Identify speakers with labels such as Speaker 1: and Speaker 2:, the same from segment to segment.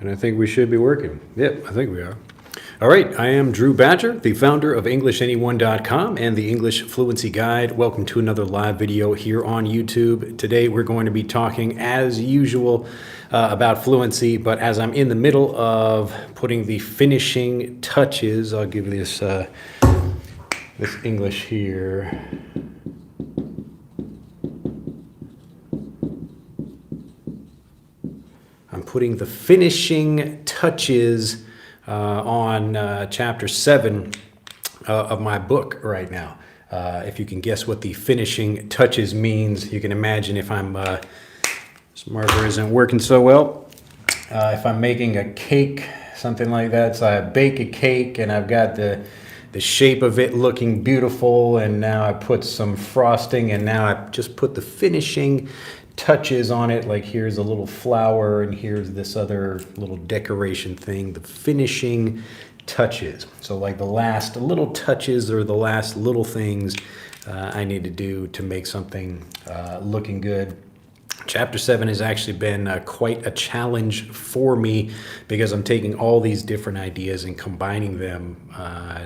Speaker 1: And I think we should be working. Yep, I think we are. All right, I am Drew Badger, the founder of EnglishAnyone.com and the English Fluency Guide. Welcome to another live video here on YouTube. Today we're going to be talking, as usual, about fluency, but as I'm in the middle of putting the finishing touches, I'll give this, this English here. I'm putting the finishing touches on chapter 7 of my book right now. If you can guess what the finishing touches means, you can imagine if I'm, this marker isn't working so well, if I'm making a cake, something like that. So I bake a cake and I've got the shape of it looking beautiful, and now I put some frosting, and now I just put the finishing touches on it. Like here's a little flower and here's this other little decoration thing, the finishing touches. So like the last little touches or the last little things I need to do to make something looking good. Chapter 7 has actually been quite a challenge for me because I'm taking all these different ideas and combining them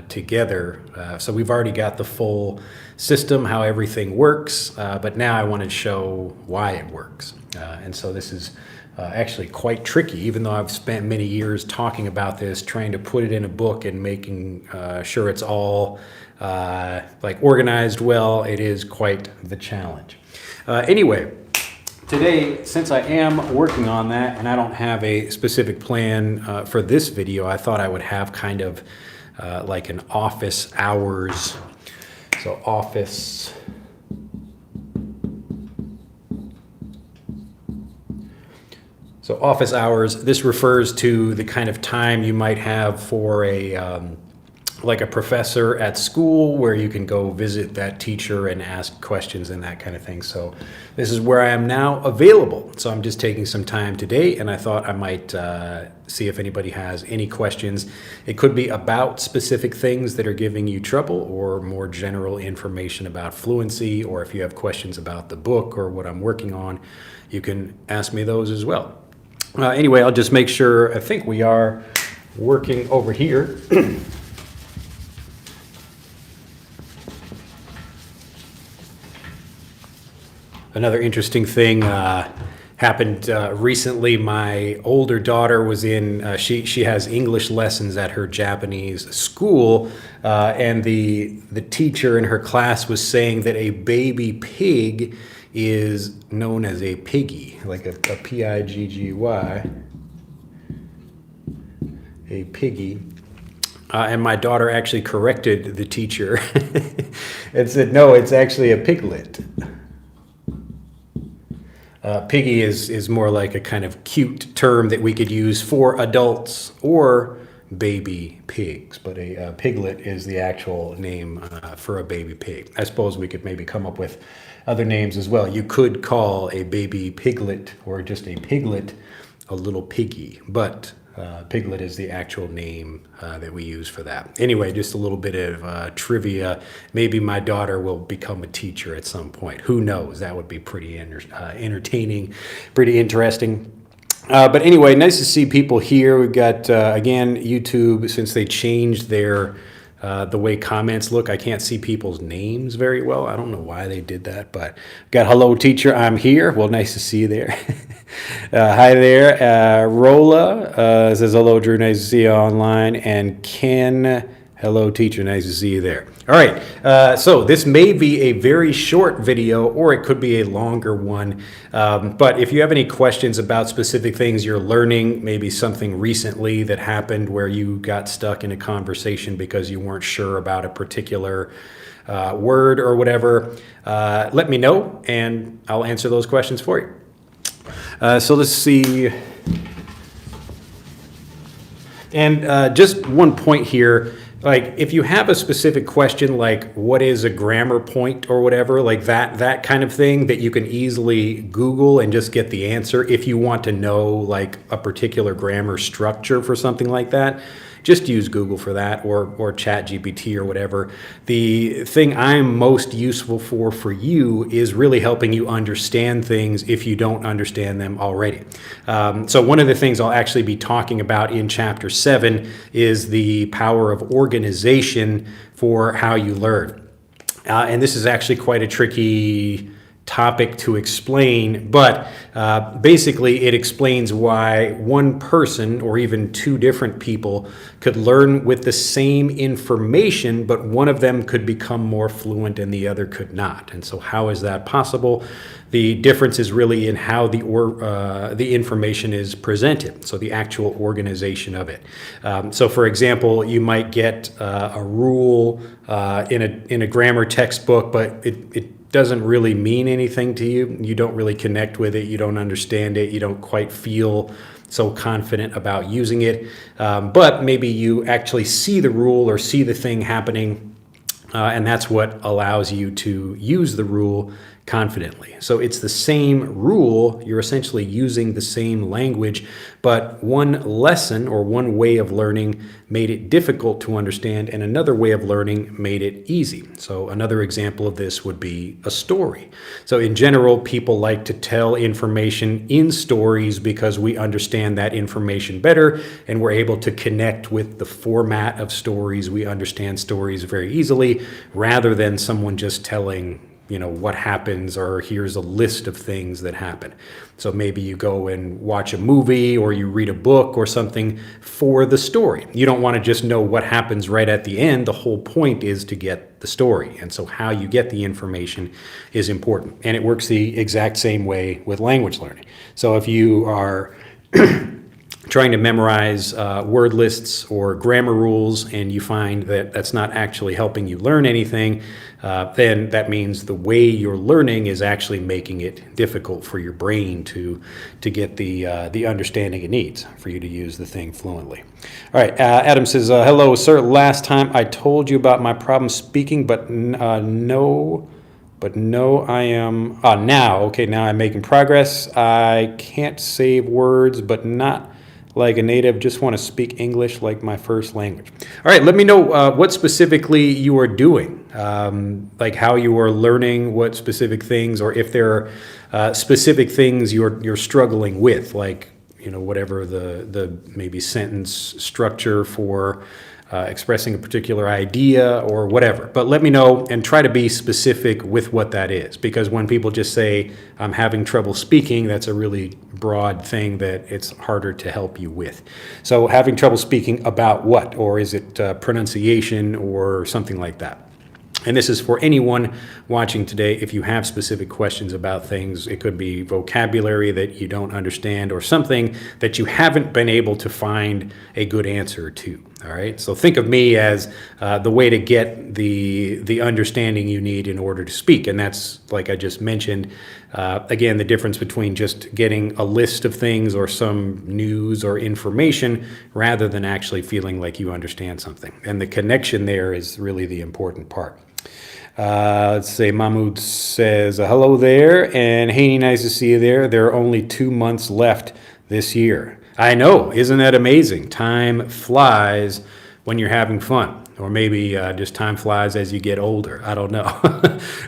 Speaker 1: together. So we've already got the full system, how everything works, but now I want to show why it works. And so this is actually quite tricky, even though I've spent many years talking about this, trying to put it in a book and making sure it's all like organized well. It is quite the challenge. Anyway. Today, since I am working on that and I don't have a specific plan for this video, I thought I would have kind of like an office hours. So office hours, this refers to the kind of time you might have for a like a professor at school, where you can go visit that teacher and ask questions and that kind of thing. So this is where I am now available. So I'm just taking some time today, and I thought I might see if anybody has any questions. It could be about specific things that are giving you trouble, or more general information about fluency, or if you have questions about the book or what I'm working on, you can ask me those as well. Anyway, I'll just make sure, I think we are working over here. Another interesting thing happened recently. My older daughter was in, she has English lessons at her Japanese school, and the teacher in her class was saying that a baby pig is known as a piggy, like a P-I-G-G-Y, a piggy. And my daughter actually corrected the teacher and said, no, it's actually a piglet. Piggy is more like a kind of cute term that we could use for adults or baby pigs, but a piglet is the actual name for a baby pig. I suppose we could maybe come up with other names as well. You could call a baby piglet or just a piglet a little piggy, but piglet is the actual name that we use for that. Anyway, just a little bit of trivia. Maybe my daughter will become a teacher at some point. Who knows? That would be pretty entertaining, pretty interesting. But anyway, nice to see people here. We've got, again, YouTube, since they changed their the way comments look, I can't see people's names very well. I don't know why they did that, but got hello teacher, I'm here. Well, nice to see you there. Hi there. Rolla says hello Drew, nice to see you online. And Ken, hello teacher, nice to see you there. All right, so this may be a very short video, or it could be a longer one. But if you have any questions about specific things you're learning, maybe something recently that happened where you got stuck in a conversation because you weren't sure about a particular word or whatever, let me know and I'll answer those questions for you. So let's see. And just one point here. Like if you have a specific question, like what is a grammar point or whatever, like that kind of thing that you can easily Google and just get the answer if you want to know like a particular grammar structure for something like that. just use Google for that, or ChatGPT or whatever. The thing I'm most useful for you is really helping you understand things if you don't understand them already. So one of the things I'll actually be talking about in chapter 7 is the power of organization for how you learn. And this is actually quite a tricky topic to explain, but basically it explains why one person or even two different people could learn with the same information, but one of them could become more fluent and the other could not. And so how is that possible? The difference is really in how the information is presented, so the actual organization of it. So for example, you might get a rule in a grammar textbook, but it doesn't really mean anything to you. You don't really connect with it. You don't understand it. You don't quite feel so confident about using it. But maybe you actually see the rule or see the thing happening, and that's what allows you to use the rule confidently. So it's the same rule. You're essentially using the same language, but one lesson or one way of learning made it difficult to understand, and another way of learning made it easy. So another example of this would be a story. So in general, people like to tell information in stories because we understand that information better, and we're able to connect with the format of stories. We understand stories very easily, rather than someone just telling what happens, or here's a list of things that happen. So maybe you go and watch a movie or you read a book or something for the story. You don't want to just know what happens right at the end. The whole point is to get the story. And so how you get the information is important. And it works the exact same way with language learning. So if you are trying to memorize word lists or grammar rules, and you find that that's not actually helping you learn anything, then that means the way you're learning is actually making it difficult for your brain to get the understanding it needs for you to use the thing fluently. All right, Adam says, hello, sir. Last time I told you about my problem speaking, but no, I am now. Okay, now I'm making progress. I can't save words, but not like a native, just want to speak English like my first language. All right, let me know what specifically you are doing, like how you are learning, what specific things, or if there are specific things you're struggling with, like whatever the maybe sentence structure for expressing a particular idea or whatever. But let me know and try to be specific with what that is, because when people just say, I'm having trouble speaking, that's a really broad thing that it's harder to help you with. So having trouble speaking about what? Or is it pronunciation or something like that? And this is for anyone watching today. If you have specific questions about things, it could be vocabulary that you don't understand or something that you haven't been able to find a good answer to. All right. So think of me as the way to get the understanding you need in order to speak. And that's, like I just mentioned, again, the difference between just getting a list of things or some news or information rather than actually feeling like you understand something. And the connection there is really the important part. Let's say Mahmoud says, hello there, and Haney, nice to see you there. There are only 2 months left this year. I know, isn't that amazing? Time flies when you're having fun, or maybe just time flies as you get older. I don't know.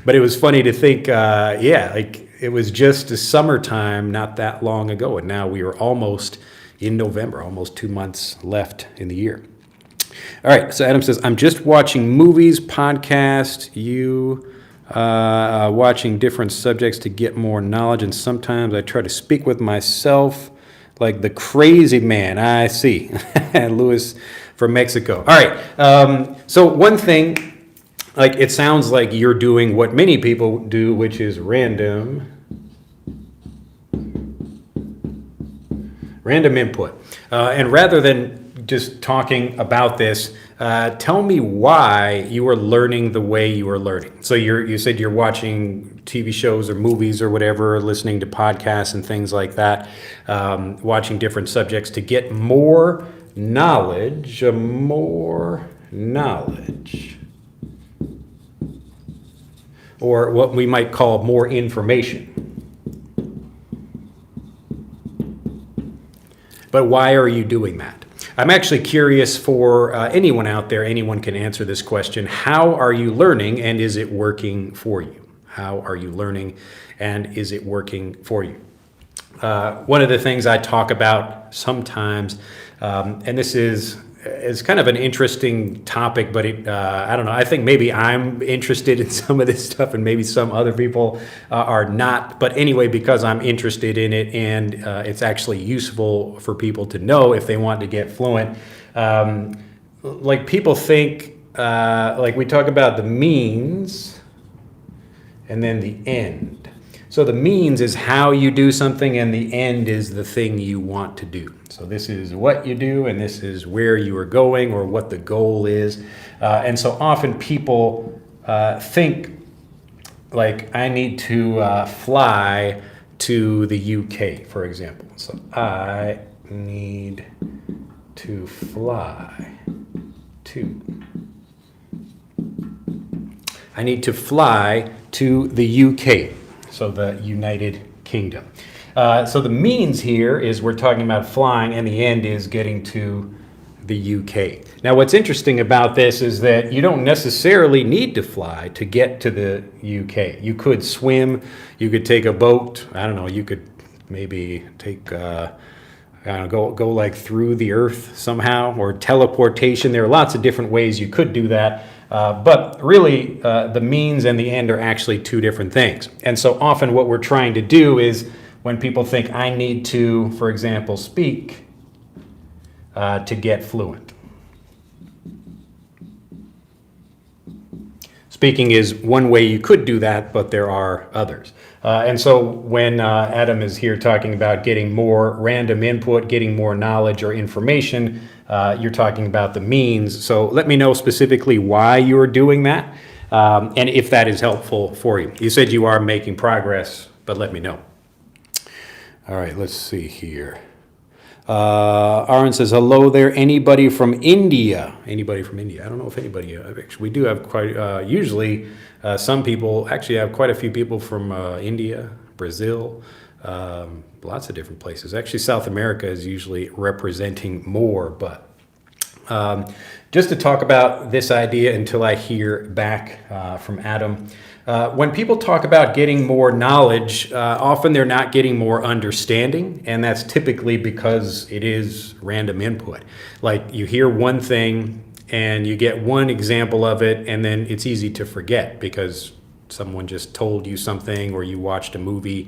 Speaker 1: But it was funny to think, like it was just a summertime not that long ago, and now we are almost in November, almost 2 months left in the year. All right, so Adam says, I'm just watching movies, podcast, watching different subjects to get more knowledge, and sometimes I try to speak with myself like the crazy man. I see. Louis from Mexico. All right, so one thing, like it sounds like you're doing what many people do, which is random input. And rather than just talking about this, tell me why you are learning the way you are learning. So you said you're watching TV shows or movies or whatever, listening to podcasts and things like that, watching different subjects to get more knowledge, or what we might call more information. But why are you doing that? I'm actually curious for anyone out there, anyone can answer this question. How are you learning and is it working for you? How are you learning and is it working for you? One of the things I talk about sometimes, and this is kind of an interesting topic, but I don't know. I think maybe I'm interested in some of this stuff and maybe some other people are not. But anyway, because I'm interested in it and it's actually useful for people to know if they want to get fluent. Like people think, like we talk about the means and then the end. So the means is how you do something and the end is the thing you want to do. So this is what you do and this is where you are going or what the goal is. And so often people think like I need to fly to the UK, for example. So I need to fly to the UK. So the United Kingdom. So the means here is we're talking about flying and the end is getting to the UK. Now what's interesting about this is that you don't necessarily need to fly to get to the UK. You could swim, you could take a boat, I don't know, you could maybe take, go like through the earth somehow or teleportation. There are lots of different ways you could do that. But really, the means and the end are actually two different things. And so often what we're trying to do is when people think I need to, for example, speak to get fluent. Speaking is one way you could do that, but there are others. And so when Adam is here talking about getting more random input, getting more knowledge or information, you're talking about the means. So let me know specifically why you're doing that and if that is helpful for you. You said you are making progress, but let me know. All right, let's see here. Aaron says, hello there. Anybody from India? Anybody from India? I don't know if anybody, actually, we do have quite, usually some people, actually have quite a few people from India, Brazil, lots of different places. Actually, South America is usually representing more, but just to talk about this idea until I hear back from Adam. When people talk about getting more knowledge, often they're not getting more understanding, and that's typically because it is random input. Like you hear one thing and you get one example of it, and then it's easy to forget because someone just told you something or you watched a movie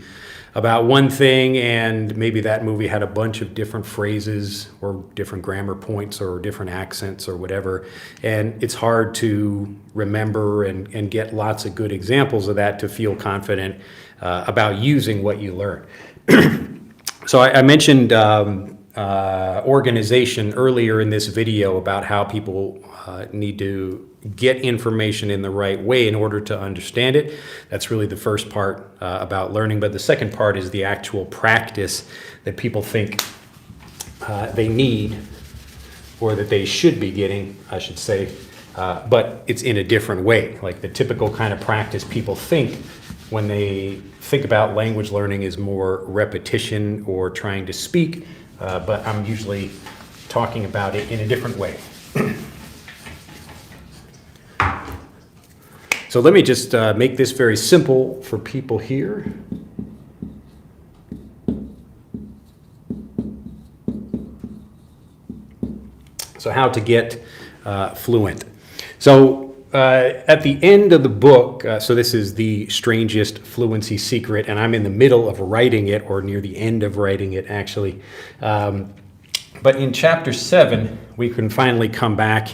Speaker 1: about one thing and maybe that movie had a bunch of different phrases or different grammar points or different accents or whatever, and it's hard to remember and get lots of good examples of that to feel confident about using what you learn. So I mentioned organization earlier in this video about how people need to get information in the right way in order to understand it. That's really the first part about learning, but the second part is the actual practice that people think they need or that they should be getting, I should say, but it's in a different way. Like the typical kind of practice people think when they think about language learning is more repetition or trying to speak, but I'm usually talking about it in a different way. So let me just make this very simple for people here. So how to get fluent. So at the end of the book, so this is The Strangest Fluency Secret, and I'm in the middle of writing it, or near the end of writing it, actually. But in chapter 7, we can finally come back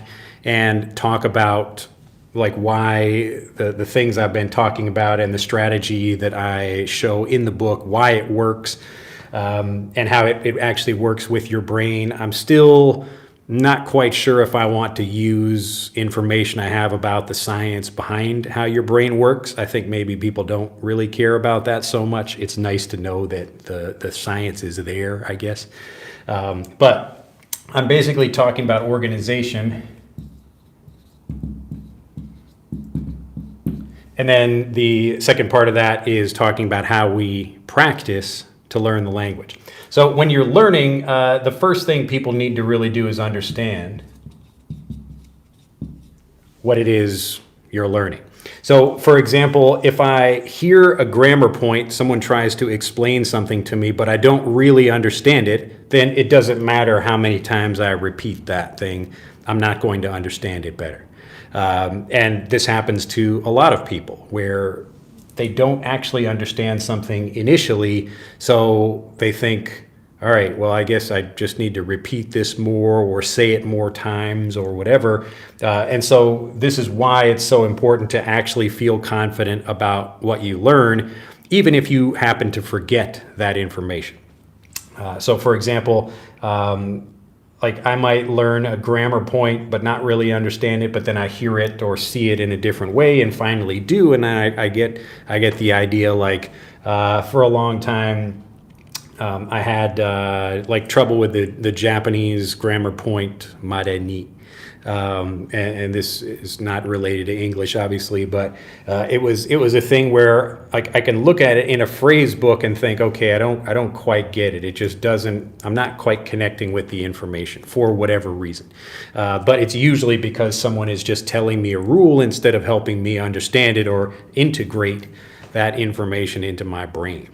Speaker 1: and talk about like why the things I've been talking about and the strategy that I show in the book, why it works, and how it actually works with your brain. I'm still not quite sure if I want to use information I have about the science behind how your brain works. I think maybe people don't really care about that so much. It's nice to know that the science is there, I guess. But I'm basically talking about organization. And then the second part of that is talking about how we practice to learn the language. So when you're learning, the first thing people need to really do is understand what it is you're learning. So, for example, if I hear a grammar point, someone tries to explain something to me, but I don't really understand it, then it doesn't matter how many times I repeat that thing. I'm not going to understand it better. And this happens to a lot of people where they don't actually understand something initially, so they think, all right, well, I guess I just need to repeat this more or say it more times or whatever. And so this is why it's so important to actually feel confident about what you learn, even if you happen to forget that information. So for example, like I might learn a grammar point but not really understand it, but then I hear it or see it in a different way and finally do, and then I get the idea. Like for a long time, I had like trouble with the Japanese grammar point "mare ni," and this is not related to English, obviously, but it was a thing where like I can look at it in a phrase book and think, okay, I don't quite get it. It just doesn't. I'm not quite connecting with the information for whatever reason. But it's usually because someone is just telling me a rule instead of helping me understand it or integrate that information into my brain.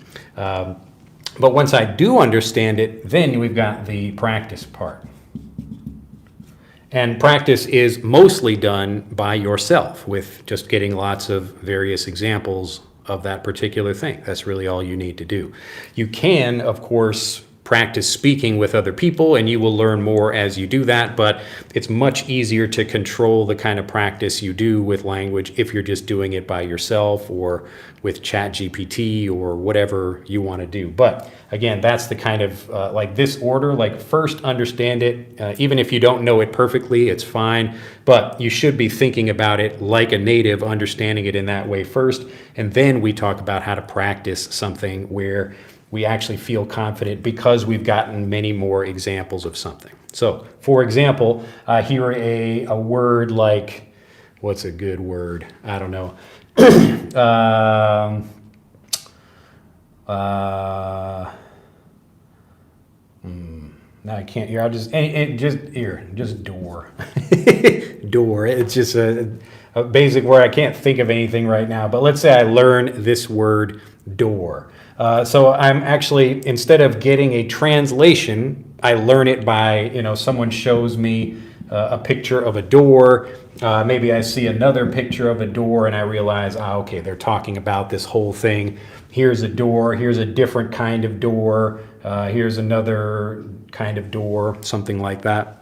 Speaker 1: But once I do understand it, then we've got the practice part. And practice is mostly done by yourself with just getting lots of various examples of that particular thing. That's really all you need to do. You can, of course, practice speaking with other people, and you will learn more as you do that, but it's much easier to control the kind of practice you do with language if you're just doing it by yourself or with ChatGPT or whatever you want to do. But again, that's the kind of like this order, like first understand it. Even if you don't know it perfectly, it's fine, but you should be thinking about it like a native, understanding it in that way first, and then we talk about how to practice something where we actually feel confident because we've gotten many more examples of something. So, for example, hear a word like, what's a good word? I don't know. No, I can't hear. I'll just just door. Door. It's just a basic word. I can't think of anything right now. But let's say I learn this word, door. So I'm actually, instead of getting a translation, I learn it by, someone shows me a picture of a door. Maybe I see another picture of a door and I realize, okay, they're talking about this whole thing. Here's a door. Here's a different kind of door. Here's another kind of door, something like that.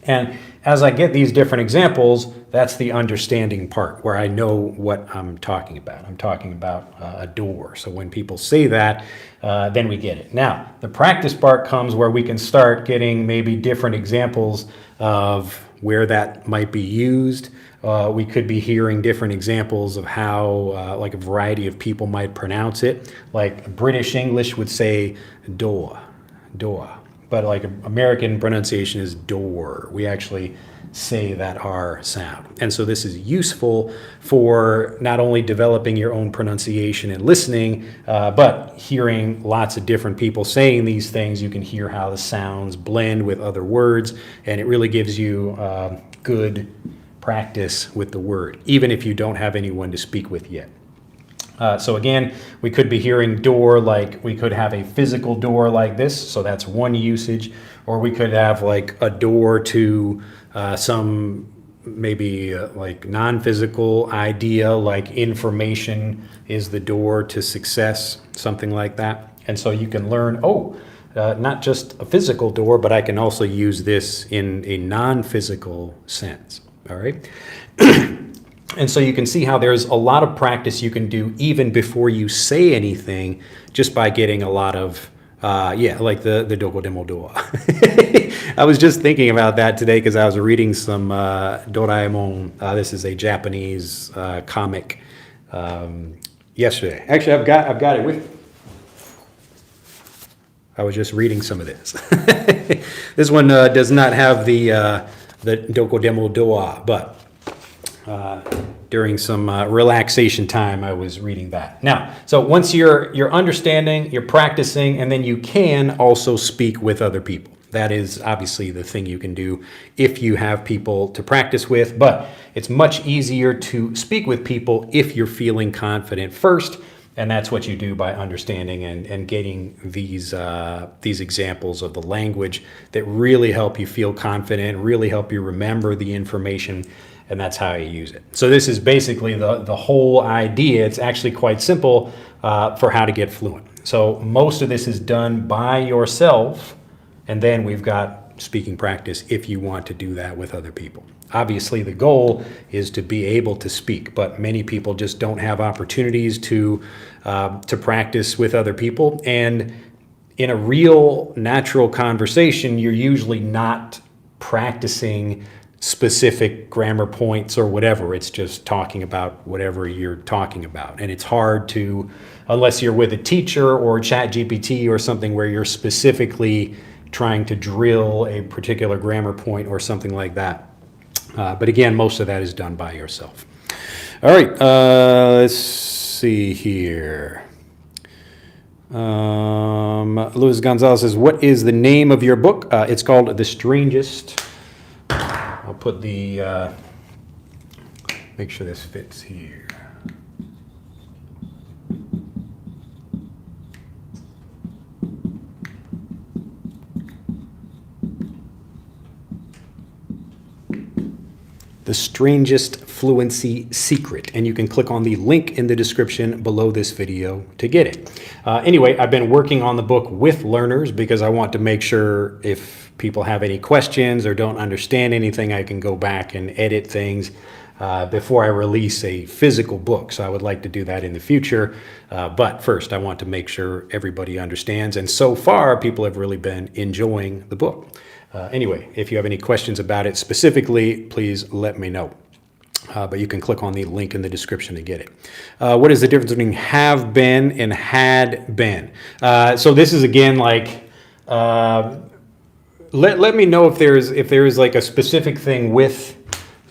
Speaker 1: And as I get these different examples, that's the understanding part where I know what I'm talking about. I'm talking about a door. So when people say that, then we get it. Now, the practice part comes where we can start getting maybe different examples of where that might be used. We could be hearing different examples of how, like a variety of people might pronounce it. Like British English would say door, door. But like American pronunciation is door. We actually say that R sound. And so this is useful for not only developing your own pronunciation and listening, but hearing lots of different people saying these things. You can hear how the sounds blend with other words, and it really gives you good practice with the word, even if you don't have anyone to speak with yet. So again, we could be hearing door, like we could have a physical door like this, so that's one usage, or we could have like a door to some maybe like non-physical idea, like information is the door to success, something like that. And so you can learn, not just a physical door, but I can also use this in a non-physical sense, all right? And so you can see how there's a lot of practice you can do even before you say anything, just by getting a lot of, like the Doko Demo Doa. I was just thinking about that today because I was reading some Doraemon. This is a Japanese comic yesterday. Actually, I've got it with me. I was just reading some of this. This one does not have the Doko Demo Doa, but during some relaxation time. I was reading that. Now, so once you're understanding, you're practicing, and then you can also speak with other people. That is obviously the thing you can do if you have people to practice with, but it's much easier to speak with people if you're feeling confident first, and that's what you do by understanding and getting these examples of the language that really help you feel confident, really help you remember the information, and that's how you use it. So this is basically the whole idea. It's actually quite simple for how to get fluent. So most of this is done by yourself, and then we've got speaking practice if you want to do that with other people. Obviously, the goal is to be able to speak, but many people just don't have opportunities to practice with other people. And in a real natural conversation, you're usually not practicing specific grammar points or whatever. It's just talking about whatever you're talking about. And it's hard to, unless you're with a teacher or ChatGPT or something where you're specifically trying to drill a particular grammar point or something like that. But again, most of that is done by yourself. All right, let's see here. Luis Gonzalez says, what is the name of your book? It's called The Strangest. I'll put the, make sure this fits here. The Strangest Fluency Secret, and you can click on the link in the description below this video to get it. Anyway, I've been working on the book with learners because I want to make sure if people have any questions or don't understand anything, I can go back and edit things before I release a physical book. So I would like to do that in the future. But first, I want to make sure everybody understands. And so far, people have really been enjoying the book. Anyway, if you have any questions about it specifically, please let me know. But you can click on the link in the description to get it. What is the difference between have been and had been? So this is again like, let me know if there is like a specific thing with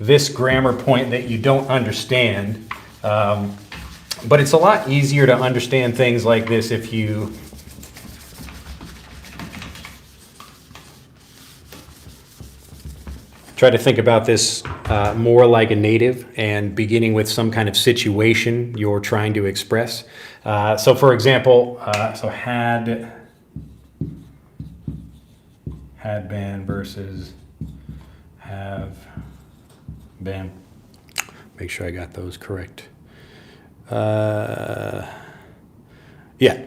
Speaker 1: this grammar point that you don't understand. But it's a lot easier to understand things like this if you try to think about this more like a native and beginning with some kind of situation you're trying to express. So for example, so had been versus have been. Make sure I got those correct. Yeah.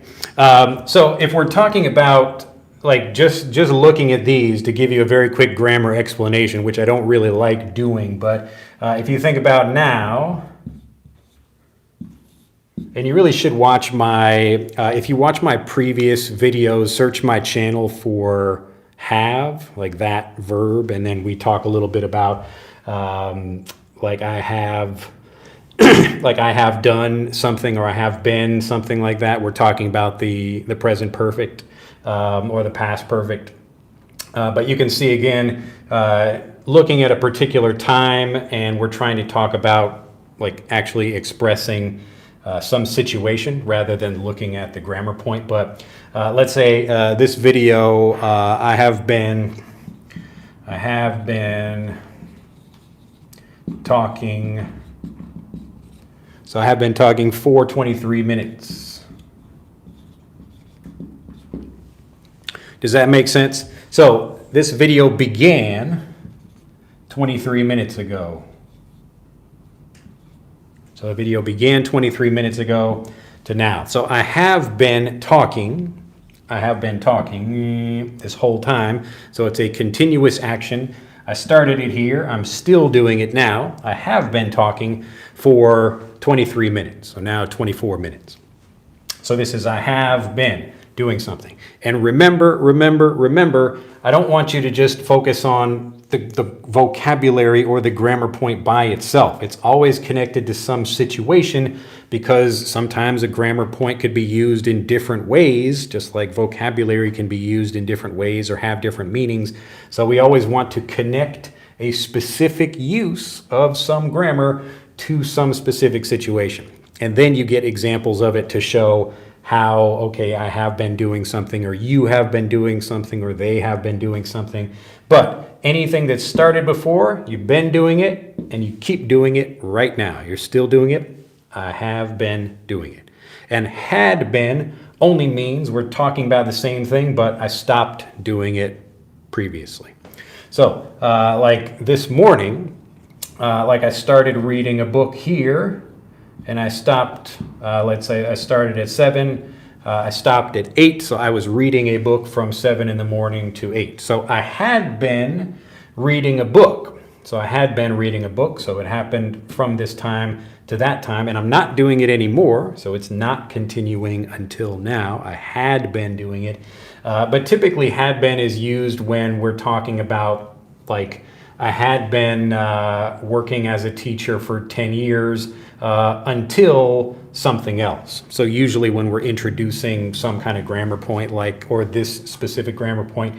Speaker 1: So if we're talking about like just looking at these to give you a very quick grammar explanation, which I don't really like doing, but if you think about now, and you really should watch my, if you watch my previous videos, search my channel for have, like that verb, and then we talk a little bit about like I have, like I have done something or I have been something like that. We're talking about the present perfect. Or the past perfect. But you can see again, looking at a particular time, and we're trying to talk about like actually expressing some situation rather than looking at the grammar point. But let's say this video, I have been talking, so I have been talking for 23 minutes. Does that make sense? So this video began 23 minutes ago. So the video began 23 minutes ago to now. So I have been talking this whole time. So it's a continuous action. I started it here. I'm still doing it now. I have been talking for 23 minutes. So now 24 minutes. So this is I have been doing something. And remember, I don't want you to just focus on the vocabulary or the grammar point by itself. It's always connected to some situation because sometimes a grammar point could be used in different ways, just like vocabulary can be used in different ways or have different meanings. So we always want to connect a specific use of some grammar to some specific situation. And then you get examples of it to show how, okay, I have been doing something, or you have been doing something, or they have been doing something. But anything that started before, you've been doing it, and you keep doing it right now. You're still doing it. I have been doing it. And had been only means we're talking about the same thing, but I stopped doing it previously. So, like this morning, like I started reading a book here, and I stopped, let's say I started at 7, I stopped at 8, so I was reading a book from 7 in the morning to 8. So I had been reading a book. So it happened from this time to that time, and I'm not doing it anymore, so it's not continuing until now. I had been doing it. But typically had been is used when we're talking about, like, I had been working as a teacher for 10 years until something else. So usually when we're introducing some kind of grammar point, like, or this specific grammar point,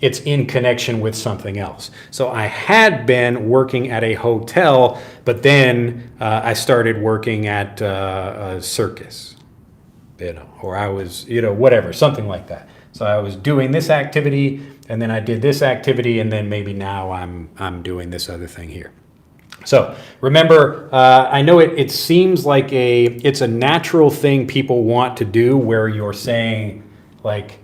Speaker 1: it's in connection with something else. So I had been working at a hotel, but then I started working at a circus, or I was, whatever, something like that. So I was doing this activity, and then I did this activity, and then maybe now I'm doing this other thing here. So remember, I know it seems like it's a natural thing people want to do, where you're saying, like,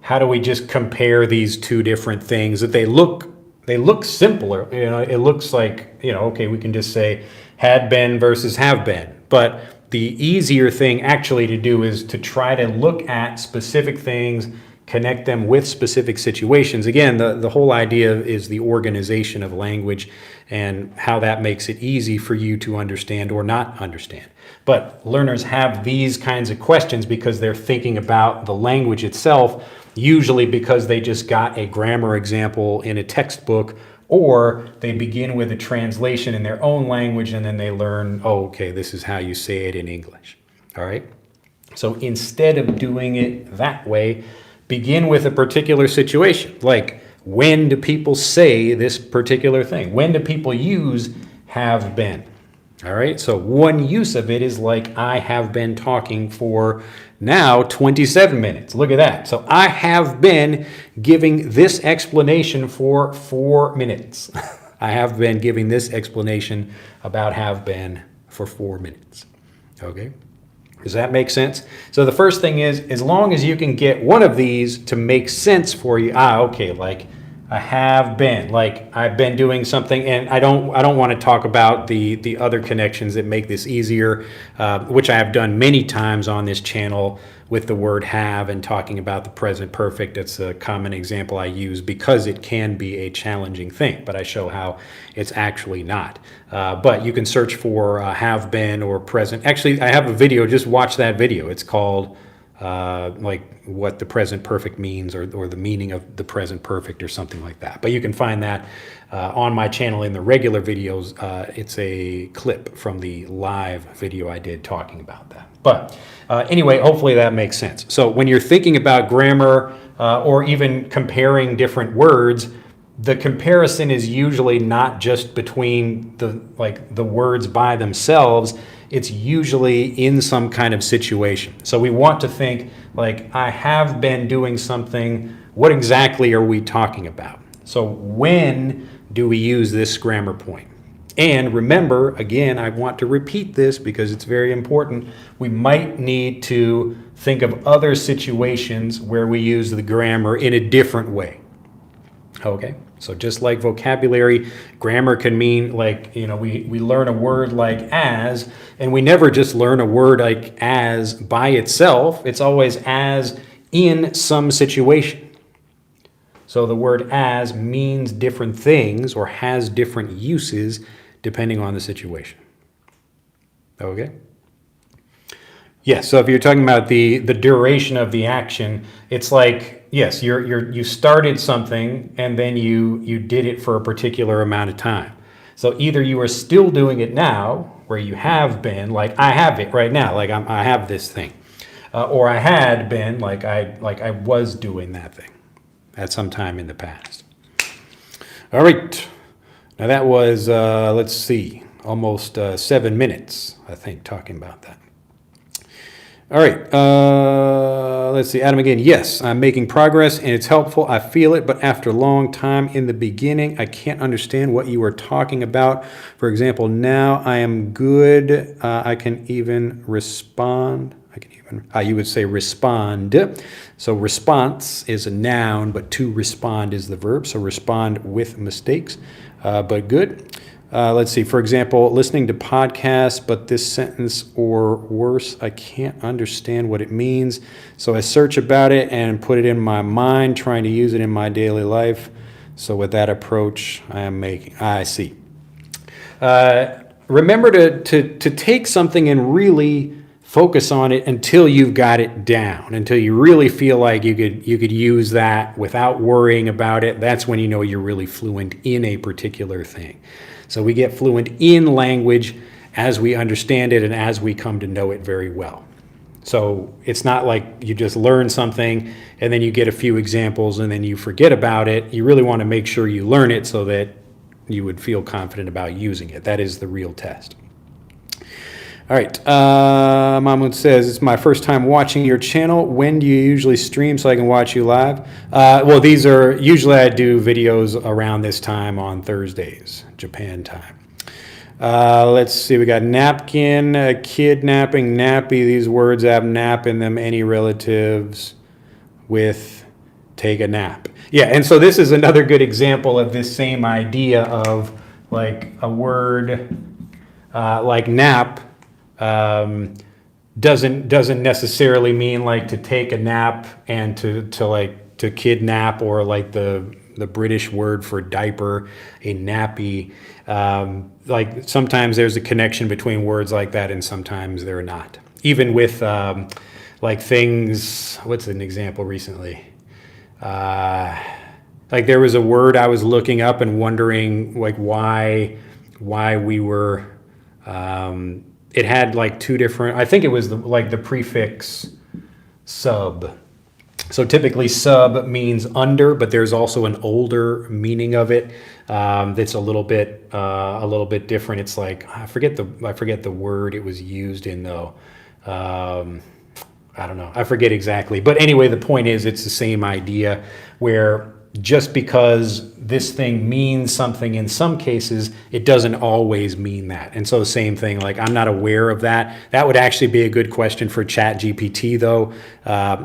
Speaker 1: how do we just compare these two different things that they look simpler? It looks like, okay, we can just say had been versus have been. But the easier thing actually to do is to try to look at specific things, connect them with specific situations. Again, the whole idea is the organization of language and how that makes it easy for you to understand or not understand. But learners have these kinds of questions because they're thinking about the language itself, usually because they just got a grammar example in a textbook, or they begin with a translation in their own language and then they learn, oh, okay, this is how you say it in English. All right? So instead of doing it that way, begin with a particular situation. Like, when do people say this particular thing? When do people use have been? All right, so one use of it is like, I have been talking for now 27 minutes. Look at that. So I have been giving this explanation for 4 minutes. I have been giving this explanation about have been for 4 minutes. Okay? Does that make sense? So the first thing is, as long as you can get one of these to make sense for you, okay, like I have been, like I've been doing something, and I don't want to talk about the other connections that make this easier, which I have done many times on this channel with the word have and talking about the present perfect. It's a common example I use because it can be a challenging thing, but I show how it's actually not. But you can search for have been or present. Actually, I have a video, just watch that video. It's called like what the present perfect means, or the meaning of the present perfect, or something like that. But you can find that on my channel in the regular videos. It's a clip from the live video I did talking about that. But anyway, hopefully that makes sense. So when you're thinking about grammar or even comparing different words, the comparison is usually not just between the words by themselves. It's usually in some kind of situation. So we want to think, like, I have been doing something. What exactly are we talking about? So when do we use this grammar point? And remember, again, I want to repeat this because it's very important. We might need to think of other situations where we use the grammar in a different way. Okay, so just like vocabulary, grammar can mean, like, we learn a word like as, and we never just learn a word like as by itself. It's always as in some situation. So the word as means different things or has different uses depending on the situation. Okay? Yes, so if you're talking about the duration of the action, it's like, yes, you started something and then you did it for a particular amount of time. So either you are still doing it now, where you have been, like I have it right now, like I have this thing, or I had been, like I was doing that thing at some time in the past. All right, now that was let's see. almost 7 minutes, I think, talking about that. All right, let's see, Adam again. Yes, I'm making progress and it's helpful. I feel it, but after a long time in the beginning, I can't understand what you are talking about. For example, now I am good. I can even respond. You would say respond. So response is a noun, but to respond is the verb. So respond with mistakes, but good. Let's see, for example, listening to podcasts, but this sentence or worse, I can't understand what it means. So I search about it and put it in my mind, trying to use it in my daily life. So with that approach, I see. Remember to take something and really focus on it until you've got it down, until you really feel like you could use that without worrying about it. That's when you know you're really fluent in a particular thing. So we get fluent in language as we understand it and as we come to know it very well. So it's not like you just learn something and then you get a few examples and then you forget about it. You really want to make sure you learn it so that you would feel confident about using it. That is the real test. All right, Mahmoud says, it's my first time watching your channel. When do you usually stream so I can watch you live? Well, usually I do videos around this time on Thursdays, Japan time. Let's see, we got napkin, kidnapping, nappy. These words have nap in them. Any relatives with take a nap. Yeah, and so this is another good example of this same idea of like a word like nap. Doesn't necessarily mean like to take a nap and to kidnap, or like the British word for diaper, a nappy. Like sometimes there's a connection between words like that and sometimes they're not. Even with like things, what's an example recently? Like there was a word I was looking up and wondering like why we were, it had like two different, I think it was the prefix sub. So typically sub means under, but there's also an older meaning of it that's a little bit different. It's like I forget the word it was used in though. I don't know. I forget exactly. But anyway, the point is it's the same idea where just because this thing means something in some cases, it doesn't always mean that. And so the same thing, like I'm not aware of that. That would actually be a good question for ChatGPT though.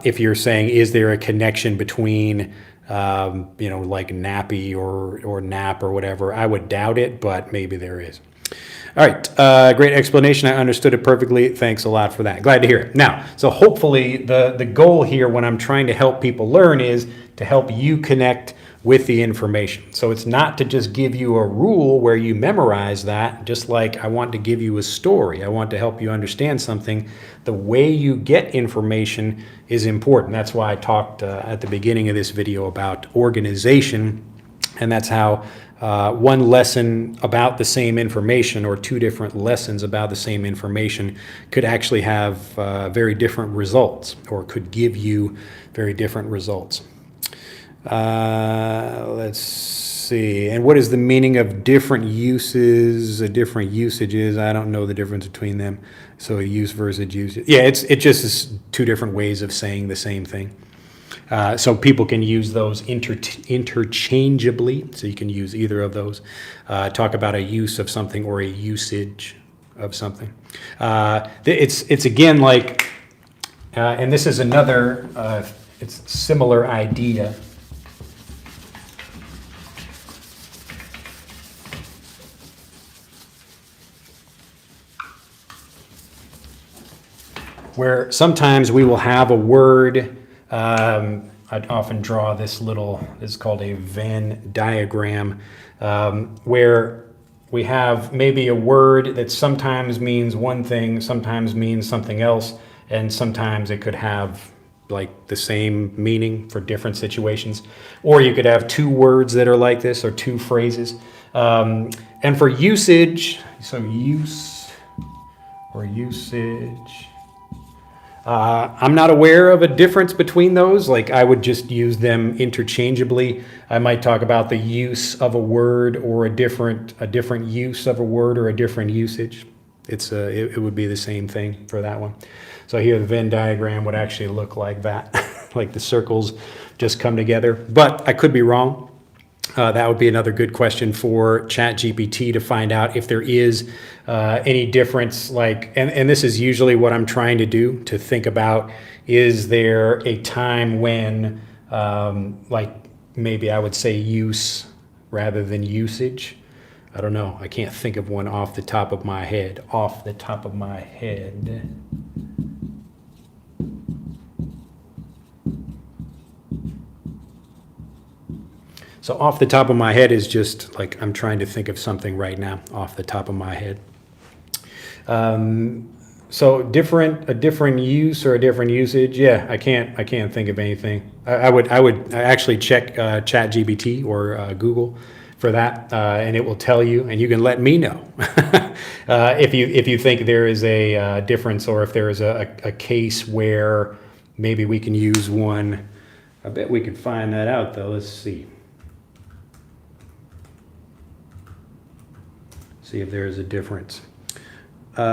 Speaker 1: If you're saying, is there a connection between, like nappy or nap or whatever, I would doubt it, but maybe there is. All right, great explanation. I understood it perfectly. Thanks a lot for that. Glad to hear it. Now, so hopefully the goal here when I'm trying to help people learn is to help you connect with the information. So it's not to just give you a rule where you memorize that, just like I want to give you a story. I want to help you understand something. The way you get information is important. That's why I talked at the beginning of this video about organization, and that's how one lesson about the same information or two different lessons about the same information could actually have very different results, or could give you very different results. Let's see. And what is the meaning of different uses, different usages? I don't know the difference between them. So use versus use. Yeah, it just is two different ways of saying the same thing. So people can use those interchangeably. So you can use either of those. Talk about a use of something or a usage of something. It's again like, and this is another, it's similar idea. Where sometimes we will have a word. I'd often draw this is called a Venn diagram, where we have maybe a word that sometimes means one thing, sometimes means something else, and sometimes it could have like the same meaning for different situations. Or you could have two words that are like this, or two phrases. And for usage, so use or usage, I'm not aware of a difference between those. Like I would just use them interchangeably. I might talk about the use of a word or a different use of a word or a different usage. It would be the same thing for that one. So here the Venn diagram would actually look like that, like the circles just come together. But I could be wrong. That would be another good question for ChatGPT to find out if there is any difference. Like, and this is usually what I'm trying to do, to think about, is there a time when, like maybe I would say use rather than usage? I don't know. I can't think of one off the top of my head. So off the top of my head is just like I'm trying to think of something right now off the top of my head. So a different use or a different usage. Yeah, I can't think of anything. I would actually check ChatGPT or Google for that, and it will tell you, and you can let me know if you think there is a difference, or if there is a case where maybe we can use one. I bet we can find that out though. Let's see. See if there is a difference. Okay.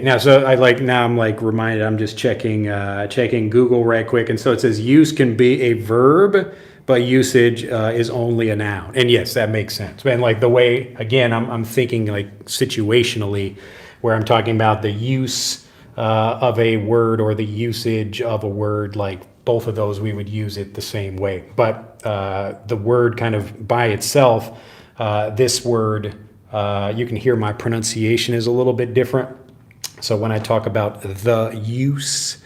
Speaker 1: Now I'm like reminded. I'm just checking Google right quick, and so it says use can be a verb, but usage is only a noun. And yes, that makes sense. And like the way, again, I'm thinking like situationally, where I'm talking about the use of a word or the usage of a word, like both of those we would use it the same way. But the word kind of by itself, this word, you can hear my pronunciation is a little bit different. So when I talk about the use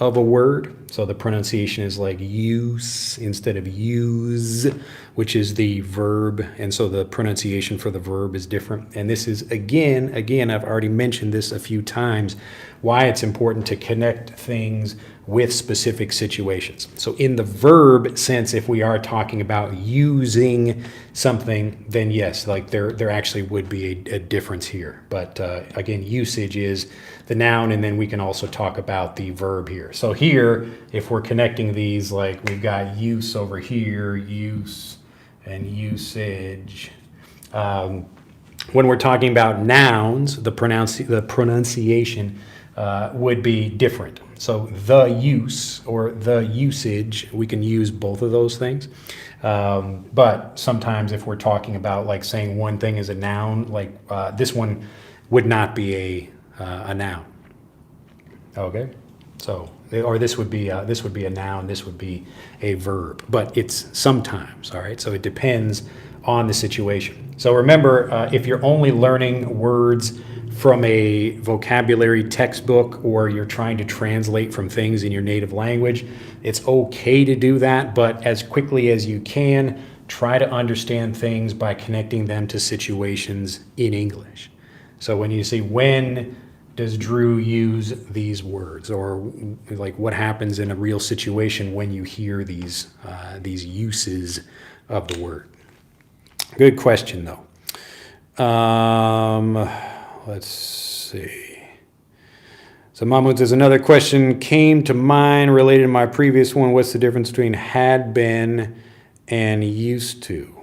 Speaker 1: of a word, so the pronunciation is like use instead of use, which is the verb. And so the pronunciation for the verb is different. And this is, again, I've already mentioned this a few times, why it's important to connect things with specific situations. So in the verb sense, if we are talking about using something, then yes, like there actually would be a difference here. But again, usage is the noun, and then we can also talk about the verb here. So here, if we're connecting these, like we've got use over here, use and usage. When we're talking about nouns, the pronunciation would be different. So the use or the usage, we can use both of those things. But sometimes if we're talking about like saying one thing is a noun, like this one would not be a noun. Okay, so or this would be a noun. This would be a verb. But it's sometimes. All right. So it depends on the situation. So remember, if you're only learning words from a vocabulary textbook, or you're trying to translate from things in your native language, it's okay to do that, but as quickly as you can, try to understand things by connecting them to situations in English. So when you see, when does Drew use these words, or like what happens in a real situation when you hear these uses of the word? Good question though. Let's see. So Mahmoud says, another question came to mind related to my previous one. What's the difference between had been and used to?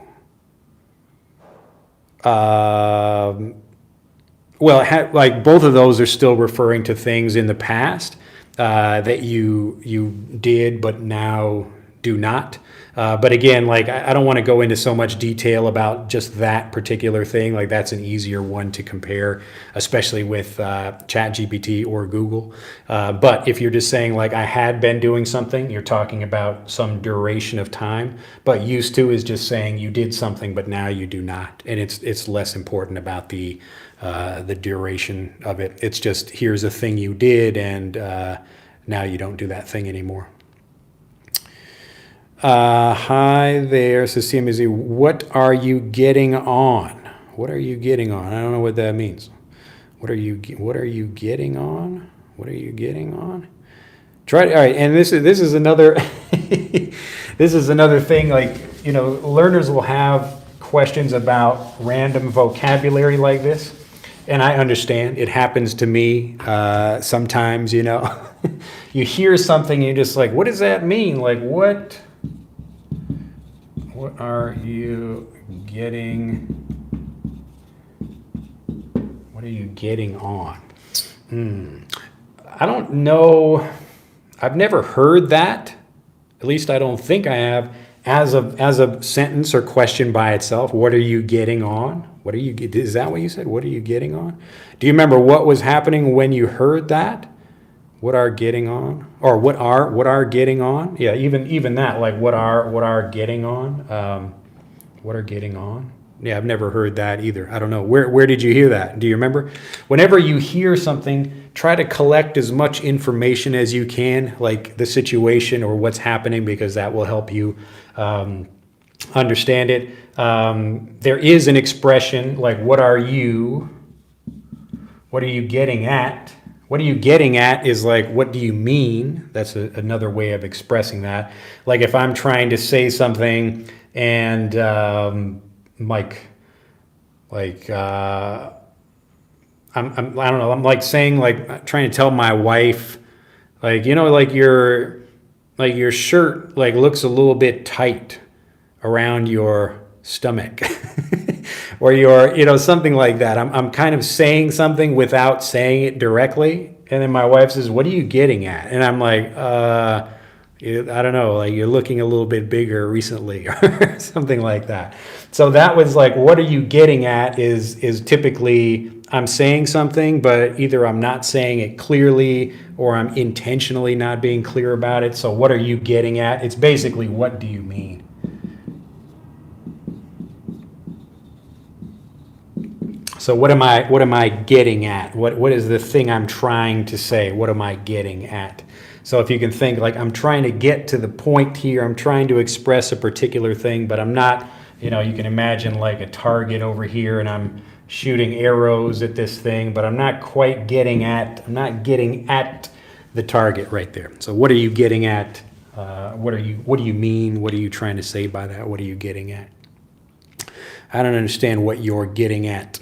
Speaker 1: Well, like both of those are still referring to things in the past that you did but now do not. But again, like I don't want to go into so much detail about just that particular thing. Like that's an easier one to compare, especially with ChatGPT or Google. But if you're just saying like I had been doing something, you're talking about some duration of time. But used to is just saying you did something, but now you do not, and it's less important about the duration of it. It's just here's a thing you did, and now you don't do that thing anymore. Hi there, says CMZ. What are you getting on? What are you getting on? I don't know what that means. What are you getting on? What are you getting on? All right, and this is another this is another thing. Like, you know, learners will have questions about random vocabulary like this, And I understand it happens to me sometimes, you know. You hear something and you're just like, what does that mean? Like, what are you getting? What are you getting on? I don't know. I've never heard that. At least I don't think I have. As a sentence or question by itself, what are you getting on? What are you? Is that what you said? What are you getting on? Do you remember what was happening when you heard that? What are getting on? Or what are getting on? Yeah, even that. Like what are getting on? What are getting on? Yeah, I've never heard that either. I don't know. Where did you hear that? Do you remember? Whenever you hear something, try to collect as much information as you can, like the situation or what's happening, because that will help you understand it. There is an expression like, what are you getting at? What are you getting at is like, what do you mean? That's another way of expressing that. Like if I'm trying to say something and I don't know, I'm like saying, like trying to tell my wife, like, you know, like your shirt like looks a little bit tight around your stomach. Or you know, something like that. I'm kind of saying something without saying it directly. And then my wife says, what are you getting at? And I'm like, I don't know, like you're looking a little bit bigger recently or something like that. So that was like, what are you getting at is typically I'm saying something, but either I'm not saying it clearly or I'm intentionally not being clear about it. So what are you getting at? It's basically, what do you mean? So what am I getting at? What is the thing I'm trying to say? What am I getting at? So if you can think like, I'm trying to get to the point here, I'm trying to express a particular thing, but I'm not, you know, you can imagine like a target over here and I'm shooting arrows at this thing, but I'm not getting at the target right there. So what are you getting at? What do you mean? What are you trying to say by that? What are you getting at? I don't understand what you're getting at.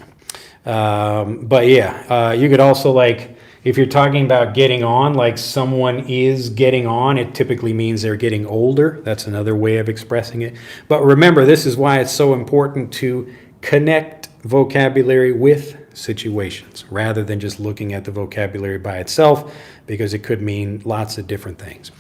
Speaker 1: But yeah, you could also, like, if you're talking about getting on, like someone is getting on, it typically means they're getting older. That's another way of expressing it. But remember, this is why it's so important to connect vocabulary with situations rather than just looking at the vocabulary by itself, because it could mean lots of different things.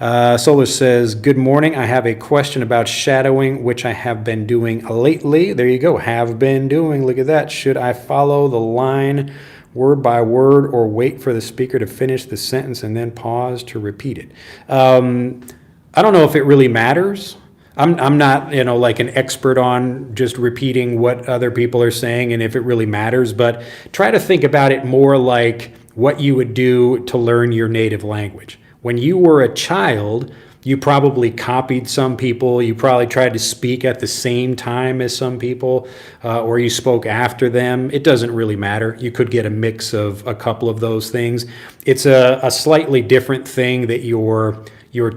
Speaker 1: Solar says, good morning. I have a question about shadowing, which I have been doing lately. There you go. Have been doing. Look at that. Should I follow the line word by word or wait for the speaker to finish the sentence and then pause to repeat it? I don't know if it really matters. I'm not, you know, like an expert on just repeating what other people are saying and if it really matters, but try to think about it more like what you would do to learn your native language. When you were a child, you probably copied some people. You probably tried to speak at the same time as some people, or you spoke after them. It doesn't really matter. You could get a mix of a couple of those things. It's a slightly different thing that you're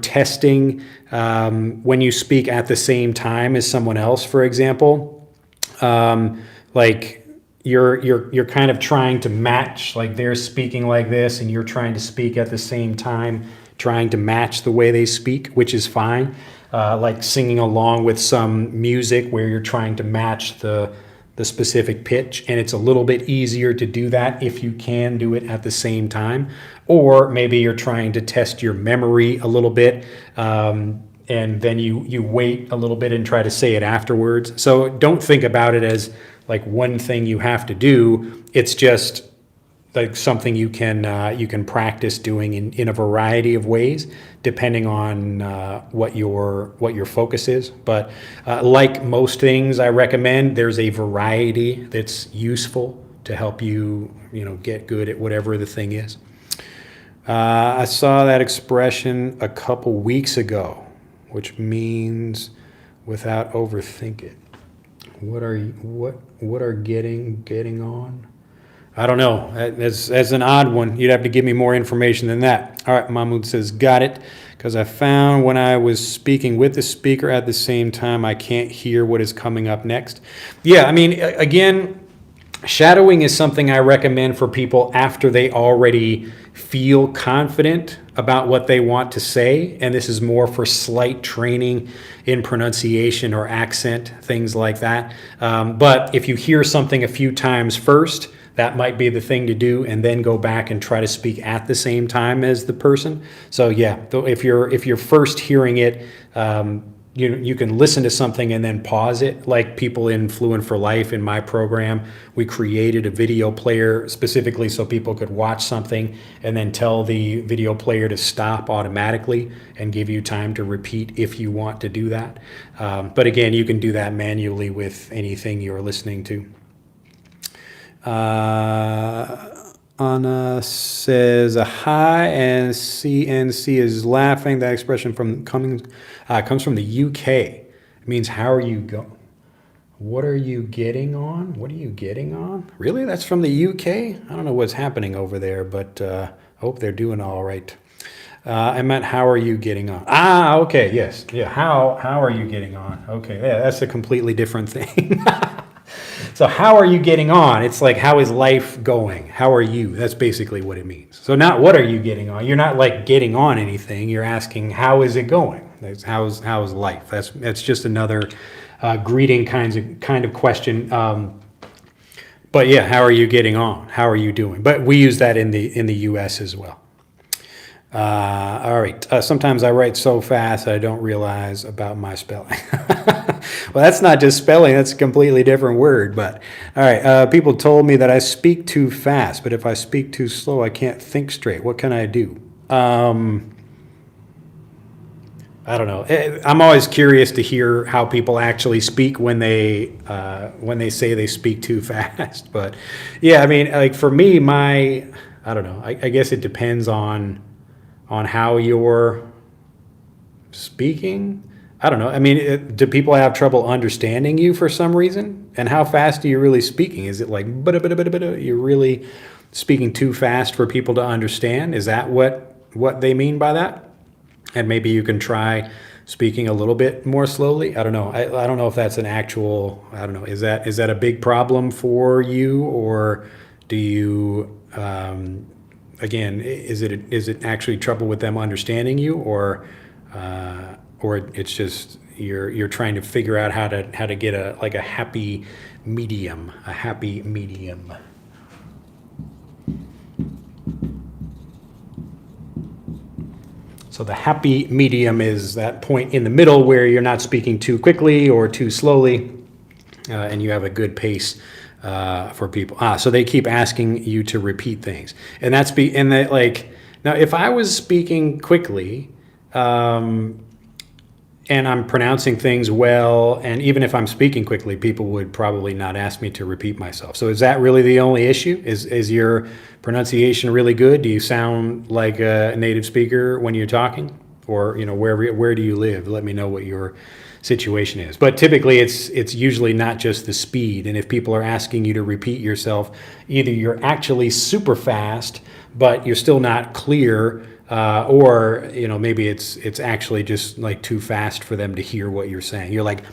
Speaker 1: testing when you speak at the same time as someone else, for example. Like you're kind of trying to match, like they're speaking like this and you're trying to speak at the same time, trying to match the way they speak, which is fine. Like singing along with some music where you're trying to match the specific pitch, and it's a little bit easier to do that if you can do it at the same time. Or maybe you're trying to test your memory a little bit, and then you wait a little bit and try to say it afterwards. So don't think about it as like one thing you have to do. It's just like something you can practice doing in a variety of ways, depending on what your focus is. But like most things I recommend, there's a variety that's useful to help you get good at whatever the thing is. I saw that expression a couple weeks ago, which means without overthink it. What are getting on? I don't know. That's an odd one. You'd have to give me more information than that. All right, Mahmoud says, got it. Because I found when I was speaking with the speaker at the same time, I can't hear what is coming up next. Yeah, I mean, again, Shadowing is something I recommend for people after they already feel confident about what they want to say. And this is more for slight training in pronunciation or accent, things like that. But if you hear something a few times first, that might be the thing to do, and then go back and try to speak at the same time as the person. So yeah, if you're first hearing it, you can listen to something and then pause it. Like people in Fluent for Life in my program, we created a video player specifically so people could watch something and then tell the video player to stop automatically and give you time to repeat if you want to do that. But again, you can do that manually with anything you're listening to. Anna says hi, and CNC is laughing. That expression comes from the UK. It means how are you going? What are you getting on? What are you getting on? Really? That's from the UK? I don't know what's happening over there, but I hope they're doing all right. I meant how are you getting on? Ah, okay, yes. Yeah, how are you getting on? Okay, yeah, that's a completely different thing. So how are you getting on? It's like, how is life going? How are you? That's basically what it means. So not what are you getting on? You're not like getting on anything. You're asking, how is it going? How's life? That's just another greeting kind of question. But yeah, how are you getting on? How are you doing? But we use that in the U.S. as well. All right. Sometimes I write so fast I don't realize about my spelling. Well, that's not just spelling. That's a completely different word. But all right. People told me that I speak too fast, but if I speak too slow, I can't think straight. What can I do? I don't know. I'm always curious to hear how people actually speak when they say they speak too fast. But yeah, I mean, like for me, I don't know. I guess it depends on how you're speaking. I don't know. I mean, do people have trouble understanding you for some reason? And how fast are you really speaking? Is it like, you're really speaking too fast for people to understand? Is that what they mean by that? And maybe you can try speaking a little bit more slowly. I don't know. I don't know if that's an actual, I don't know. Is that a big problem for you, or do you, again, is it actually trouble with them understanding you, or it's just you're trying to figure out how to get a happy medium, So the happy medium is that point in the middle where you're not speaking too quickly or too slowly, and you have a good pace for people. So they keep asking you to repeat things, and now if I was speaking quickly, and I'm pronouncing things well, and even if I'm speaking quickly, people would probably not ask me to repeat myself. So is that really the only issue? Is your pronunciation really good? Do you sound like a native speaker when you're talking? Or, where do you live? Let me know what your situation is. But typically it's usually not just the speed. And if people are asking you to repeat yourself, either you're actually super fast, but you're still not clear, or maybe it's actually just like too fast for them to hear what you're saying. You're like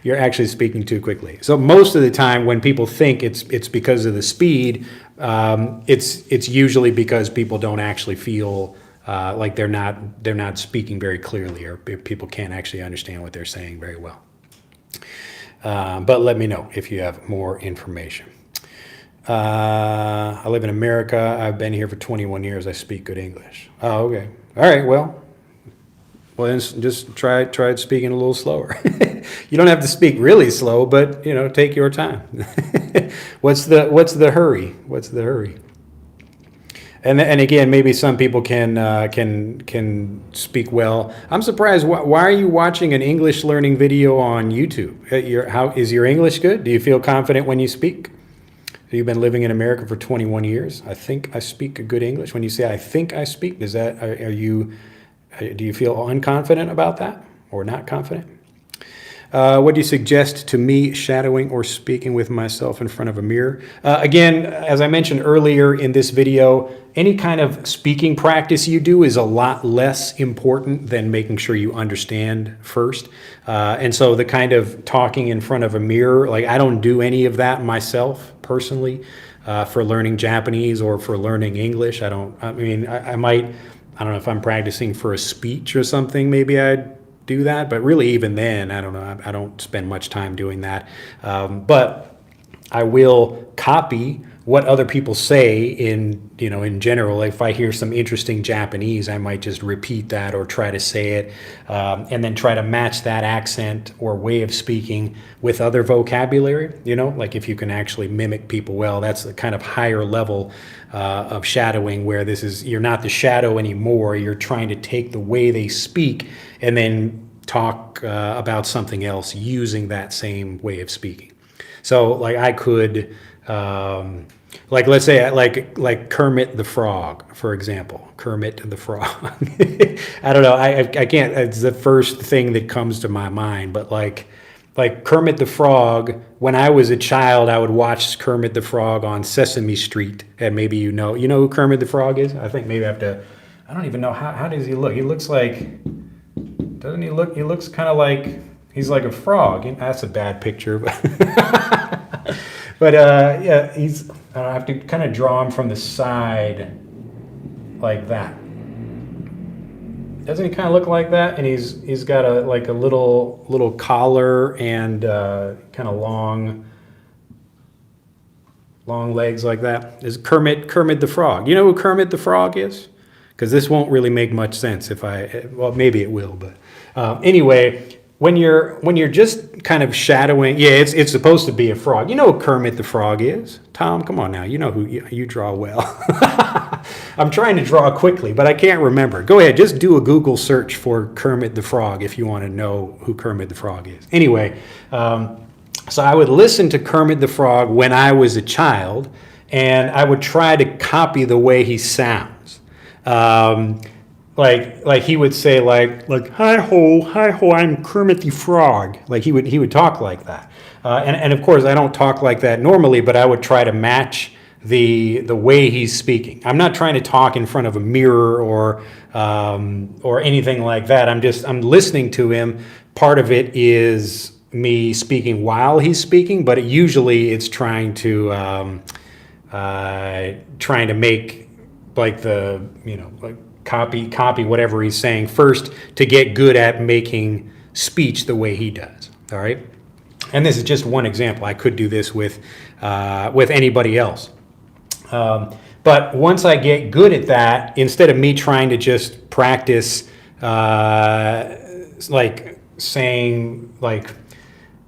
Speaker 1: you're actually speaking too quickly. So most of the time when people think it's because of the speed, it's usually because people don't actually feel like they're not speaking very clearly, or people can't actually understand what they're saying very well. But let me know if you have more information. I live in America. I've been here for 21 years. I speak good English. Oh, okay. All right. Well, then just try speaking a little slower. You don't have to speak really slow, but take your time. What's the hurry? What's the hurry? And again, maybe some people can speak well. I'm surprised. Why are you watching an English learning video on YouTube? How is your English good? Do you feel confident when you speak? You've been living in America for 21 years. I think I speak a good English. When you say I think I speak, do you feel unconfident about that, or not confident? What do you suggest to me shadowing or speaking with myself in front of a mirror? Again, as I mentioned earlier in this video, any kind of speaking practice you do is a lot less important than making sure you understand first. And so the kind of talking in front of a mirror, like I don't do any of that myself personally for learning Japanese or for learning English. I might, I don't know if I'm practicing for a speech or something, maybe I'd do that. But really even then, I don't know, I don't spend much time doing that. But I will copy what other people say in general. If I hear some interesting Japanese, I might just repeat that or try to say it, and then try to match that accent or way of speaking with other vocabulary. Like if you can actually mimic people well, that's the kind of higher level of shadowing, where you're not the shadow anymore. You're trying to take the way they speak and then talk about something else using that same way of speaking. So like I could, like let's say like Kermit the Frog, for example. Kermit the Frog. I don't know. I can't. It's the first thing that comes to my mind. But like Kermit the Frog. When I was a child, I would watch Kermit the Frog on Sesame Street, and maybe you know who Kermit the Frog is. I think maybe I have to. I don't even know how does he look. He looks like. Doesn't he look? He looks kind of like. He's like a frog. That's a bad picture, but yeah, I have to kind of draw him from the side like that. Doesn't he kind of look like that? And he's got a little collar and kind of long legs like that. Is Kermit the Frog? You know who Kermit the Frog is? Because this won't really make much sense maybe it will, but anyway. When you're just kind of shadowing, yeah, it's supposed to be a frog. You know who Kermit the Frog is? Tom, come on now. You know who you draw well. I'm trying to draw quickly, but I can't remember. Go ahead, just do a Google search for Kermit the Frog if you want to know who Kermit the Frog is. Anyway, so I would listen to Kermit the Frog when I was a child, and I would try to copy the way he sounds. Like he would say like hi ho, I'm Kermit the Frog. Like he would talk like that, and of course I don't talk like that normally, but I would try to match the way he's speaking. I'm not trying to talk in front of a mirror or anything like that. I'm listening to him. Part of it is me speaking while he's speaking, but usually it's trying to make like copy whatever he's saying first to get good at making speech the way he does. All right, and this is just one example. I could do this with anybody else, but once I get good at that, instead of me trying to just practice like saying like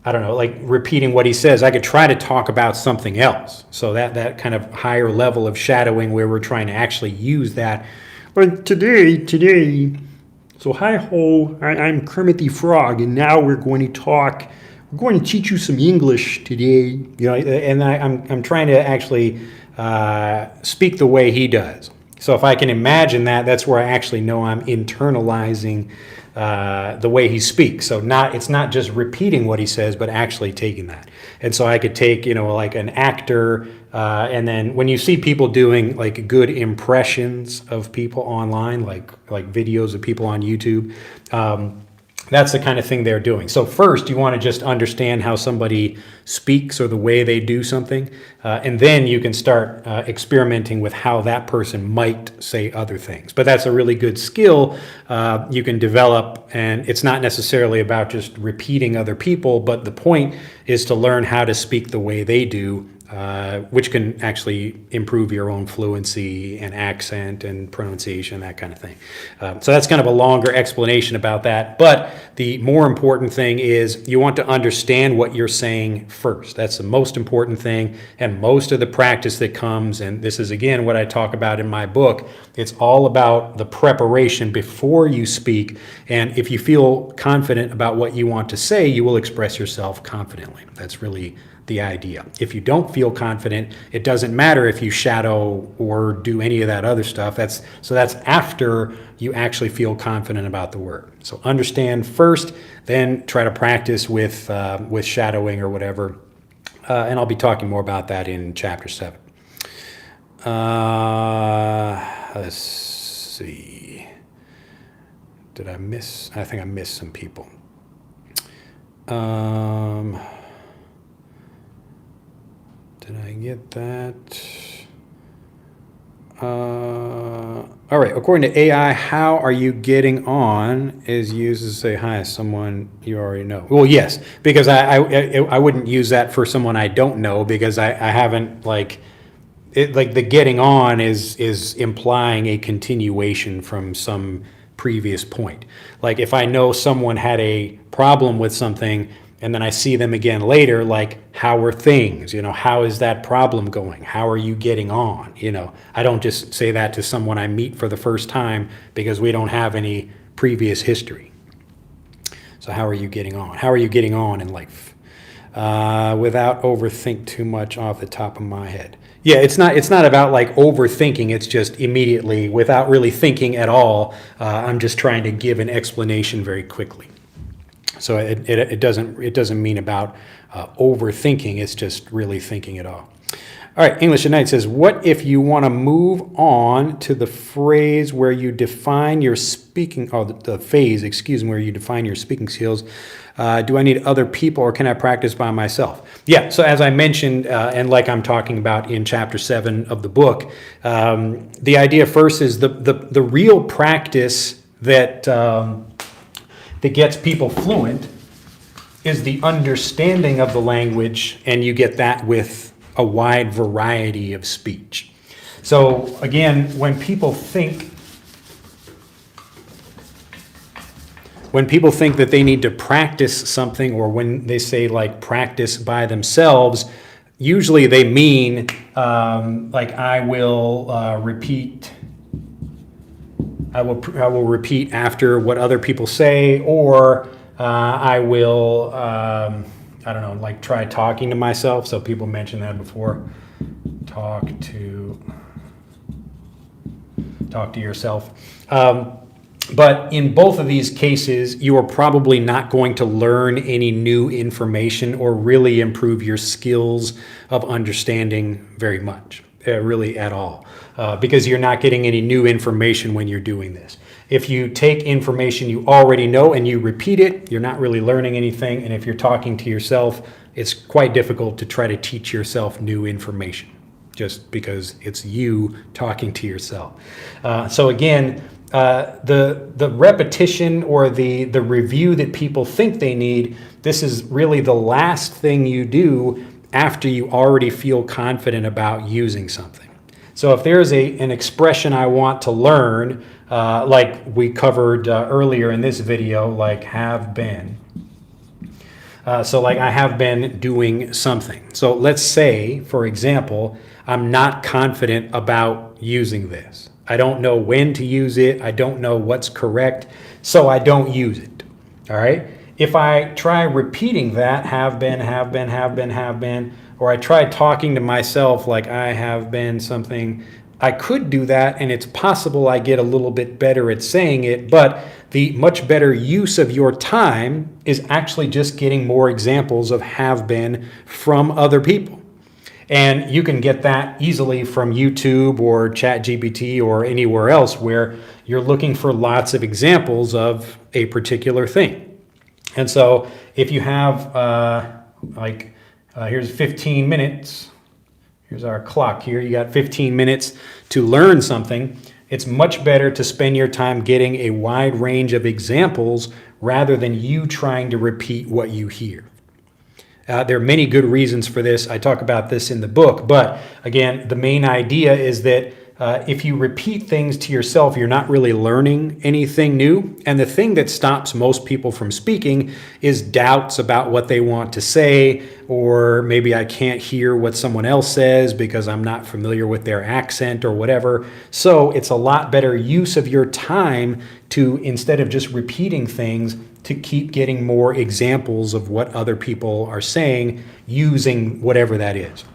Speaker 1: I don't know, like repeating what he says, I could try to talk about something else. So that kind of higher level of shadowing where we're trying to actually use that. But today, so hi ho, I'm Kermit the Frog, and now we're going to teach you some English today. And I'm trying to actually speak the way he does. So if I can imagine that, that's where I actually know I'm internalizing the way he speaks. So it's not just repeating what he says, but actually taking that. And so I could take, like an actor, and then when you see people doing like good impressions of people online, like videos of people on YouTube, that's the kind of thing they're doing. So first, you want to just understand how somebody speaks or the way they do something, and then you can start experimenting with how that person might say other things. But that's a really good skill you can develop, and it's not necessarily about just repeating other people, but the point is to learn how to speak the way they do, which can actually improve your own fluency and accent and pronunciation, that kind of thing. So that's kind of a longer explanation about that. But the more important thing is you want to understand what you're saying first. That's the most important thing. And most of the practice that comes, and this is again what I talk about in my book, it's all about the preparation before you speak. And if you feel confident about what you want to say, you will express yourself confidently. That's really the idea. If you don't feel confident, it doesn't matter if you shadow or do any of that other stuff. That's after you actually feel confident about the word. So understand first, then try to practice with shadowing or whatever. And I'll be talking more about that in chapter 7. Let's see. Did I miss? I think I missed some people. Did I get that? All right. According to AI, how are you getting on is used to say hi to someone you already know. Well, yes, because I wouldn't use that for someone I don't know, because I haven't like the getting on is implying a continuation from some previous point. Like if I know someone had a problem with something and then I see them again later, like, how are things? How is that problem going? How are you getting on? I don't just say that to someone I meet for the first time because we don't have any previous history. So how are you getting on? How are you getting on in life? Without overthink too much off the top of my head. Yeah, it's not about like overthinking. It's just immediately, without really thinking at all, I'm just trying to give an explanation very quickly. So it doesn't mean about overthinking. It's just really thinking it all. All right, English at Night says, what if you want to move on to the phrase where you define your speaking, the phase, where you define your speaking skills? Do I need other people or can I practice by myself? Yeah, so as I mentioned, and like I'm talking about in chapter 7 of the book, the idea first is the real practice that gets people fluent is the understanding of the language, and you get that with a wide variety of speech. So again, when people think that they need to practice something, or when they say like practice by themselves, usually they mean like I will repeat after what other people say, or I will, I don't know, like try talking to myself. So people mentioned that before. Talk to yourself. But in both of these cases, you are probably not going to learn any new information or really improve your skills of understanding very much, really at all, because you're not getting any new information when you're doing this. If you take information you already know and you repeat it, you're not really learning anything. And if you're talking to yourself, it's quite difficult to try to teach yourself new information, just because it's you talking to yourself. So again, the repetition or the review that people think they need, this is really the last thing you do after you already feel confident about using something. So if there's an expression I want to learn, like we covered earlier in this video, like have been. So like I have been doing something. So let's say, for example, I'm not confident about using this. I don't know when to use it. I don't know what's correct, so I don't use it. All right? If I try repeating that, have been, or I try talking to myself like I have been something, I could do that, and it's possible I get a little bit better at saying it, but the much better use of your time is actually just getting more examples of have been from other people. And you can get that easily from YouTube or ChatGPT or anywhere else where you're looking for lots of examples of a particular thing. And so if you have here's 15 minutes, here's our clock here, you got 15 minutes to learn something, it's much better to spend your time getting a wide range of examples rather than you trying to repeat what you hear. There are many good reasons for this. I talk about this in the book, but again, the main idea is that if you repeat things to yourself, you're not really learning anything new. And the thing that stops most people from speaking is doubts about what they want to say, or maybe I can't hear what someone else says because I'm not familiar with their accent or whatever. So it's a lot better use of your time to, instead of just repeating things, to keep getting more examples of what other people are saying using whatever that is.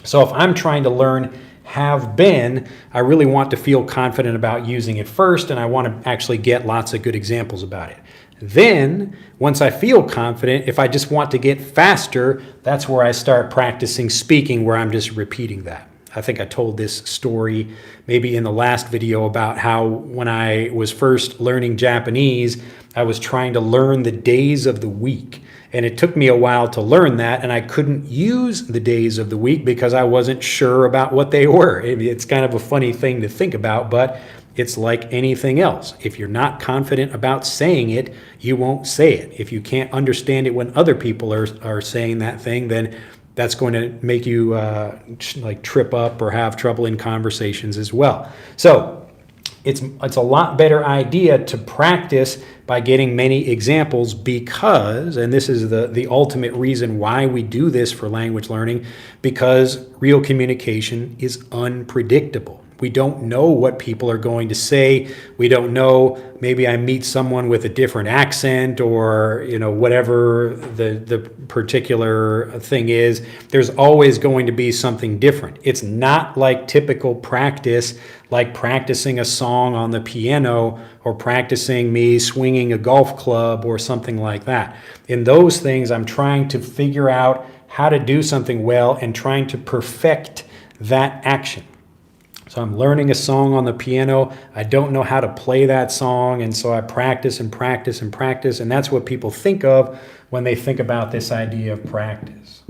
Speaker 1: So if I'm trying to learn have been, I really want to feel confident about using it first, and I want to actually get lots of good examples about it. Then, once I feel confident, if I just want to get faster, that's where I start practicing speaking, where I'm just repeating that. I think I told this story maybe in the last video about how when I was first learning Japanese, I was trying to learn the days of the week. And it took me a while to learn that, and I couldn't use the days of the week because I wasn't sure about what they were. It's kind of a funny thing to think about, but it's like anything else. If you're not confident about saying it, you won't say it. If you can't understand it when other people are saying that thing, then that's going to make you like trip up or have trouble in conversations as well. So it's a lot better idea to practice by getting many examples because, and this is the ultimate reason why we do this for language learning, because real communication is unpredictable. We don't know what people are going to say. We don't know, maybe I meet someone with a different accent or, whatever the particular thing is. There's always going to be something different. It's not like typical practice, like practicing a song on the piano or practicing me swinging a golf club or something like that. In those things, I'm trying to figure out how to do something well and trying to perfect that action. So I'm learning a song on the piano. I don't know how to play that song, and so I practice and practice and practice, and that's what people think of when they think about this idea of practice.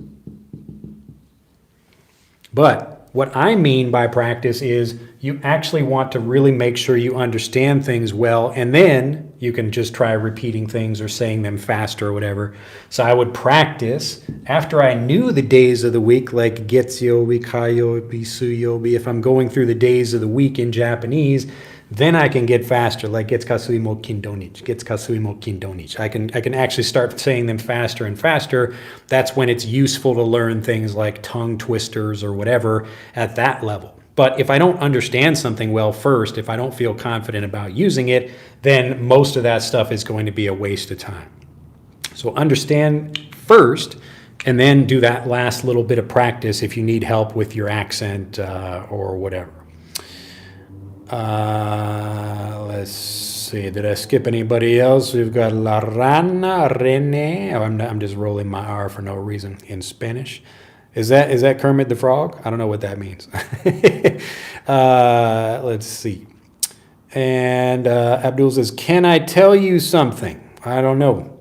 Speaker 1: But what I mean by practice is you actually want to really make sure you understand things well, and then you can just try repeating things or saying them faster or whatever. So I would practice after I knew the days of the week, like Getsuyobi, Kayobi, Suyobi. If I'm going through the days of the week in Japanese, then I can get faster, like Getsukasui mo Kindonichi, Getsukasui mo Kindonichi. I can actually start saying them faster and faster. That's when it's useful to learn things like tongue twisters or whatever at that level. But if I don't understand something well first, if I don't feel confident about using it, then most of that stuff is going to be a waste of time. So understand first, and then do that last little bit of practice if you need help with your accent or whatever. Let's see, did I skip anybody else? We've got La Rana, Rene. Oh, I'm just rolling my R for no reason in Spanish. Is that Kermit the Frog? I don't know what that means. Let's see. And Abdul says, can I tell you something? I don't know.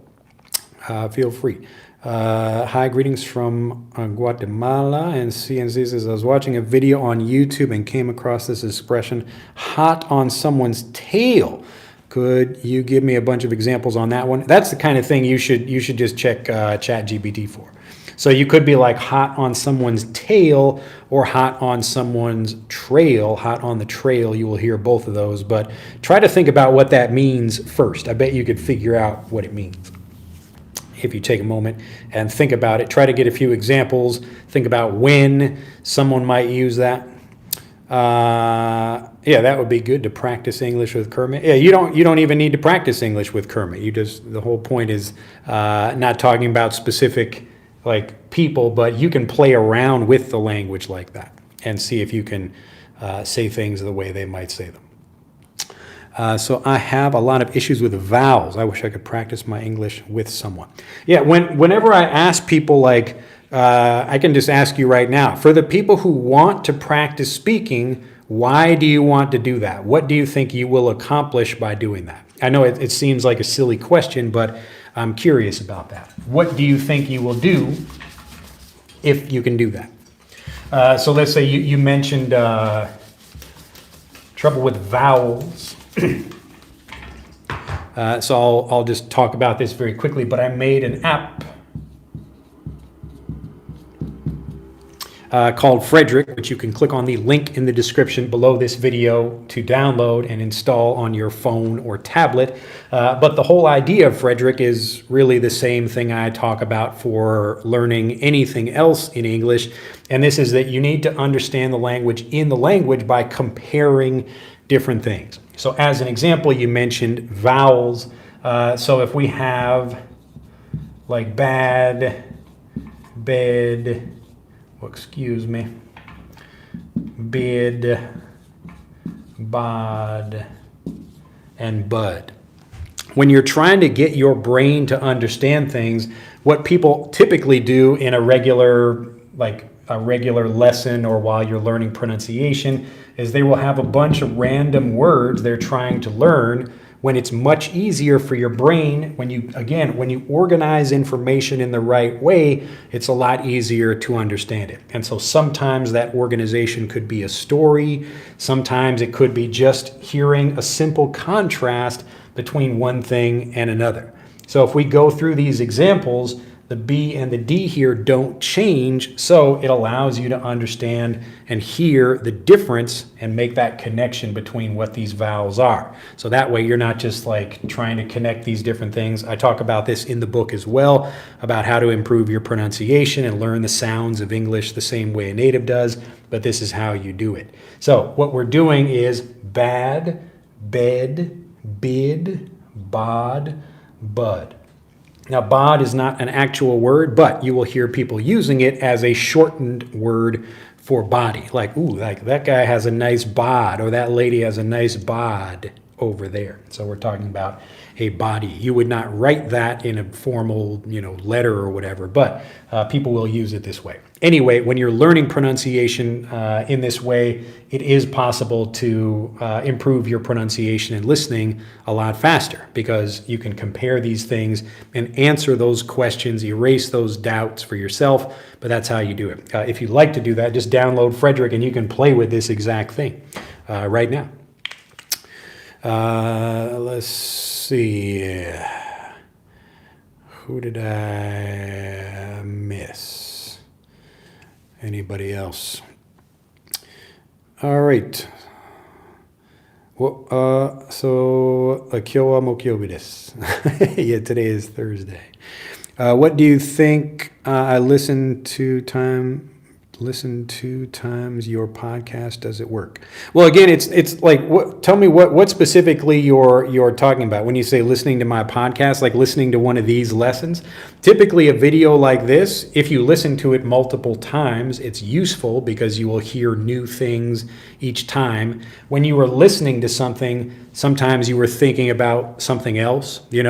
Speaker 1: Feel free. Hi, greetings from Guatemala. And CNC says, I was watching a video on YouTube and came across this expression, hot on someone's tail. Could you give me a bunch of examples on that one? That's the kind of thing you should just check ChatGPT for. So you could be like hot on someone's tail or hot on someone's trail, hot on the trail. You will hear both of those, but try to think about what that means first. I bet you could figure out what it means if you take a moment and think about it. Try to get a few examples. Think about when someone might use that. Yeah, that would be good to practice English with Kermit. Yeah, you don't even need to practice English with Kermit. The whole point is not talking about specific like people, but you can play around with the language like that and see if you can say things the way they might say them. So I have a lot of issues with vowels. I wish I could practice my English with someone. Yeah, whenever I ask people, like, I can just ask you right now, for the people who want to practice speaking, why do you want to do that? What do you think you will accomplish by doing that? I know it seems like a silly question, but I'm curious about that. What do you think you will do if you can do that? So let's say you mentioned trouble with vowels. So I'll just talk about this very quickly, but I made an app called Frederick, which you can click on the link in the description below this video to download and install on your phone or tablet. But the whole idea of Frederick is really the same thing I talk about for learning anything else in English. And this is that you need to understand the language in the language by comparing different things. So as an example, you mentioned vowels. So if we have like bad, bed, well, excuse me, bid, bod, and bud. When you're trying to get your brain to understand things, what people typically do in a regular lesson or while you're learning pronunciation is they will have a bunch of random words they're trying to learn, when it's much easier for your brain when you organize information in the right way, it's a lot easier to understand it. And so sometimes that organization could be a story, sometimes it could be just hearing a simple contrast between one thing and another. So if we go through these examples, the B and the D here don't change, so it allows you to understand and hear the difference and make that connection between what these vowels are. So that way you're not just like trying to connect these different things. I talk about this in the book as well, about how to improve your pronunciation and learn the sounds of English the same way a native does, but this is how you do it. So what we're doing is bad, bed, bid, bod, bud. Now, bod is not an actual word, but you will hear people using it as a shortened word for body. Like, ooh, like that guy has a nice bod, or that lady has a nice bod over there. So we're talking about a body. You would not write that in a formal, letter or whatever, but people will use it this way. Anyway, when you're learning pronunciation in this way, it is possible to improve your pronunciation and listening a lot faster, because you can compare these things and answer those questions, erase those doubts for yourself, but that's how you do it. If you'd like to do that, just download Frederick and you can play with this exact thing right now. Let's see. Who did I miss? Anybody else? All right. Well, so Akio wa mokyobi desu. Yeah, today is Thursday. What do you think? I listened two times your podcast. Does it work? Well, again, it's like, tell me what specifically you're talking about when you say listening to my podcast, like listening to one of these lessons. Typically a video like this, if you listen to it multiple times, it's useful because you will hear new things each time. When you were listening to something, sometimes you were thinking about something else, you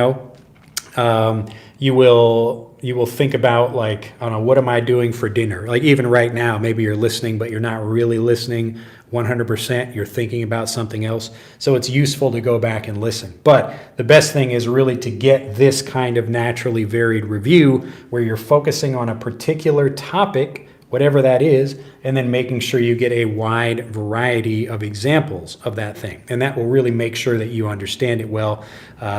Speaker 1: will think about, like, I don't know, what am I doing for dinner? Like even right now, maybe you're listening, but you're not really listening 100%. You're thinking about something else. So it's useful to go back and listen. But the best thing is really to get this kind of naturally varied review where you're focusing on a particular topic, whatever that is, and then making sure you get a wide variety of examples of that thing. And that will really make sure that you understand it well.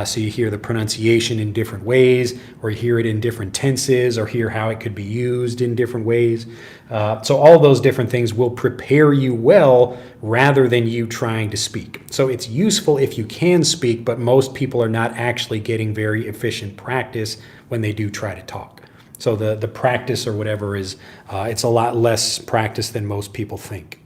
Speaker 1: So you hear the pronunciation in different ways, or you hear it in different tenses, or hear how it could be used in different ways. So all those different things will prepare you well rather than you trying to speak. So it's useful if you can speak, but most people are not actually getting very efficient practice when they do try to talk. So the practice or whatever is, it's a lot less practice than most people think.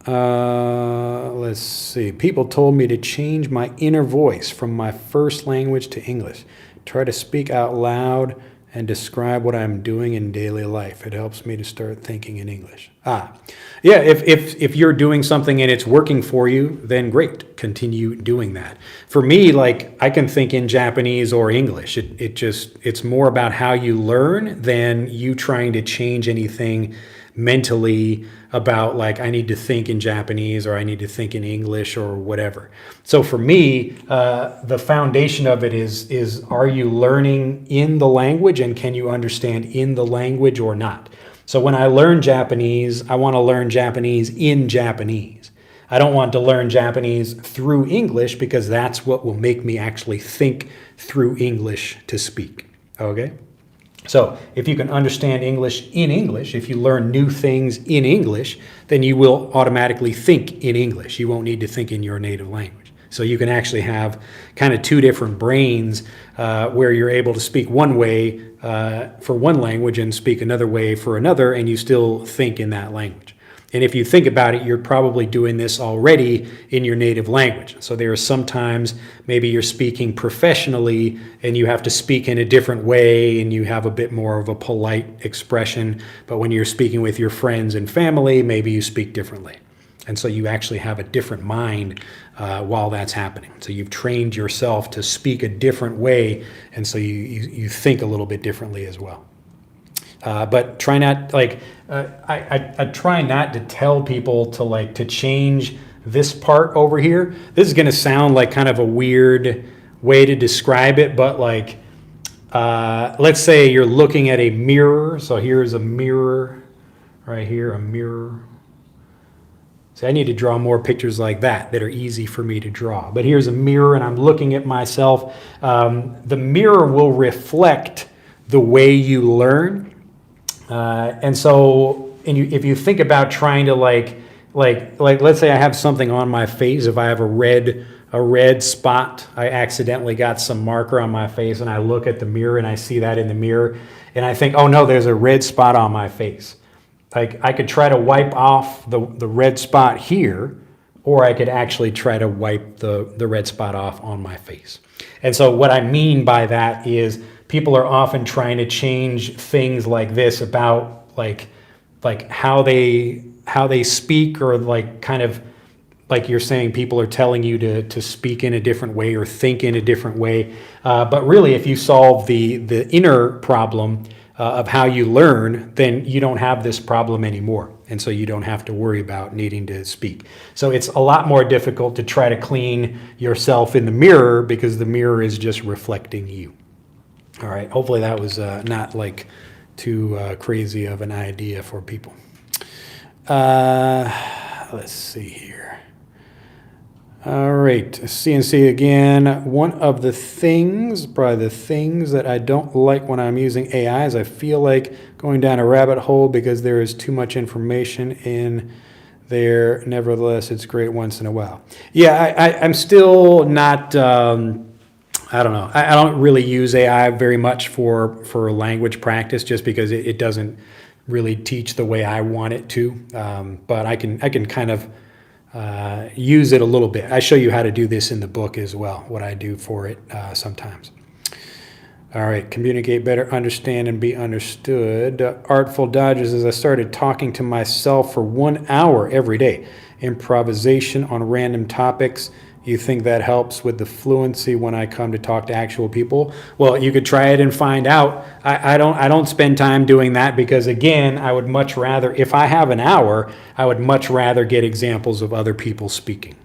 Speaker 1: Let's see. People told me to change my inner voice from my first language to English. Try to speak out loud and describe what I'm doing in daily life. It helps me to start thinking in English. Yeah, if you're doing something and it's working for you, then great, continue doing that. For me, like, I can think in Japanese or English. It's more about how you learn than you trying to change anything mentally about, like, I need to think in Japanese or I need to think in English or whatever. So for me, the foundation of it is are you learning in the language, and can you understand in the language or not? So when I learn Japanese, I want to learn Japanese in Japanese. I don't want to learn Japanese through English, because that's what will make me actually think through English to speak. Okay? So if you can understand English in English, if you learn new things in English, then you will automatically think in English. You won't need to think in your native language. So you can actually have kind of two different brains where you're able to speak one way for one language and speak another way for another, and you still think in that language. And if you think about it, you're probably doing this already in your native language. So there are sometimes maybe you're speaking professionally and you have to speak in a different way and you have a bit more of a polite expression. But when you're speaking with your friends and family, maybe you speak differently. And so you actually have a different mind while that's happening. So you've trained yourself to speak a different way. And so you think a little bit differently as well. But try not, I try not to tell people to change this part over here. This is going to sound like kind of a weird way to describe it, but let's say you're looking at a mirror. So here's a mirror right here, a mirror. So I need to draw more pictures like that are easy for me to draw. But here's a mirror and I'm looking at myself. The mirror will reflect the way you learn. And so if you think about trying to let's say I have something on my face, if I have a red spot, I accidentally got some marker on my face and I look at the mirror and I see that in the mirror and I think, oh no, there's a red spot on my face. I could try to wipe off the red spot here, or I could actually try to wipe the red spot off on my face. And so what I mean by that is people are often trying to change things like this about how they speak, or kind of like you're saying, people are telling you to speak in a different way or think in a different way. But really, if you solve the inner problem of how you learn, then you don't have this problem anymore. And so you don't have to worry about needing to speak. So it's a lot more difficult to try to clean yourself in the mirror because the mirror is just reflecting you. All right, hopefully that was not too crazy of an idea for people. Let's see here. All right, CNC again. One of the things, probably the things that I don't like when I'm using AI is I feel like going down a rabbit hole because there is too much information in there. Nevertheless, it's great once in a while. Yeah, I'm still not... I don't know. I don't really use AI very much for language practice just because it doesn't really teach the way I want it to. But I can kind of use it a little bit. I show you how to do this in the book as well, what I do for it sometimes. All right, communicate better, understand, and be understood. Artful Dodges, as I started talking to myself for 1 hour every day. Improvisation on random topics. You think that helps with the fluency when I come to talk to actual people? Well, you could try it and find out. I don't spend time doing that because, again, I would much rather, if I have an hour, I would much rather get examples of other people speaking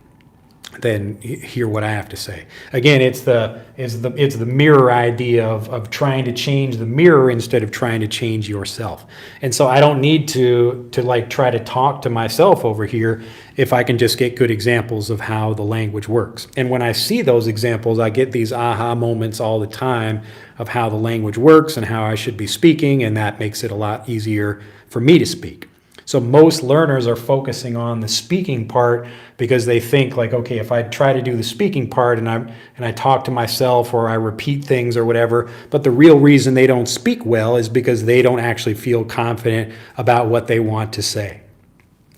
Speaker 1: than hear what I have to say. Again, it's the mirror idea of trying to change the mirror instead of trying to change yourself. And so I don't need to try to talk to myself over here if I can just get good examples of how the language works. And when I see those examples, I get these aha moments all the time of how the language works and how I should be speaking, and that makes it a lot easier for me to speak. So most learners are focusing on the speaking part because they think okay, if I try to do the speaking part and I talk to myself or I repeat things or whatever, but the real reason they don't speak well is because they don't actually feel confident about what they want to say.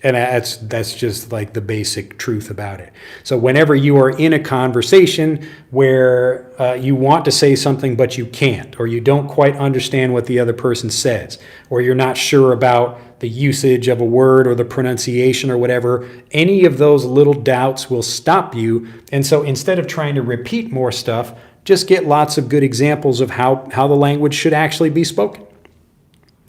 Speaker 1: And that's just the basic truth about it. So whenever you are in a conversation where you want to say something but you can't, or you don't quite understand what the other person says, or you're not sure about the usage of a word or the pronunciation or whatever, any of those little doubts will stop you. And so instead of trying to repeat more stuff, just get lots of good examples of how the language should actually be spoken.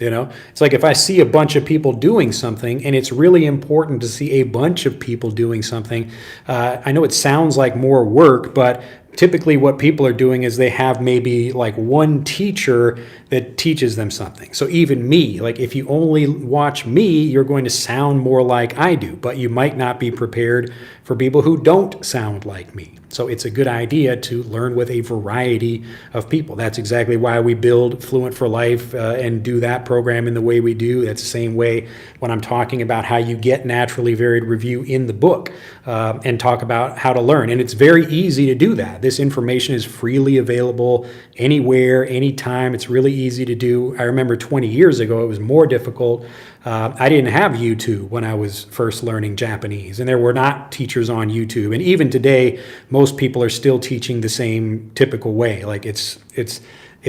Speaker 1: It's like if I see a bunch of people doing something, and it's really important to see a bunch of people doing something. I know it sounds like more work, but typically what people are doing is they have maybe one teacher that teaches them something. So even me, if you only watch me, you're going to sound more like I do, but you might not be prepared for people who don't sound like me. So it's a good idea to learn with a variety of people. That's exactly why we build Fluent for Life and do that program in the way we do. That's the same way when I'm talking about how you get naturally varied review in the book and talk about how to learn. And it's very easy to do that. This information is freely available anywhere, anytime. It's really easy to do. I remember 20 years ago, it was more difficult I didn't have YouTube when I was first learning Japanese, and there were not teachers on YouTube. And even today, most people are still teaching the same typical way. Like it's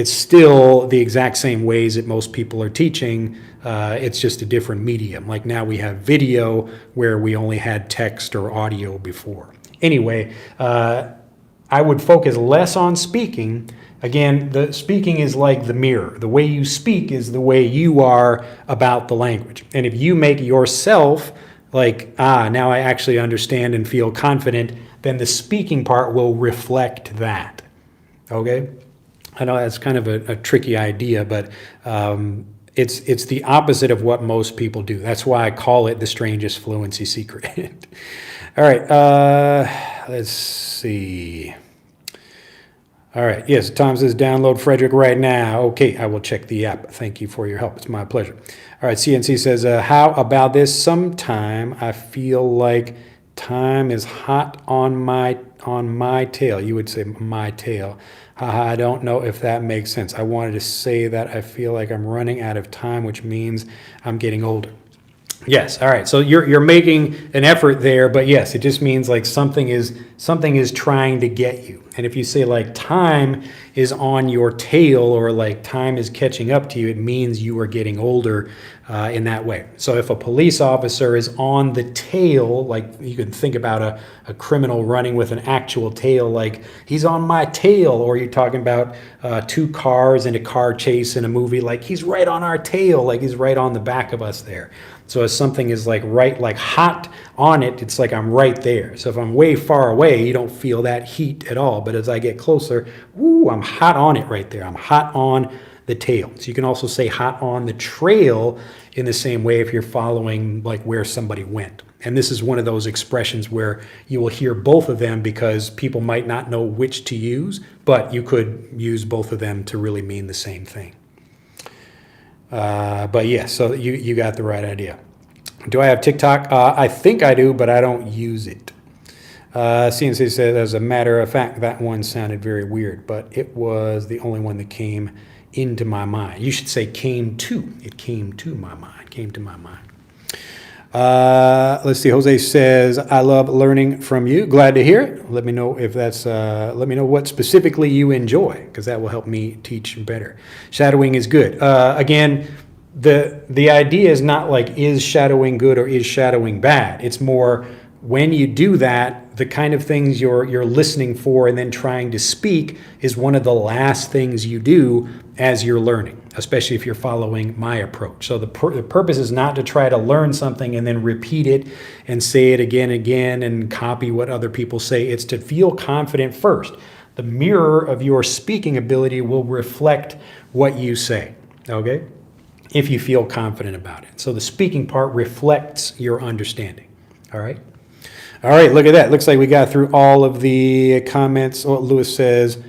Speaker 1: still the exact same ways that most people are teaching. It's just a different medium. Like now we have video where we only had text or audio before. Anyway, I would focus less on speaking. Again, the speaking is like the mirror. The way you speak is the way you are about the language. And if you make yourself like, now I actually understand and feel confident, then the speaking part will reflect that. Okay? I know that's kind of a tricky idea, but it's the opposite of what most people do. That's why I call it the strangest fluency secret. All right, let's see. All right, yes, Tom says download Frederick right now. Okay, I will check the app. Thank you for your help. It's my pleasure. All right, CNC says, how about this? Sometime I feel like time is hot on my tail. You would say my tail. Haha, I don't know if that makes sense. I wanted to say that I feel like I'm running out of time, which means I'm getting older. Yes. All right. So you're making an effort there, but yes, it just means like something is trying to get you. And if you say like time is on your tail or like time is catching up to you, it means you are getting older in that way. So if a police officer is on the tail, like you can think about a criminal running with an actual tail, like he's on my tail, or you're talking about two cars in a car chase in a movie, like he's right on our tail, like he's right on the back of us there. So if something is like right, like hot on it, it's like I'm right there. So if I'm way far away, you don't feel that heat at all. But as I get closer, woo, I'm hot on it right there. I'm hot on the tail. So you can also say hot on the trail in the same way if you're following like where somebody went. And this is one of those expressions where you will hear both of them because people might not know which to use, but you could use both of them to really mean the same thing. But yes, so you got the right idea. Do I have TikTok? I think I do, but I don't use it. CNC says, as a matter of fact, that one sounded very weird, but it was the only one that came into my mind. You should say came to. It came to my mind. Came to my mind. Let's see. Jose says, I love learning from you. Glad to hear it. Let me know if that's, let me know what specifically you enjoy, because that will help me teach better. Shadowing is good. Again, the idea is not like, is shadowing good or is shadowing bad? It's more when you do that, the kind of things you're listening for and then trying to speak is one of the last things you do as you're learning, especially if you're following my approach. So the purpose is not to try to learn something and then repeat it and say it again and again and copy what other people say. It's to feel confident first. The mirror of your speaking ability will reflect what you say, okay? If you feel confident about it. So the speaking part reflects your understanding, all right? All right, look at that. Looks like we got through all of the comments. Oh, Lewis says,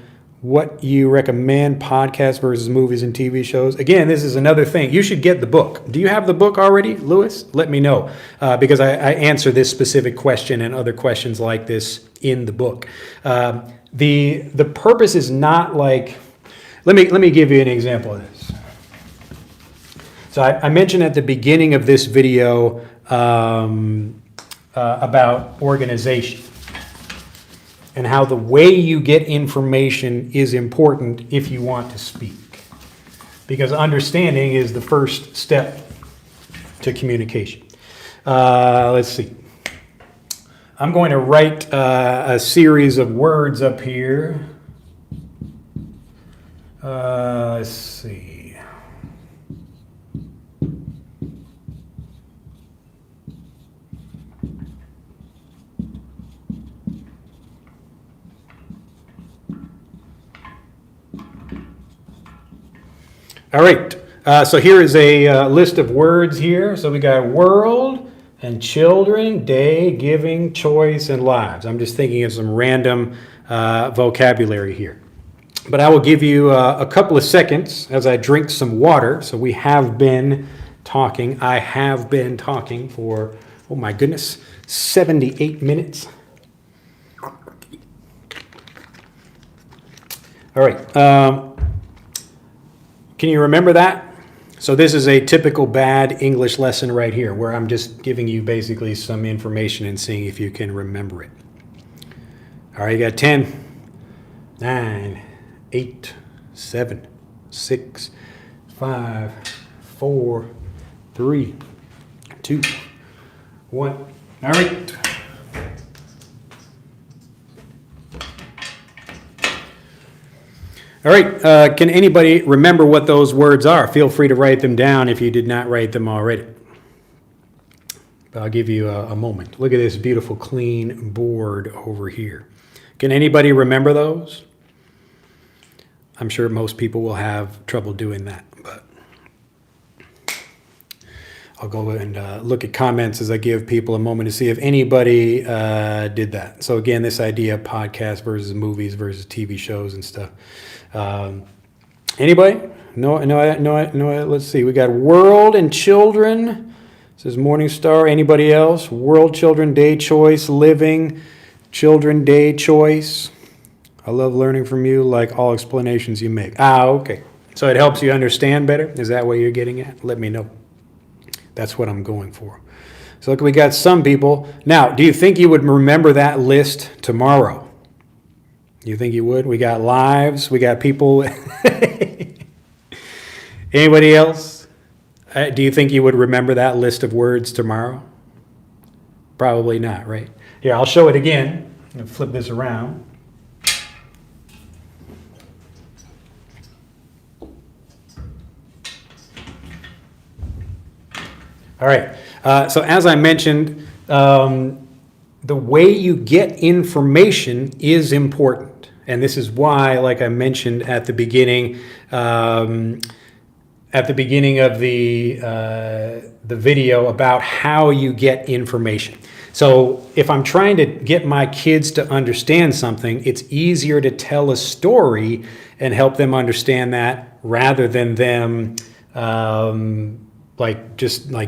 Speaker 1: what you recommend, podcasts versus movies and TV shows? Again, this is another thing. You should get the book. Do you have the book already, Lewis? Let me know, because I answer this specific question and other questions like this in the book. The purpose is not like, let me give you an example of this. So I mentioned at the beginning of this video about organization and how the way you get information is important if you want to speak. Because understanding is the first step to communication. Let's see. I'm going to write a series of words up here. Let's see. All right, so here is a list of words here. So we got world and children, day, giving, choice, and lives. I'm just thinking of some random vocabulary here. But I will give you a couple of seconds as I drink some water. So we have been talking. I have been talking for, oh my goodness, 78 minutes. All right. Can you remember that? So this is a typical bad English lesson right here, where I'm just giving you basically some information and seeing if you can remember it. All right, you got 10, 9, 8, 7, 6, 5, 4, 3, 2, 1. All right. All right, can anybody remember what those words are? Feel free to write them down if you did not write them already. I'll give you a moment. Look at this beautiful clean board over here. Can anybody remember those? I'm sure most people will have trouble doing that, but I'll go and look at comments as I give people a moment to see if anybody did that. So again, this idea of podcasts versus movies versus TV shows and stuff. Anybody? No. Let's see. We got world and children. This is Morningstar. Anybody else? World, children, day, choice, living, children, day, choice. I love learning from you, like all explanations you make. Okay. So it helps you understand better? Is that what you're getting at? Let me know. That's what I'm going for. So look, we got some people. Now, do you think you would remember that list tomorrow? You think you would? We got lives. We got people. Anybody else? Do you think you would remember that list of words tomorrow? Probably not, right? Here, I'll show it again. I'm going to flip this around. All right. So as I mentioned, the way you get information is important. And this is why, like I mentioned at the beginning of the video about how you get information. So if I'm trying to get my kids to understand something, it's easier to tell a story and help them understand that rather than them like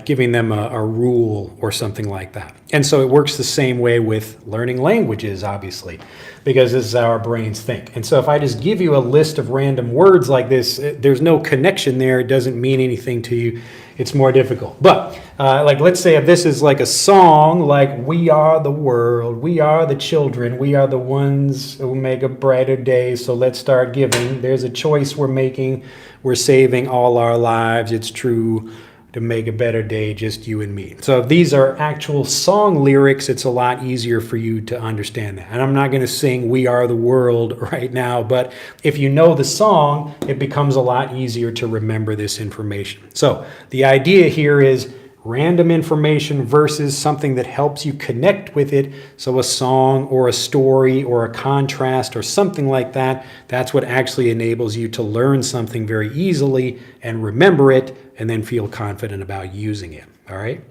Speaker 1: giving them a rule or something like that. And so it works the same way with learning languages, obviously, because this is how our brains think. And so if I just give you a list of random words like this, there's no connection there. It doesn't mean anything to you. It's more difficult. But like, let's say if this is like a song, like we are the world, we are the children, we are the ones who make a brighter day. So let's start giving. There's a choice we're making. We're saving all our lives. It's true. To make a better day, just you and me. So if these are actual song lyrics, it's a lot easier for you to understand that. And I'm not going to sing We Are the World right now, but if you know the song, it becomes a lot easier to remember this information. So the idea here is random information versus something that helps you connect with it. So a song or a story or a contrast or something like that, that's what actually enables you to learn something very easily and remember it and then feel confident about using it. All right.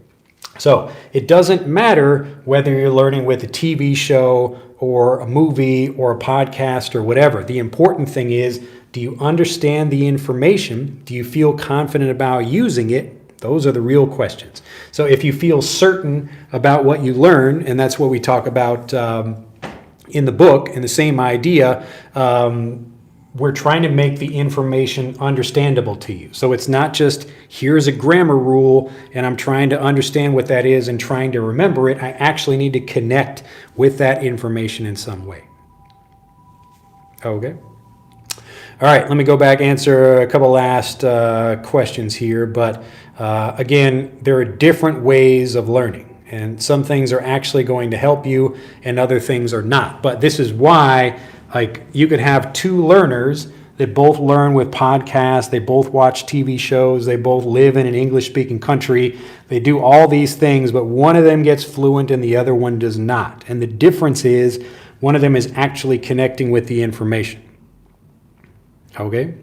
Speaker 1: So it doesn't matter whether you're learning with a TV show or a movie or a podcast or whatever. The important thing is, do you understand the information? Do you feel confident about using it? Those are the real questions. So if you feel certain about what you learn, and that's what we talk about in the book, and the same idea, we're trying to make the information understandable to you. So it's not just, here's a grammar rule, and I'm trying to understand what that is and trying to remember it. I actually need to connect with that information in some way. Okay. All right, let me go back, answer a couple last questions here. But again, there are different ways of learning. And some things are actually going to help you and other things are not. But this is why, like, you could have two learners that both learn with podcasts, they both watch TV shows, they both live in an English-speaking country, they do all these things, but one of them gets fluent and the other one does not. And the difference is one of them is actually connecting with the information. Okay?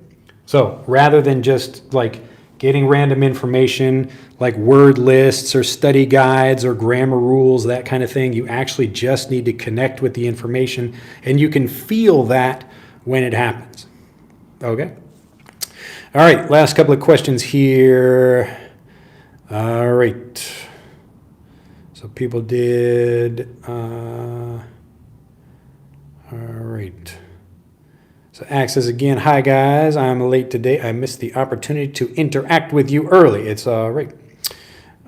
Speaker 1: So rather than just like getting random information like word lists or study guides or grammar rules, that kind of thing, you actually just need to connect with the information, and you can feel that when it happens. Okay? All right, last couple of questions here. All right. So people did, all right. So Axe says again, hi guys, I'm late today. I missed the opportunity to interact with you early. It's all right.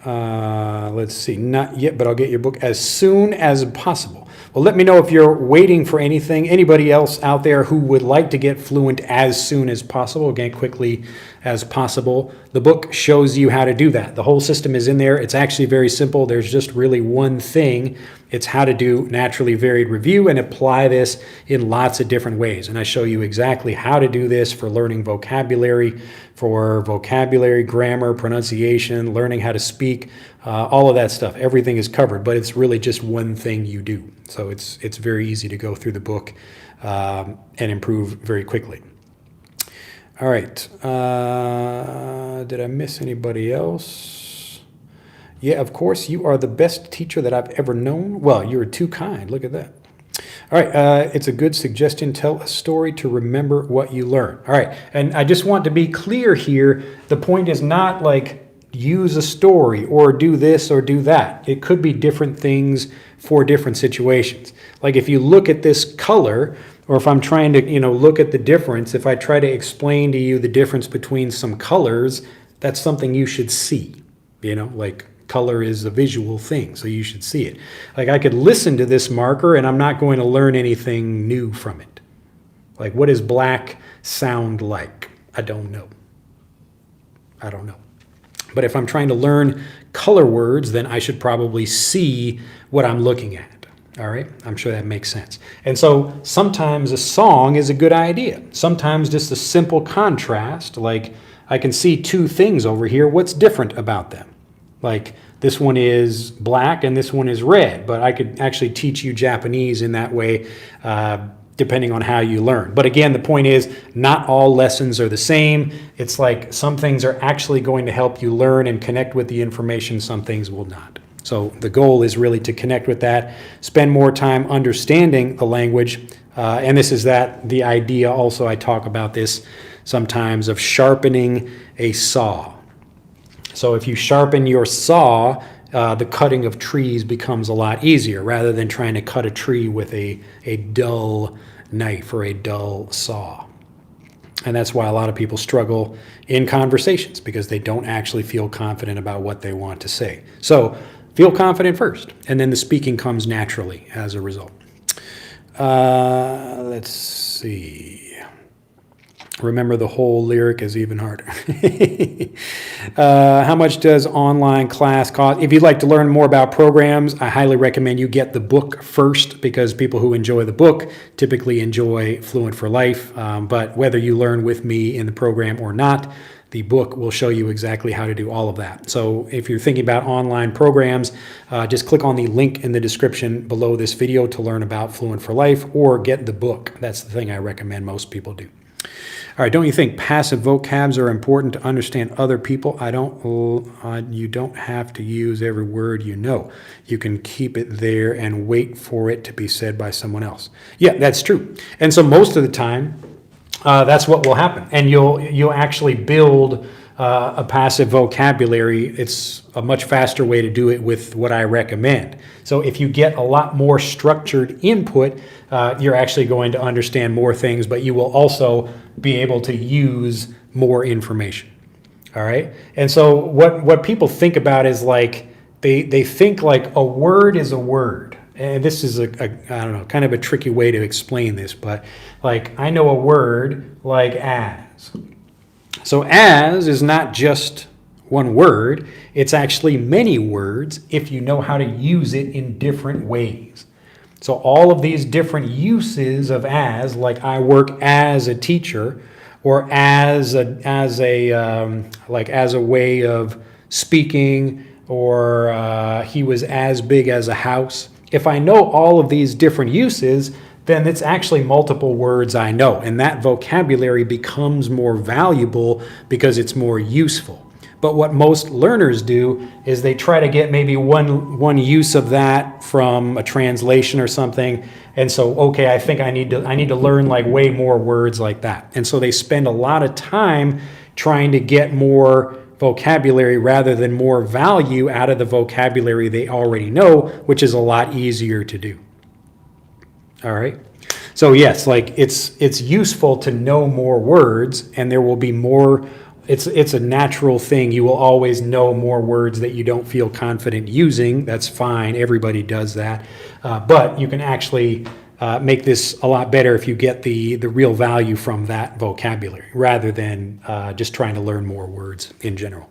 Speaker 1: Let's see, not yet, but I'll get your book as soon as possible. Well, let me know if you're waiting for anything. Anybody else out there who would like to get fluent as soon as possible, again, quickly as possible. The book shows you how to do that. The whole system is in there. It's actually very simple. There's just really one thing. It's how to do naturally varied review and apply this in lots of different ways. And I show you exactly how to do this for learning vocabulary, grammar, pronunciation, learning how to speak, all of that stuff. Everything is covered, but it's really just one thing you do. So it's very easy to go through the book and improve very quickly. All right. Did I miss anybody else? Yeah, of course, you are the best teacher that I've ever known. Well, you're too kind. Look at that. All right, it's a good suggestion. Tell a story to remember what you learn. All right, and I just want to be clear here. The point is not like use a story or do this or do that. It could be different things for different situations. Like if you look at this color, or if I'm trying to, look at the difference, if I try to explain to you the difference between some colors, that's something you should see, like color is a visual thing, so you should see it. Like I could listen to this marker and I'm not going to learn anything new from it. Like what does black sound like? I don't know. But if I'm trying to learn color words, then I should probably see what I'm looking at. All right, I'm sure that makes sense. And so sometimes a song is a good idea. Sometimes just a simple contrast, like I can see two things over here. What's different about them? Like this one is black and this one is red, but I could actually teach you Japanese in that way, depending on how you learn. But again, the point is not all lessons are the same. It's like some things are actually going to help you learn and connect with the information. Some things will not. So the goal is really to connect with that, spend more time understanding the language. And this is the idea also, I talk about this sometimes, of sharpening a saw. So if you sharpen your saw, the cutting of trees becomes a lot easier rather than trying to cut a tree with a dull knife or a dull saw. And that's why a lot of people struggle in conversations, because they don't actually feel confident about what they want to say. So feel confident first, and then the speaking comes naturally as a result. Let's see. Remember the whole lyric is even harder. How much does online class cost? If you'd like to learn more about programs, I highly recommend you get the book first, because people who enjoy the book typically enjoy Fluent for Life. But whether you learn with me in the program or not, the book will show you exactly how to do all of that. So if you're thinking about online programs, just click on the link in the description below this video to learn about Fluent for Life, or get the book. That's the thing I recommend most people do. All right, don't you think passive vocabs are important to understand other people? You don't have to use every word you know. You can keep it there and wait for it to be said by someone else. Yeah, that's true. And so most of the time, that's what will happen. And you'll actually build a passive vocabulary. It's a much faster way to do it with what I recommend. So if you get a lot more structured input, you're actually going to understand more things, but you will also be able to use more information. All right. And so what people think about is like, they think like a word is a word. And this is I don't know, kind of a tricky way to explain this, but like I know a word like as. So as is not just one word, it's actually many words if you know how to use it in different ways. So all of these different uses of as, like I work as a teacher, or as a way of speaking, or he was as big as a house. If I know all of these different uses, then it's actually multiple words I know, and that vocabulary becomes more valuable because it's more useful. But what most learners do is they try to get maybe one use of that from a translation or something, and so okay, I think I need to learn like way more words like that, and so they spend a lot of time trying to get more vocabulary rather than more value out of the vocabulary they already know, which is a lot easier to do. All right. So yes, like it's useful to know more words, and there will be more. It's a natural thing. You will always know more words that you don't feel confident using. That's fine. Everybody does that. But you can actually make this a lot better if you get the real value from that vocabulary rather than just trying to learn more words in general.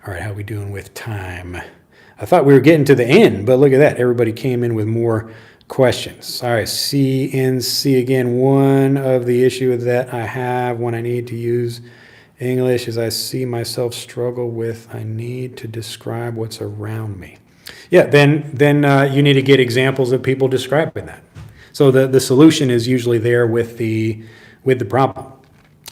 Speaker 1: All right, how are we doing with time? I thought we were getting to the end, but look at that. Everybody came in with more questions. All right, CNC again. One of the issues that I have when I need to use English is I see myself struggle with I need to describe what's around me. Yeah, then you need to get examples of people describing that. So the solution is usually there with the problem.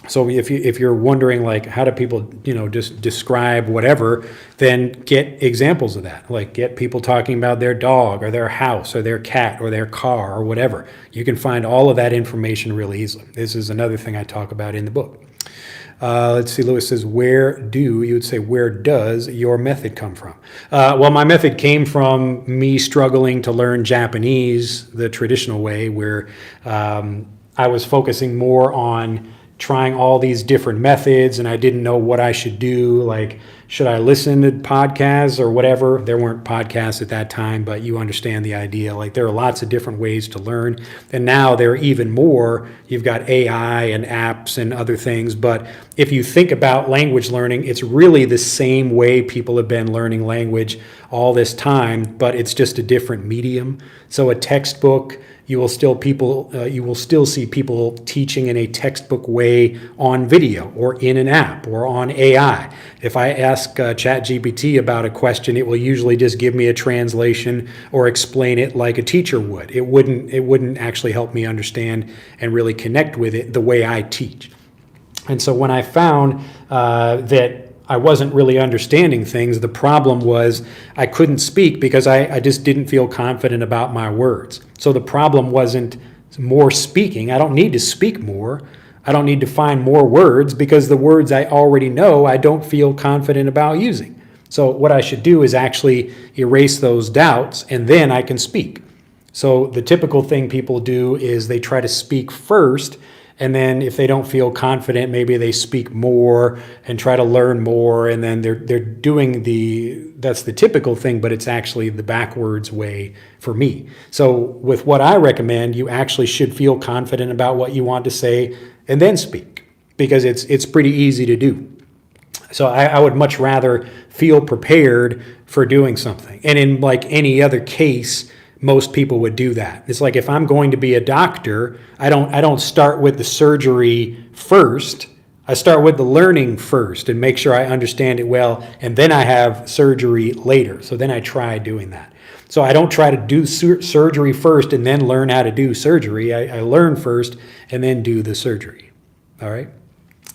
Speaker 1: So if you're wondering like how do people just describe whatever, then get examples of that. Like get people talking about their dog or their house or their cat or their car or whatever. You can find all of that information really easily. This is another thing I talk about in the book. Let's see, Lewis says, where does your method come from? Well, my method came from me struggling to learn Japanese the traditional way, where I was focusing more on trying all these different methods, and I didn't know what I should do. Like, should I listen to podcasts or whatever? There weren't podcasts at that time, but you understand the idea. Like, there are lots of different ways to learn, and now there are even more. You've got AI and apps and other things, but if you think about language learning, it's really the same way people have been learning language all this time, but it's just a different medium. So a textbook, you will still see people teaching in a textbook way on video or in an app or on AI. If I ask ChatGPT about a question, it will usually just give me a translation or explain it like a teacher would. It wouldn't actually help me understand and really connect with it the way I teach. And so when I found that I wasn't really understanding things, the problem was I couldn't speak because I just didn't feel confident about my words. So the problem wasn't more speaking. I don't need to speak more. I don't need to find more words because the words I already know I don't feel confident about using. So what I should do is actually erase those doubts, and then I can speak. So the typical thing people do is they try to speak first, and then if they don't feel confident, maybe they speak more and try to learn more, and then they're doing that's the typical thing, but it's actually the backwards way for me. So with what I recommend, you actually should feel confident about what you want to say and then speak, because it's pretty easy to do. So I would much rather feel prepared for doing something. And in like any other case, most people would do that. It's like if I'm going to be a doctor, I don't start with the surgery first. I start with the learning first and make sure I understand it well, and then I have surgery later. So then I try doing that. So I don't try to do surgery first and then learn how to do surgery. I learn first and then do the surgery. All right?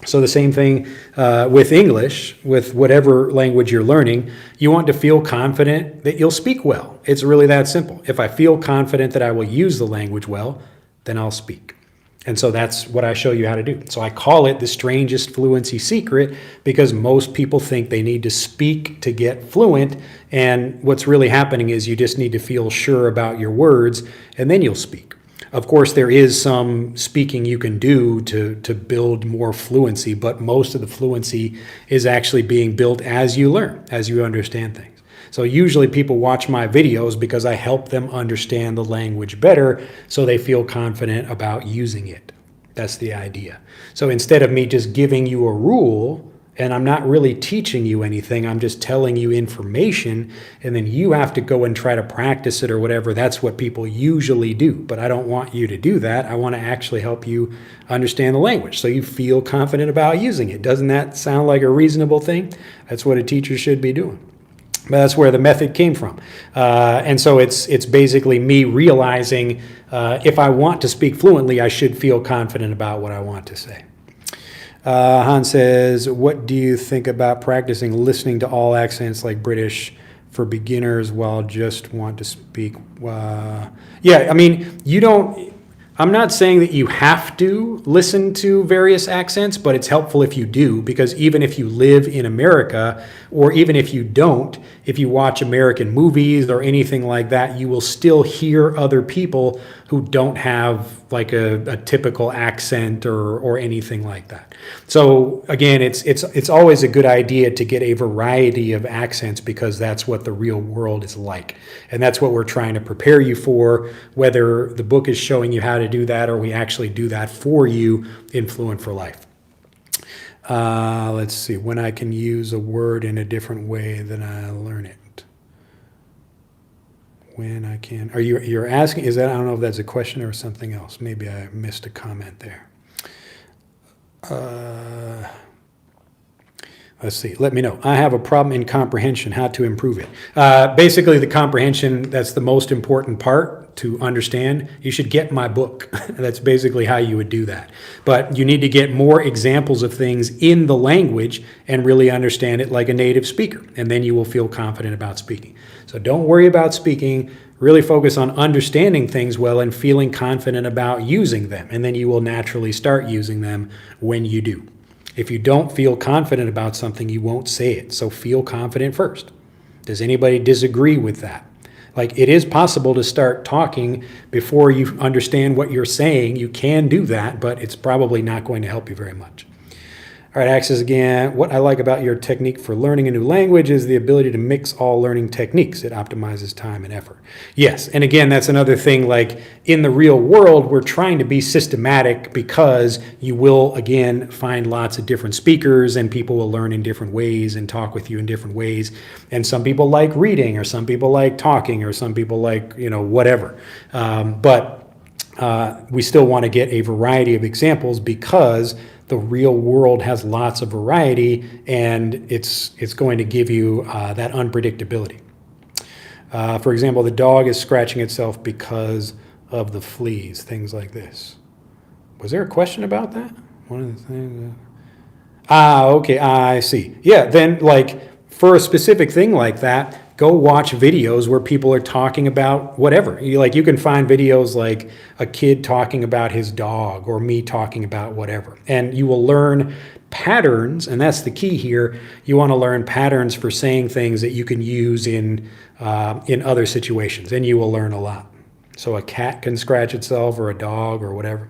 Speaker 1: So the same thing with English, with whatever language you're learning, you want to feel confident that you'll speak well. It's really that simple. If I feel confident that I will use the language well, then I'll speak. And so that's what I show you how to do. So I call it the strangest fluency secret because most people think they need to speak to get fluent. And what's really happening is you just need to feel sure about your words, and then you'll speak. Of course, there is some speaking you can do to build more fluency, but most of the fluency is actually being built as you learn, as you understand things. So usually people watch my videos because I help them understand the language better so they feel confident about using it. That's the idea. So instead of me just giving you a rule, and I'm not really teaching you anything, I'm just telling you information, and then you have to go and try to practice it or whatever. That's what people usually do, but I don't want you to do that. I want to actually help you understand the language so you feel confident about using it. Doesn't that sound like a reasonable thing? That's what a teacher should be doing. But that's where the method came from. And so it's basically me realizing if I want to speak fluently, I should feel confident about what I want to say. Han says, what do you think about practicing listening to all accents like British for beginners while just want to speak? Yeah, I mean, I'm not saying that you have to listen to various accents, but it's helpful if you do, because even if you live in America, or even if you don't, if you watch American movies or anything like that, you will still hear other people who don't have like a typical accent or anything like that. So again, it's always a good idea to get a variety of accents, because that's what the real world is like. And that's what we're trying to prepare you for, whether the book is showing you how to do that or we actually do that for you in Fluent for Life. Let's see, when I can use a word in a different way than I learn it. When I can, you're asking, is that, I don't know if that's a question or something else. Maybe I missed a comment there. Let's see, let me know. I have a problem in comprehension, how to improve it. Basically the comprehension, that's the most important part to understand. You should get my book. That's basically how you would do that. But you need to get more examples of things in the language and really understand it like a native speaker. And then you will feel confident about speaking. So don't worry about speaking. Really focus on understanding things well and feeling confident about using them. And then you will naturally start using them when you do. If you don't feel confident about something, you won't say it. So feel confident first. Does anybody disagree with that? Like, it is possible to start talking before you understand what you're saying. You can do that, but it's probably not going to help you very much. All right, Access again. What I like about your technique for learning a new language is the ability to mix all learning techniques. It optimizes time and effort. Yes, and again, that's another thing, like in the real world, we're trying to be systematic, because you will, again, find lots of different speakers and people will learn in different ways and talk with you in different ways. And some people like reading, or some people like talking, or some people like, whatever. But we still want to get a variety of examples, because the real world has lots of variety, and it's going to give you that unpredictability. For example, the dog is scratching itself because of the fleas, things like this. Was there a question about that? One of the things. Okay, I see. Yeah, then like for a specific thing like that, go watch videos where people are talking about whatever. You can find videos like a kid talking about his dog, or me talking about whatever. And you will learn patterns, and that's the key here. You want to learn patterns for saying things that you can use in other situations, and you will learn a lot. So a cat can scratch itself, or a dog, or whatever.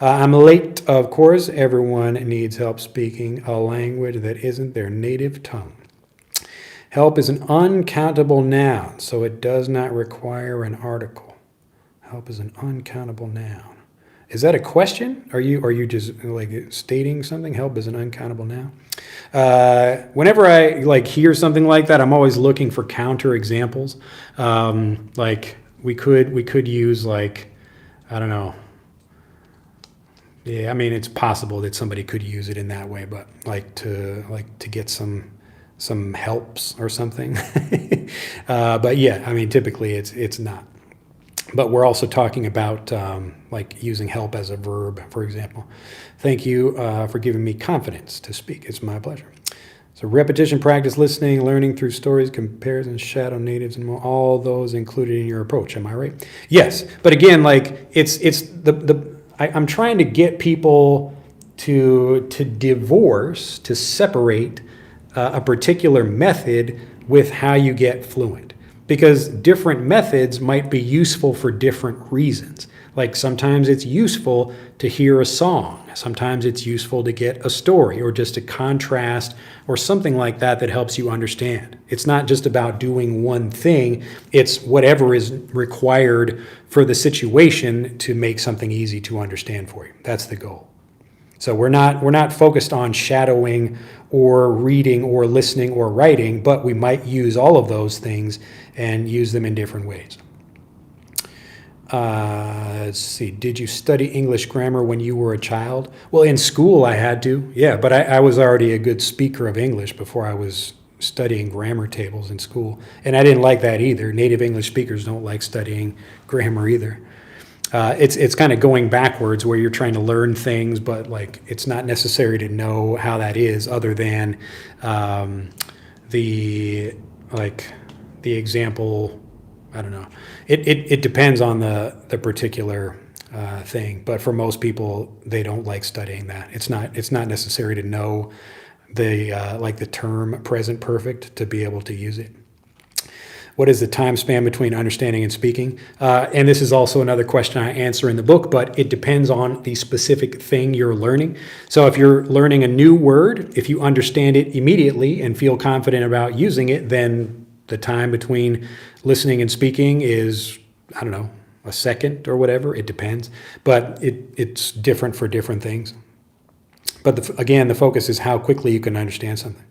Speaker 1: I'm late, of course. Everyone needs help speaking a language that isn't their native tongue. Help is an uncountable noun, so it does not require an article. Help is an uncountable noun. Is that a question? Are you just like stating something? Help is an uncountable noun. Whenever I hear something like that, I'm always looking for counter examples. Like we could use I don't know. Yeah, I mean, it's possible that somebody could use it in that way, but to get some helps or something. But yeah, I mean, typically it's not. But we're also talking about using help as a verb, for example. Thank you for giving me confidence to speak. It's my pleasure. So repetition, practice, listening, learning through stories, comparisons, shadow natives, and more, all those included in your approach. Am I right? Yes. But again, I'm trying to get people to separate a particular method with how you get fluent, because different methods might be useful for different reasons. Like sometimes it's useful to hear a song. Sometimes it's useful to get a story or just a contrast or something like that that helps you understand. It's not just about doing one thing. It's whatever is required for the situation to make something easy to understand for you. That's the goal. So we're not focused on shadowing or reading or listening or writing, but we might use all of those things and use them in different ways. Let's see. Did you study English grammar when you were a child? Well, in school I had to, yeah, but I was already a good speaker of English before I was studying grammar tables in school. And I didn't like that either. Native English speakers don't like studying grammar either. It's kind of going backwards where you're trying to learn things, but it's not necessary to know how that is other than the example. I don't know. It depends on the particular thing. But for most people, they don't like studying that. It's not necessary to know the term present perfect to be able to use it. What is the time span between understanding and speaking? And this is also another question I answer in the book, but it depends on the specific thing you're learning. So if you're learning a new word, if you understand it immediately and feel confident about using it, then the time between listening and speaking is, I don't know, a second or whatever. It depends. But it's different for different things. But again, the focus is how quickly you can understand something.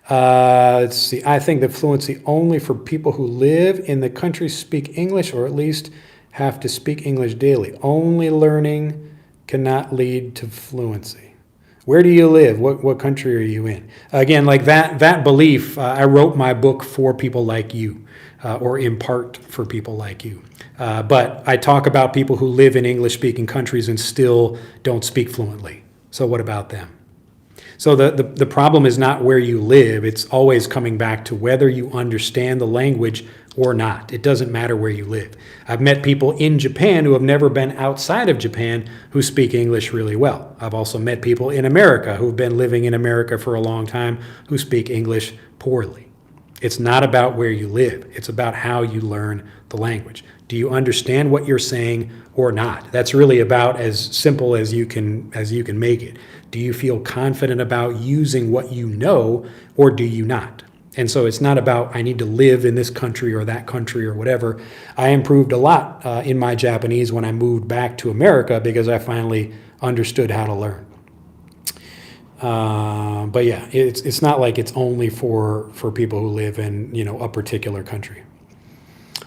Speaker 1: Let's see. I think that fluency only for people who live in the country speak English, or at least have to speak English daily. Only learning cannot lead to fluency. Where do you live? What country are you in? Again, like that belief, I wrote my book for people like you, or in part for people like you. But I talk about people who live in English-speaking countries and still don't speak fluently. So what about them? So the problem is not where you live. It's always coming back to whether you understand the language or not. It doesn't matter where you live. I've met people in Japan who have never been outside of Japan who speak English really well. I've also met people in America who've been living in America for a long time who speak English poorly. It's not about where you live. It's about how you learn the language. Do you understand what you're saying or not? That's really about as simple as you can make it. Do you feel confident about using what you know, or do you not? And so it's not about I need to live in this country or that country or whatever. I improved a lot in my Japanese when I moved back to America because I finally understood how to learn. But yeah, it's not like it's only for people who live in a particular country.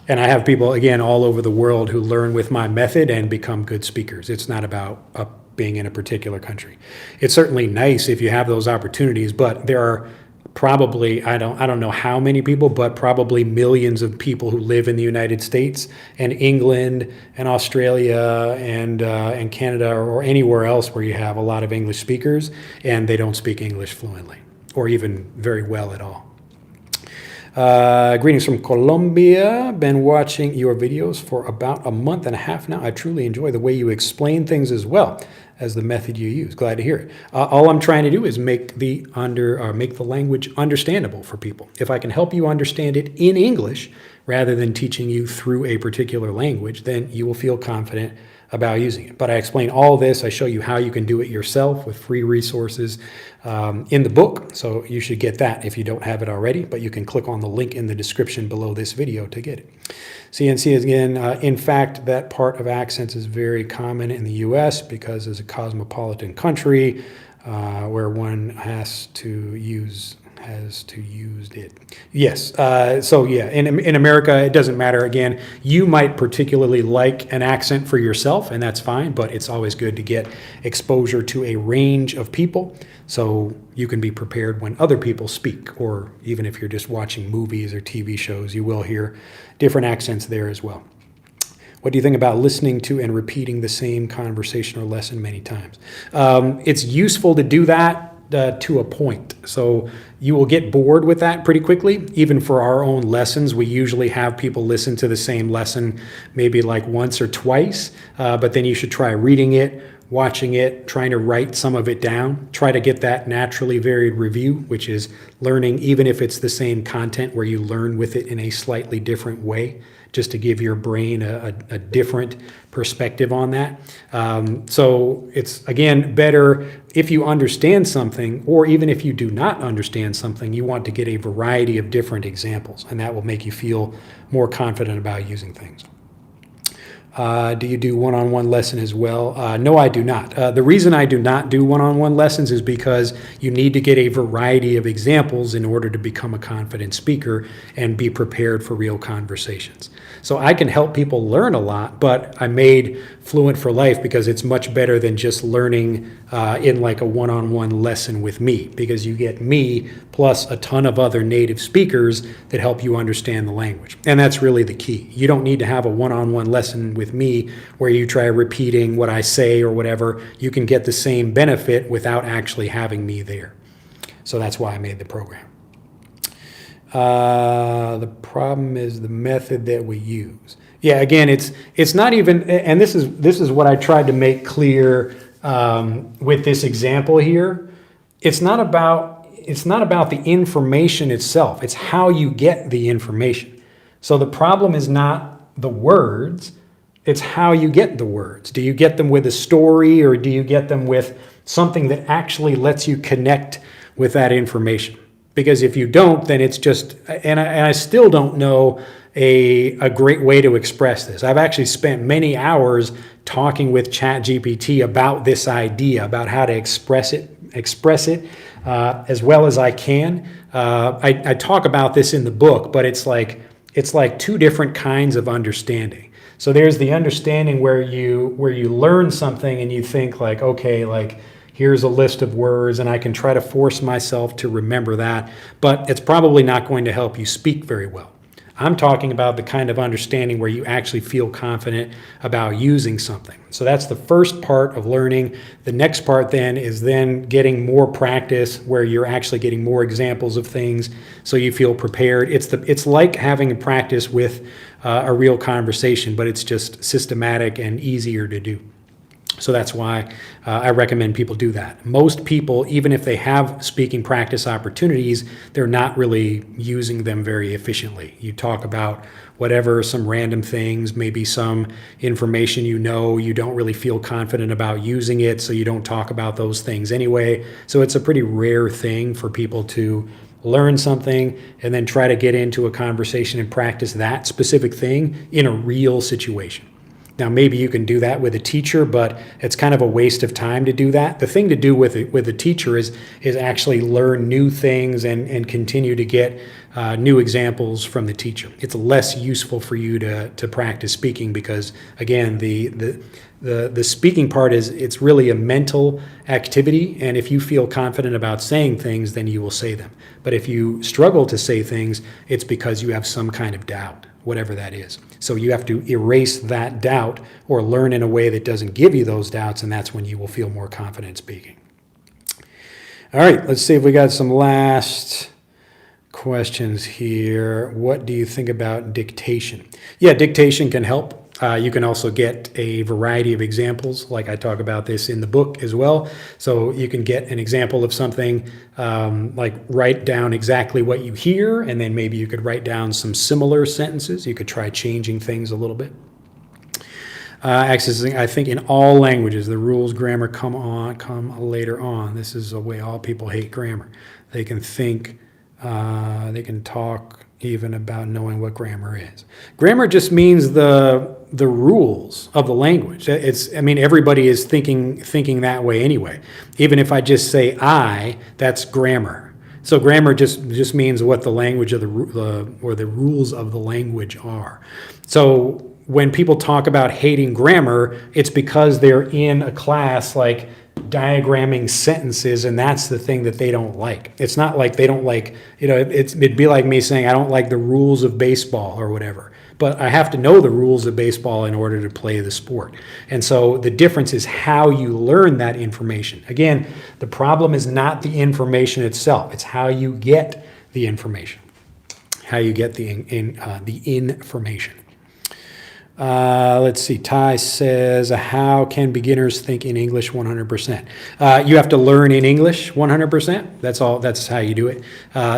Speaker 1: And I have people, again, all over the world who learn with my method and become good speakers. It's not about being in a particular country. It's certainly nice if you have those opportunities, but there are probably, I don't know how many people, but probably millions of people who live in the United States and England and Australia and Canada or anywhere else where you have a lot of English speakers and they don't speak English fluently or even very well at all. Greetings from Colombia. Been watching your videos for about a month and a half now. I truly enjoy the way you explain things as well as the method you use. Glad to hear it. All I'm trying to do is make the language understandable for people. If I can help you understand it in English rather than teaching you through a particular language, then you will feel confident about using it. But I explain all this. I show you how you can do it yourself with free resources in the book. So you should get that if you don't have it already, but you can click on the link in the description below this video to get it. CNC is again, in fact, that part of accents is very common in the US because it's a cosmopolitan country where one has to use it. Yes. So yeah, in America, it doesn't matter. Again, you might particularly like an accent for yourself, and that's fine, but it's always good to get exposure to a range of people so you can be prepared when other people speak, or even if you're just watching movies or TV shows, you will hear different accents there as well. What do you think about listening to and repeating the same conversation or lesson many times? It's useful to do that to a point. So you will get bored with that pretty quickly. Even for our own lessons, we usually have people listen to the same lesson maybe like once or twice, but then you should try reading it, watching it, trying to write some of it down. Try to get that naturally varied review, which is learning even if it's the same content where you learn with it in a slightly different way, just to give your brain a different perspective on that. So it's, again, better if you understand something, or even if you do not understand something, you want to get a variety of different examples, and that will make you feel more confident about using things. Do you do one-on-one lesson as well? No, I do not. The reason I do not do one-on-one lessons is because you need to get a variety of examples in order to become a confident speaker and be prepared for real conversations. So I can help people learn a lot, but I made Fluent for Life because it's much better than just learning in like a one-on-one lesson with me, because you get me plus a ton of other native speakers that help you understand the language. And that's really the key. You don't need to have a one-on-one lesson with me where you try repeating what I say or whatever. You can get the same benefit without actually having me there. So that's why I made the program. The problem is the method that we use. Yeah, again, it's not even, and this is what I tried to make clear with this example here. It's not about the information itself. It's how you get the information. So the problem is not the words, it's how you get the words. Do you get them with a story, or do you get them with something that actually lets you connect with that information? Because if you don't, then it's just, and I still don't know a great way to express this. I've actually spent many hours talking with ChatGPT about this idea, about how to express it as well as I can. I talk about this in the book, but it's like two different kinds of understanding. So there's the understanding where you learn something and you think like, okay, like here's a list of words and I can try to force myself to remember that, but it's probably not going to help you speak very well. I'm talking about the kind of understanding where you actually feel confident about using something. So that's the first part of learning. The next part then is then getting more practice where you're actually getting more examples of things so you feel prepared. It's like having a practice with a real conversation, but it's just systematic and easier to do. So that's why I recommend people do that. Most people, even if they have speaking practice opportunities, they're not really using them very efficiently. You talk about whatever, some random things, maybe some information you don't really feel confident about using it, so you don't talk about those things anyway. So it's a pretty rare thing for people to learn something and then try to get into a conversation and practice that specific thing in a real situation. Now, maybe you can do that with a teacher, but it's kind of a waste of time to do that. The thing to do with a teacher is actually learn new things and continue to get new examples from the teacher. It's less useful for you to practice speaking because, again, the speaking part it's really a mental activity, and if you feel confident about saying things, then you will say them. But if you struggle to say things, it's because you have some kind of doubt, whatever that is. So you have to erase that doubt or learn in a way that doesn't give you those doubts, and that's when you will feel more confident speaking. All right, let's see if we got some last questions here. What do you think about dictation? Yeah, dictation can help. You can also get a variety of examples, like I talk about this in the book as well. So you can get an example of something, like write down exactly what you hear, and then maybe you could write down some similar sentences. You could try changing things a little bit. Accessing, I think in all languages, the rules, grammar come later on. This is the way all people hate grammar. They can think, they can talk even about knowing what grammar is. Grammar just means the rules of the language. Everybody is thinking that way anyway. Even if I just say I, that's grammar. So grammar just means what the language of the rules of the language are. So when people talk about hating grammar, it's because they're in a class like diagramming sentences, and that's the thing that they don't like. It's not like they don't like, it'd be like me saying I don't like the rules of baseball or whatever. But I have to know the rules of baseball in order to play the sport. And so the difference is how you learn that information. Again, the problem is not the information itself. It's how you get the information. How you get the information. Let's see. Ty says, how can beginners think in English 100%? You have to learn in English 100%. That's all. That's how you do it.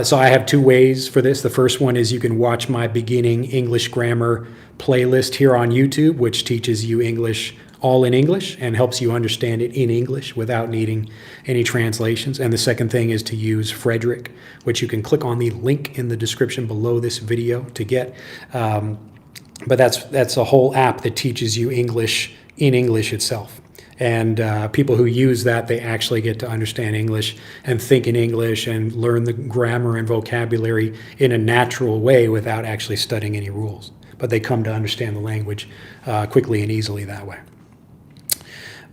Speaker 1: So I have two ways for this. The first one is you can watch my beginning English grammar playlist here on YouTube, which teaches you English all in English and helps you understand it in English without needing any translations. And the second thing is to use Frederick, which you can click on the link in the description below this video to get. But that's a whole app that teaches you English in English itself. And people who use that, they actually get to understand English and think in English and learn the grammar and vocabulary in a natural way without actually studying any rules. But they come to understand the language quickly and easily that way.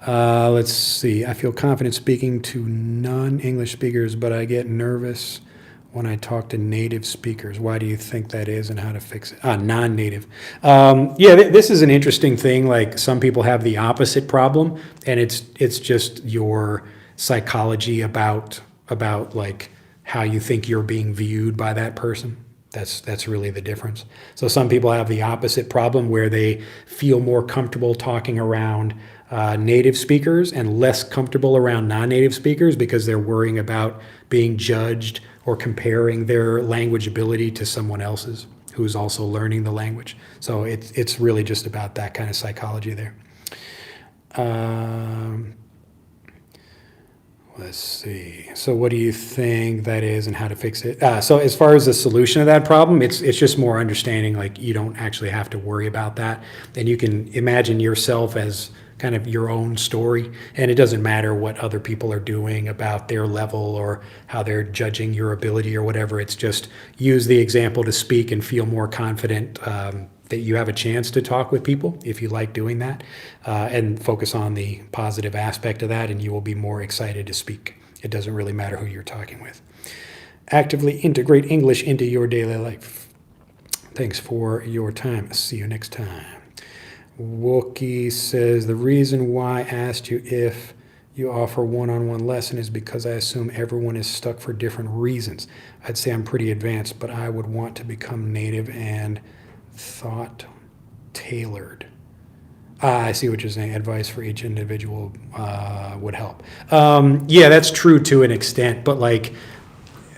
Speaker 1: Let's see. I feel confident speaking to non-English speakers, but I get nervous when I talk to native speakers. Why do you think that is, and how to fix it? Non-native. This is an interesting thing. Like, some people have the opposite problem, and it's just your psychology about like how you think you're being viewed by that person. That's really the difference. So some people have the opposite problem where they feel more comfortable talking around native speakers and less comfortable around non-native speakers because they're worrying about being judged or comparing their language ability to someone else's who's also learning the language. So it's really just about that kind of psychology there. Let's see. So what do you think that is and how to fix it? So as far as the solution of that problem, it's just more understanding, like you don't actually have to worry about that. And you can imagine yourself as kind of your own story. And it doesn't matter what other people are doing about their level or how they're judging your ability or whatever. It's just use the example to speak and feel more confident that you have a chance to talk with people if you like doing that, and focus on the positive aspect of that, and you will be more excited to speak. It doesn't really matter who you're talking with. Actively integrate English into your daily life. Thanks for your time. See you next time. Wookie says, the reason why I asked you if you offer one-on-one lesson is because I assume everyone is stuck for different reasons. I'd say I'm pretty advanced, but I would want to become native and thought tailored. I see what you're saying. Advice for each individual would help. Yeah, that's true to an extent, but like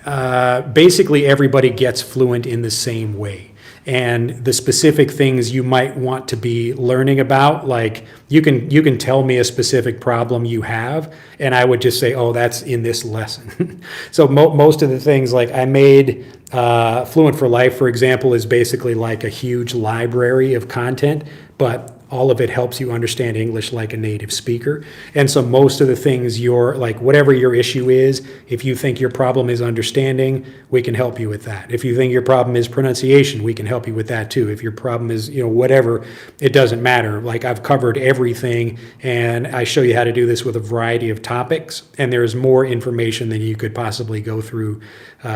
Speaker 1: basically everybody gets fluent in the same way. And the specific things you might want to be learning about, like you can tell me a specific problem you have, and I would just say, oh, that's in this lesson. So most of the things, like I made Fluent for Life, for example, is basically like a huge library of content, but all of it helps you understand English like a native speaker. And so most of the things like whatever your issue is, if you think your problem is understanding, we can help you with that. If you think your problem is pronunciation, we can help you with that too. If your problem is, whatever, it doesn't matter. Like I've covered everything, and I show you how to do this with a variety of topics, and there's more information than you could possibly go through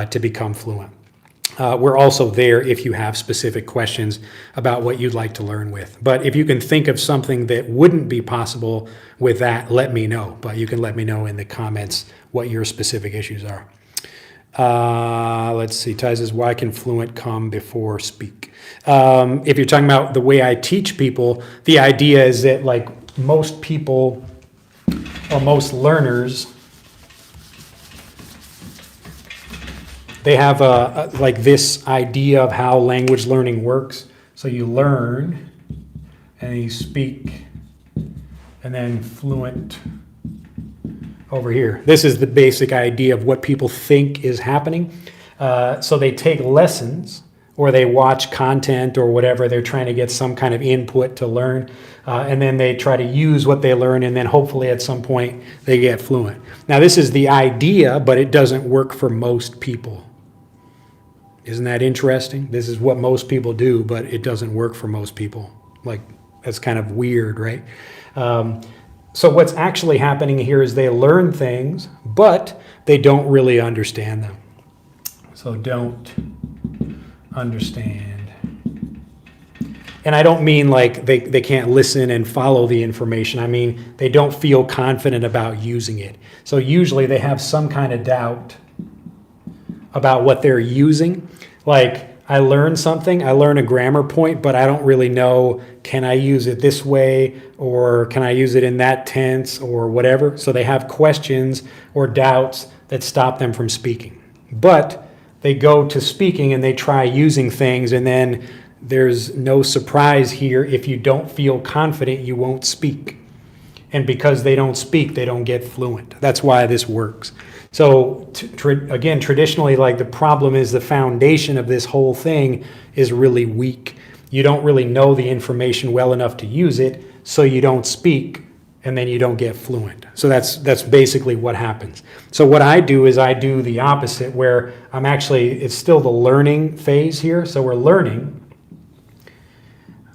Speaker 1: to become fluent. We're also there if you have specific questions about what you'd like to learn with. But if you can think of something that wouldn't be possible with that, let me know. But you can let me know in the comments what your specific issues are. Let's see. Ty says, why can fluent come before speak? If you're talking about the way I teach people, the idea is that like most people or most learners, they have like this idea of how language learning works. So you learn, and you speak, and then fluent over here. This is the basic idea of what people think is happening. So they take lessons, or they watch content or whatever. They're trying to get some kind of input to learn. And then they try to use what they learn, and then hopefully at some point they get fluent. Now this is the idea, but it doesn't work for most people. Isn't that interesting? This is what most people do, but it doesn't work for most people. Like, that's kind of weird, right? So what's actually happening here is they learn things, but they don't really understand them. So don't understand. And I don't mean like they can't listen and follow the information. I mean, they don't feel confident about using it. So usually they have some kind of doubt about what they're using. Like, I learn something, I learn a grammar point, but I don't really know, can I use it this way, or can I use it in that tense, or whatever. So they have questions or doubts that stop them from speaking. But they go to speaking and they try using things, and then there's no surprise here. If you don't feel confident, you won't speak. And because they don't speak, they don't get fluent. That's why this works. So again, traditionally, like the problem is the foundation of this whole thing is really weak. You don't really know the information well enough to use it, so you don't speak, and then you don't get fluent. So that's basically what happens. So what I do is I do the opposite, where it's still the learning phase here. So we're learning.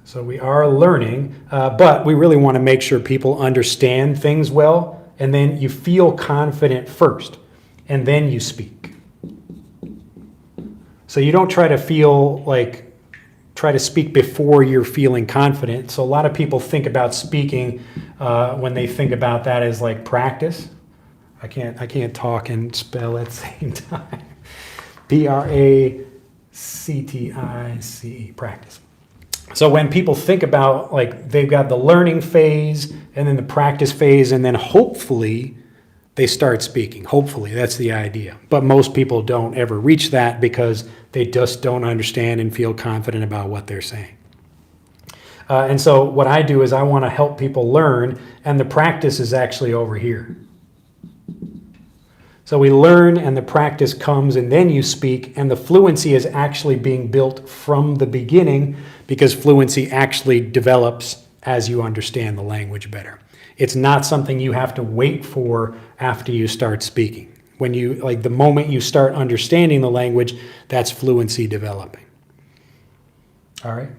Speaker 1: So we are learning, but we really want to make sure people understand things well, and then you feel confident first, and then you speak. So you don't try to speak before you're feeling confident. So a lot of people think about speaking when they think about that as like practice. I can't talk and spell at the same time.
Speaker 2: C-T-I-C-E, practice. So when people think about, like, they've got the learning phase and then the practice phase, and then hopefully they start speaking. Hopefully, that's the idea. But most people don't ever reach that because they just don't understand and feel confident about what they're saying. And so what I do is I want to help people learn, and the practice is actually over here. So we learn and the practice comes and then you speak, and the fluency is actually being built from the beginning because fluency actually develops as you understand the language better. It's not something you have to wait for after you start speaking. When you, like, the moment you start understanding the language, that's fluency developing. All right?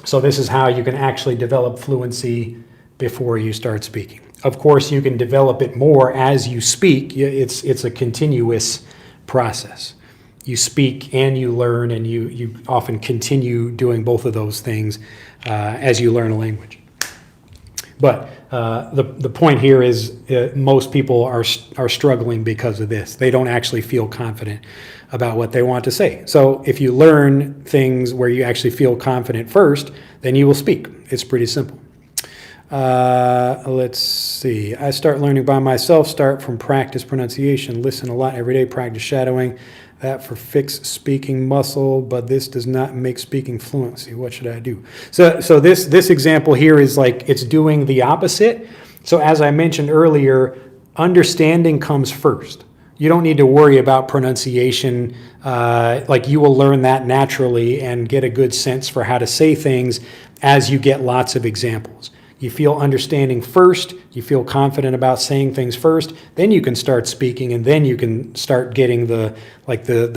Speaker 2: So this is how you can actually develop fluency before you start speaking. Of course, you can develop it more as you speak. It's a continuous process. You speak and you learn, and you often continue doing both of those things as you learn a language. But the point here is most people are struggling because of this. They don't actually feel confident about what they want to say. So if you learn things where you actually feel confident first, then you will speak. It's pretty simple. Let's see. I start learning by myself, start from practice pronunciation, listen a lot every day, practice shadowing. That for fix speaking muscle, but this does not make speaking fluency. What should I do? So this example here is like it's doing the opposite. So as I mentioned earlier, understanding comes first. You don't need to worry about pronunciation. Like you will learn that naturally and get a good sense for how to say things as you get lots of examples. You feel understanding first, you feel confident about saying things first, then you can start speaking, and then you can start getting the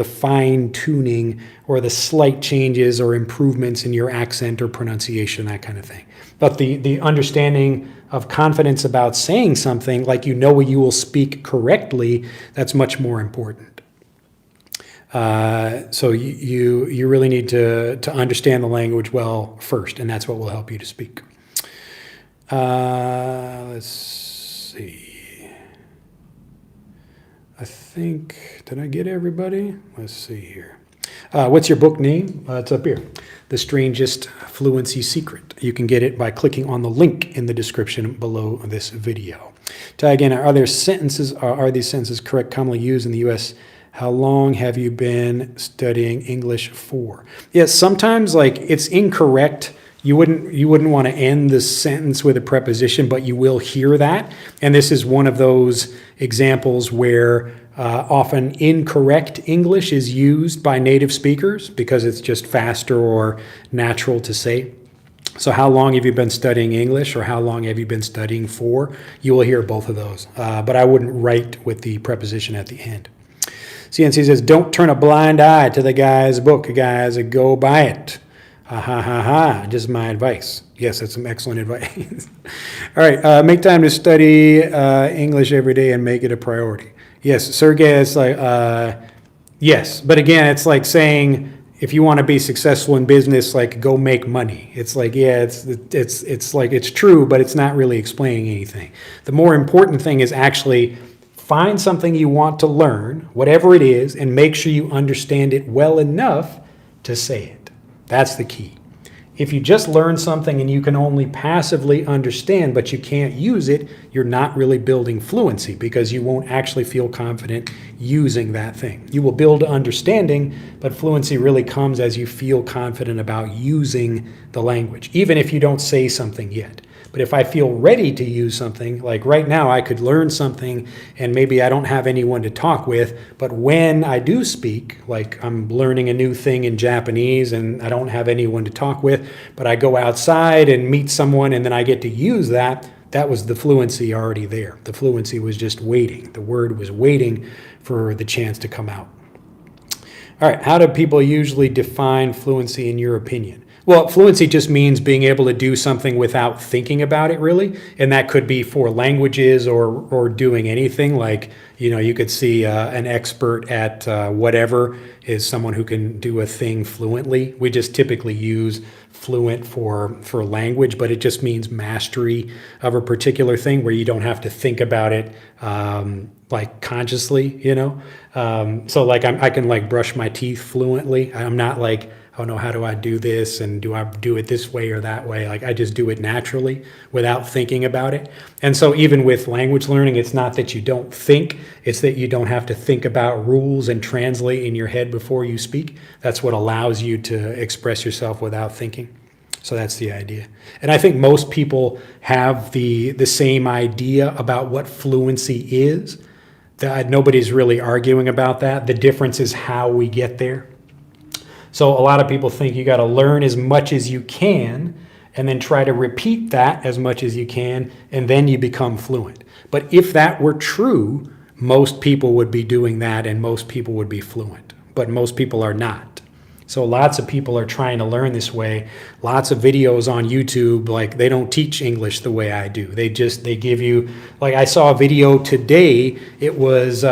Speaker 2: fine tuning or the slight changes or improvements in your accent or pronunciation, that kind of thing. But the understanding of confidence about saying something, like you know you will speak correctly, that's much more important. So you really need to understand the language well first, and that's what will help you to speak. Let's see. I think, did I get everybody? Let's see here. What's your book name? It's up here. The Strangest Fluency Secret. You can get it by clicking on the link in the description below this video. Try again. Are these sentences correct, commonly used in the U.S.? How long have you been studying English for? Yes, sometimes like it's incorrect. You wouldn't want to end the sentence with a preposition, but you will hear that. And this is one of those examples where often incorrect English is used by native speakers because it's just faster or natural to say. So how long have you been studying English, or how long have you been studying for? You will hear both of those. But I wouldn't write with the preposition at the end. CNC says, don't turn a blind eye to the guy's book, guys. Go buy it. Ha ha ha ha, just my advice. Yes, that's some excellent advice. All right, make time to study English every day and make it a priority. Yes, Sergey, it's like, yes. But again, it's like saying, if you want to be successful in business, like go make money. It's like, yeah, it's like it's true, but it's not really explaining anything. The more important thing is actually find something you want to learn, whatever it is, and make sure you understand it well enough to say it. That's the key. If you just learn something and you can only passively understand, but you can't use it, you're not really building fluency because you won't actually feel confident using that thing. You will build understanding, but fluency really comes as you feel confident about using the language, even if you don't say something yet. But if I feel ready to use something, like right now I could learn something and maybe I don't have anyone to talk with, but when I do speak, like I'm learning a new thing in Japanese and I don't have anyone to talk with, but I go outside and meet someone and then I get to use that, that was the fluency already there. The fluency was just waiting. The word was waiting for the chance to come out. All right, how do people usually define fluency in your opinion? Well, fluency just means being able to do something without thinking about it, really. And that could be for languages or doing anything. Like, you know, you could see an expert at whatever is someone who can do a thing fluently. We just typically use fluent for language, but it just means mastery of a particular thing where you don't have to think about it like consciously, you know. So like I can like brush my teeth fluently. I'm not like, oh no, how do I do this? And do I do it this way or that way? Like I just do it naturally without thinking about it. And so even with language learning, it's not that you don't think, it's that you don't have to think about rules and translate in your head before you speak. That's what allows you to express yourself without thinking. So that's the idea. And I think most people have the same idea about what fluency is. That nobody's really arguing about that. The difference is how we get there. So a lot of people think you got to learn as much as you can and then try to repeat that as much as you can, and then you become fluent. But if that were true, most people would be doing that and most people would be fluent. But most people are not. So lots of people are trying to learn this way. Lots of videos on YouTube, like they don't teach English the way I do. They give you, like I saw a video today, it was,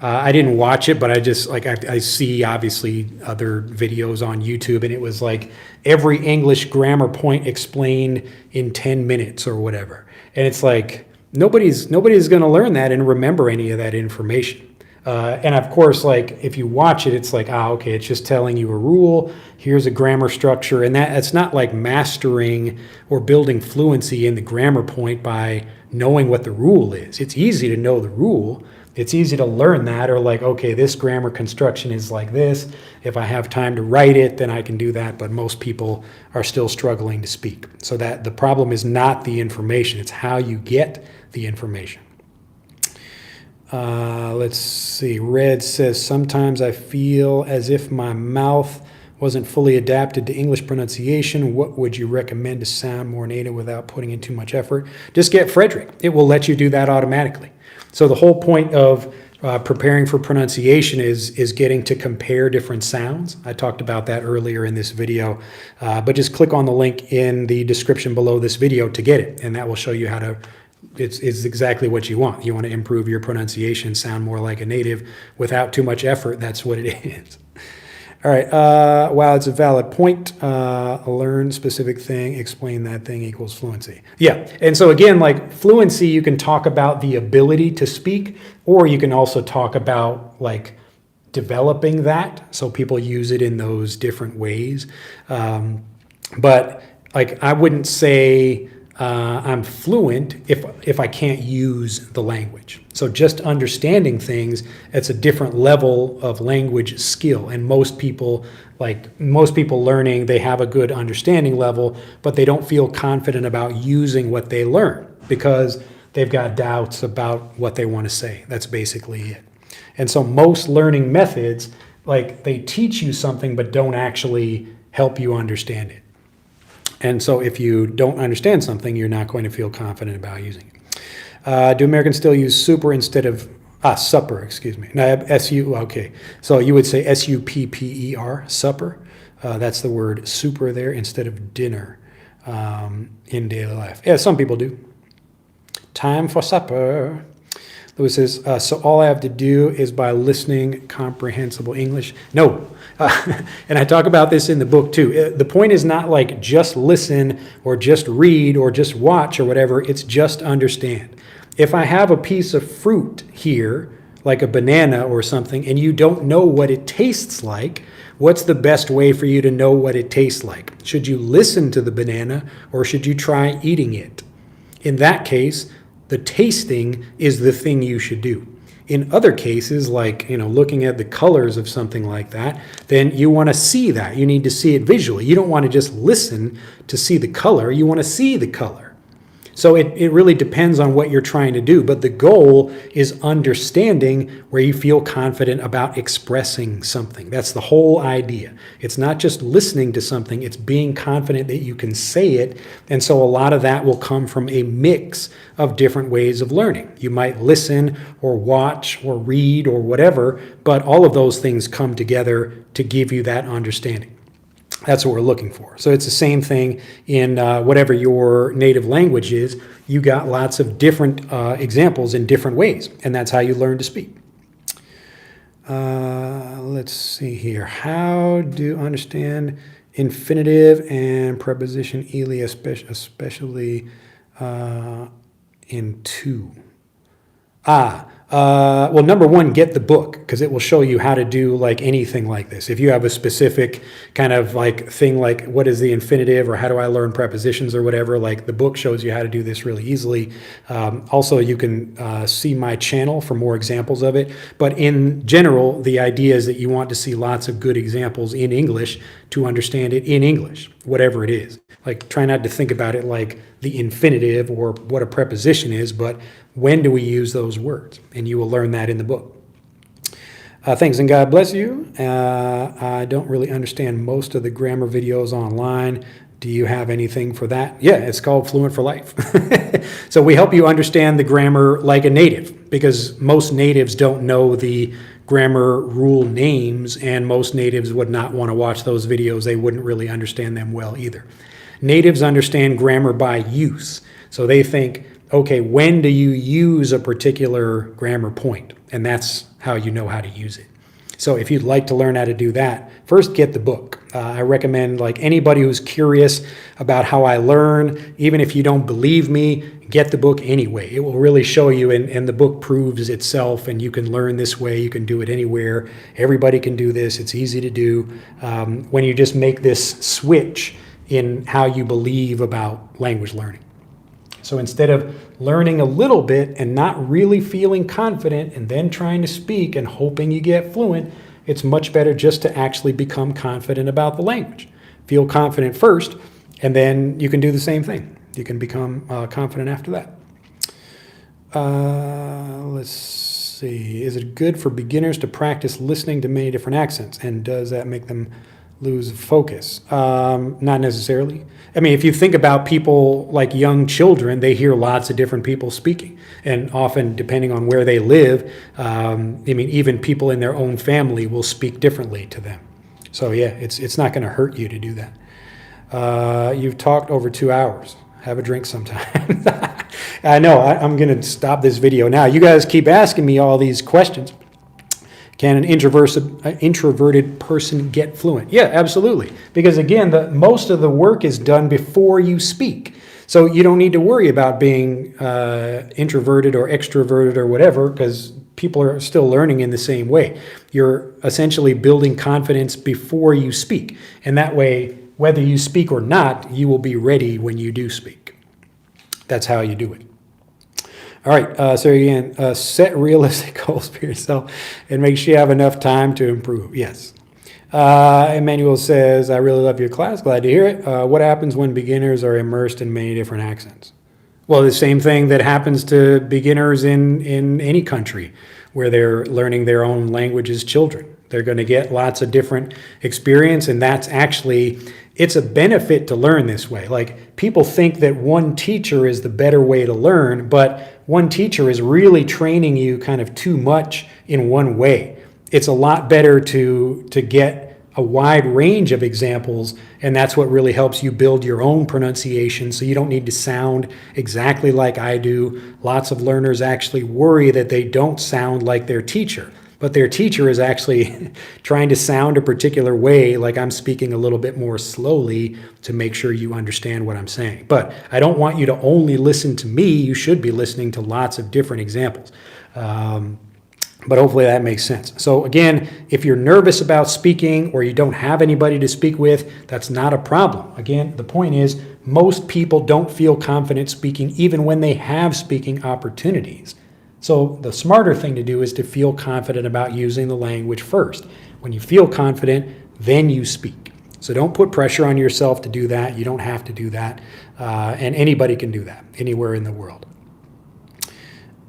Speaker 2: I didn't watch it, but I just like I see obviously other videos on YouTube, and it was like every English grammar point explained in 10 minutes or whatever. And it's like nobody's going to learn that and remember any of that information. And of course, like if you watch it, it's like, okay, it's just telling you a rule. Here's a grammar structure, and it's not like mastering or building fluency in the grammar point by knowing what the rule is. It's easy to know the rule. It's easy to learn that, or like, okay, this grammar construction is like this. If I have time to write it, then I can do that. But most people are still struggling to speak. So that the problem is not the information, it's how you get the information. Let's see. Red says, sometimes I feel as if my mouth wasn't fully adapted to English pronunciation. What would you recommend to sound more native without putting in too much effort? Just get Frederick. It will let you do that automatically. So the whole point of preparing for pronunciation is getting to compare different sounds. I talked about that earlier in this video, but just click on the link in the description below this video to get it, and that will show you how to, it's exactly what you want. You want to improve your pronunciation, sound more like a native without too much effort. That's what it is. All right, wow, it's a valid point. Learn specific thing, explain that thing equals fluency. Yeah, and so again, like fluency, you can talk about the ability to speak, or you can also talk about like developing that. So people use it in those different ways. But like I wouldn't say I'm fluent if I can't use the language. So just understanding things, it's a different level of language skill. And most people learning, they have a good understanding level, but they don't feel confident about using what they learn because they've got doubts about what they want to say. That's basically it. And so most learning methods, like they teach you something but don't actually help you understand it. And so if you don't understand something, you're not going to feel confident about using it. Do Americans still use super instead of supper, excuse me. No, S-U, okay. So you would say S-U-P-P-E-R, supper. That's the word super there instead of dinner in daily life. Yeah, some people do. Time for supper. Lewis says, so all I have to do is by listening comprehensible English. No. And I talk about this in the book too. The point is not like just listen or just read or just watch or whatever. It's just understand. If I have a piece of fruit here, like a banana or something, and you don't know what it tastes like, what's the best way for you to know what it tastes like? Should you listen to the banana or should you try eating it? In that case, the tasting is the thing you should do. In other cases, like looking at the colors of something like that, then you want to see that. You need to see it visually. You don't want to just listen to see the color. You want to see the color. So it really depends on what you're trying to do. But the goal is understanding where you feel confident about expressing something. That's the whole idea. It's not just listening to something. It's being confident that you can say it. And so a lot of that will come from a mix of different ways of learning. You might listen or watch or read or whatever, but all of those things come together to give you that understanding. That's what we're looking for. So it's the same thing in whatever your native language is. You got lots of different examples in different ways, and that's how you learn to speak. Let's see here. How do you understand infinitive and preposition ely, especially in 2. Well, number one, get the book, because it will show you how to do like anything like this. If you have a specific kind of like thing like what is the infinitive or how do I learn prepositions or whatever, like the book shows you how to do this really easily. Also, you can see my channel for more examples of it. But in general, the idea is that you want to see lots of good examples in English to understand it in English, whatever it is. Like, try not to think about it like the infinitive or what a preposition is, but when do we use those words? And you will learn that in the book. Thanks and God bless you. I don't really understand most of the grammar videos online. Do you have anything for that? Yeah, it's called Fluent for Life. So we help you understand the grammar like a native, because most natives don't know the grammar rule names, and most natives would not want to watch those videos. They wouldn't really understand them well either. Natives understand grammar by use. So they think, okay, when do you use a particular grammar point? And that's how you know how to use it. So if you'd like to learn how to do that, first get the book. I recommend, like anybody who's curious about how I learn, even if you don't believe me, get the book anyway. It will really show you, and the book proves itself, and you can learn this way. You can do it anywhere. Everybody can do this. It's easy to do. When you just make this switch in how you believe about language learning. So instead of learning a little bit and not really feeling confident and then trying to speak and hoping you get fluent, it's much better just to actually become confident about the language. Feel confident first, and then you can do the same thing. You can become confident after that. Let's see. Is it good for beginners to practice listening to many different accents? And does that make them lose focus? Not necessarily. I mean, if you think about people like young children, they hear lots of different people speaking. And often, depending on where they live, I mean, even people in their own family will speak differently to them. So yeah, it's not going to hurt you to do that. You've talked over 2 hours. Have a drink sometime. I know, I'm going to stop this video now. You guys keep asking me all these questions. Can an introverted person get fluent? Yeah, absolutely. Because again, most of the work is done before you speak. So you don't need to worry about being introverted or extroverted or whatever, because people are still learning in the same way. You're essentially building confidence before you speak. And that way, whether you speak or not, you will be ready when you do speak. That's how you do it. All right, so again, set realistic goals for yourself and make sure you have enough time to improve. Yes. Emmanuel says, I really love your class. Glad to hear it. What happens when beginners are immersed in many different accents? Well, the same thing that happens to beginners in any country where they're learning their own language as children. They're going to get lots of different experience, and that's actually, it's a benefit to learn this way. Like, people think that one teacher is the better way to learn, but one teacher is really training you kind of too much in one way. It's a lot better to get a wide range of examples, and that's what really helps you build your own pronunciation, so you don't need to sound exactly like I do. Lots of learners actually worry that they don't sound like their teacher, but their teacher is actually trying to sound a particular way, like I'm speaking a little bit more slowly to make sure you understand what I'm saying. But I don't want you to only listen to me. You should be listening to lots of different examples. But hopefully that makes sense. So again, if you're nervous about speaking or you don't have anybody to speak with, that's not a problem. Again, the point is, most people don't feel confident speaking even when they have speaking opportunities. So the smarter thing to do is to feel confident about using the language first. When you feel confident, then you speak. So don't put pressure on yourself to do that. You don't have to do that. And anybody can do that anywhere in the world.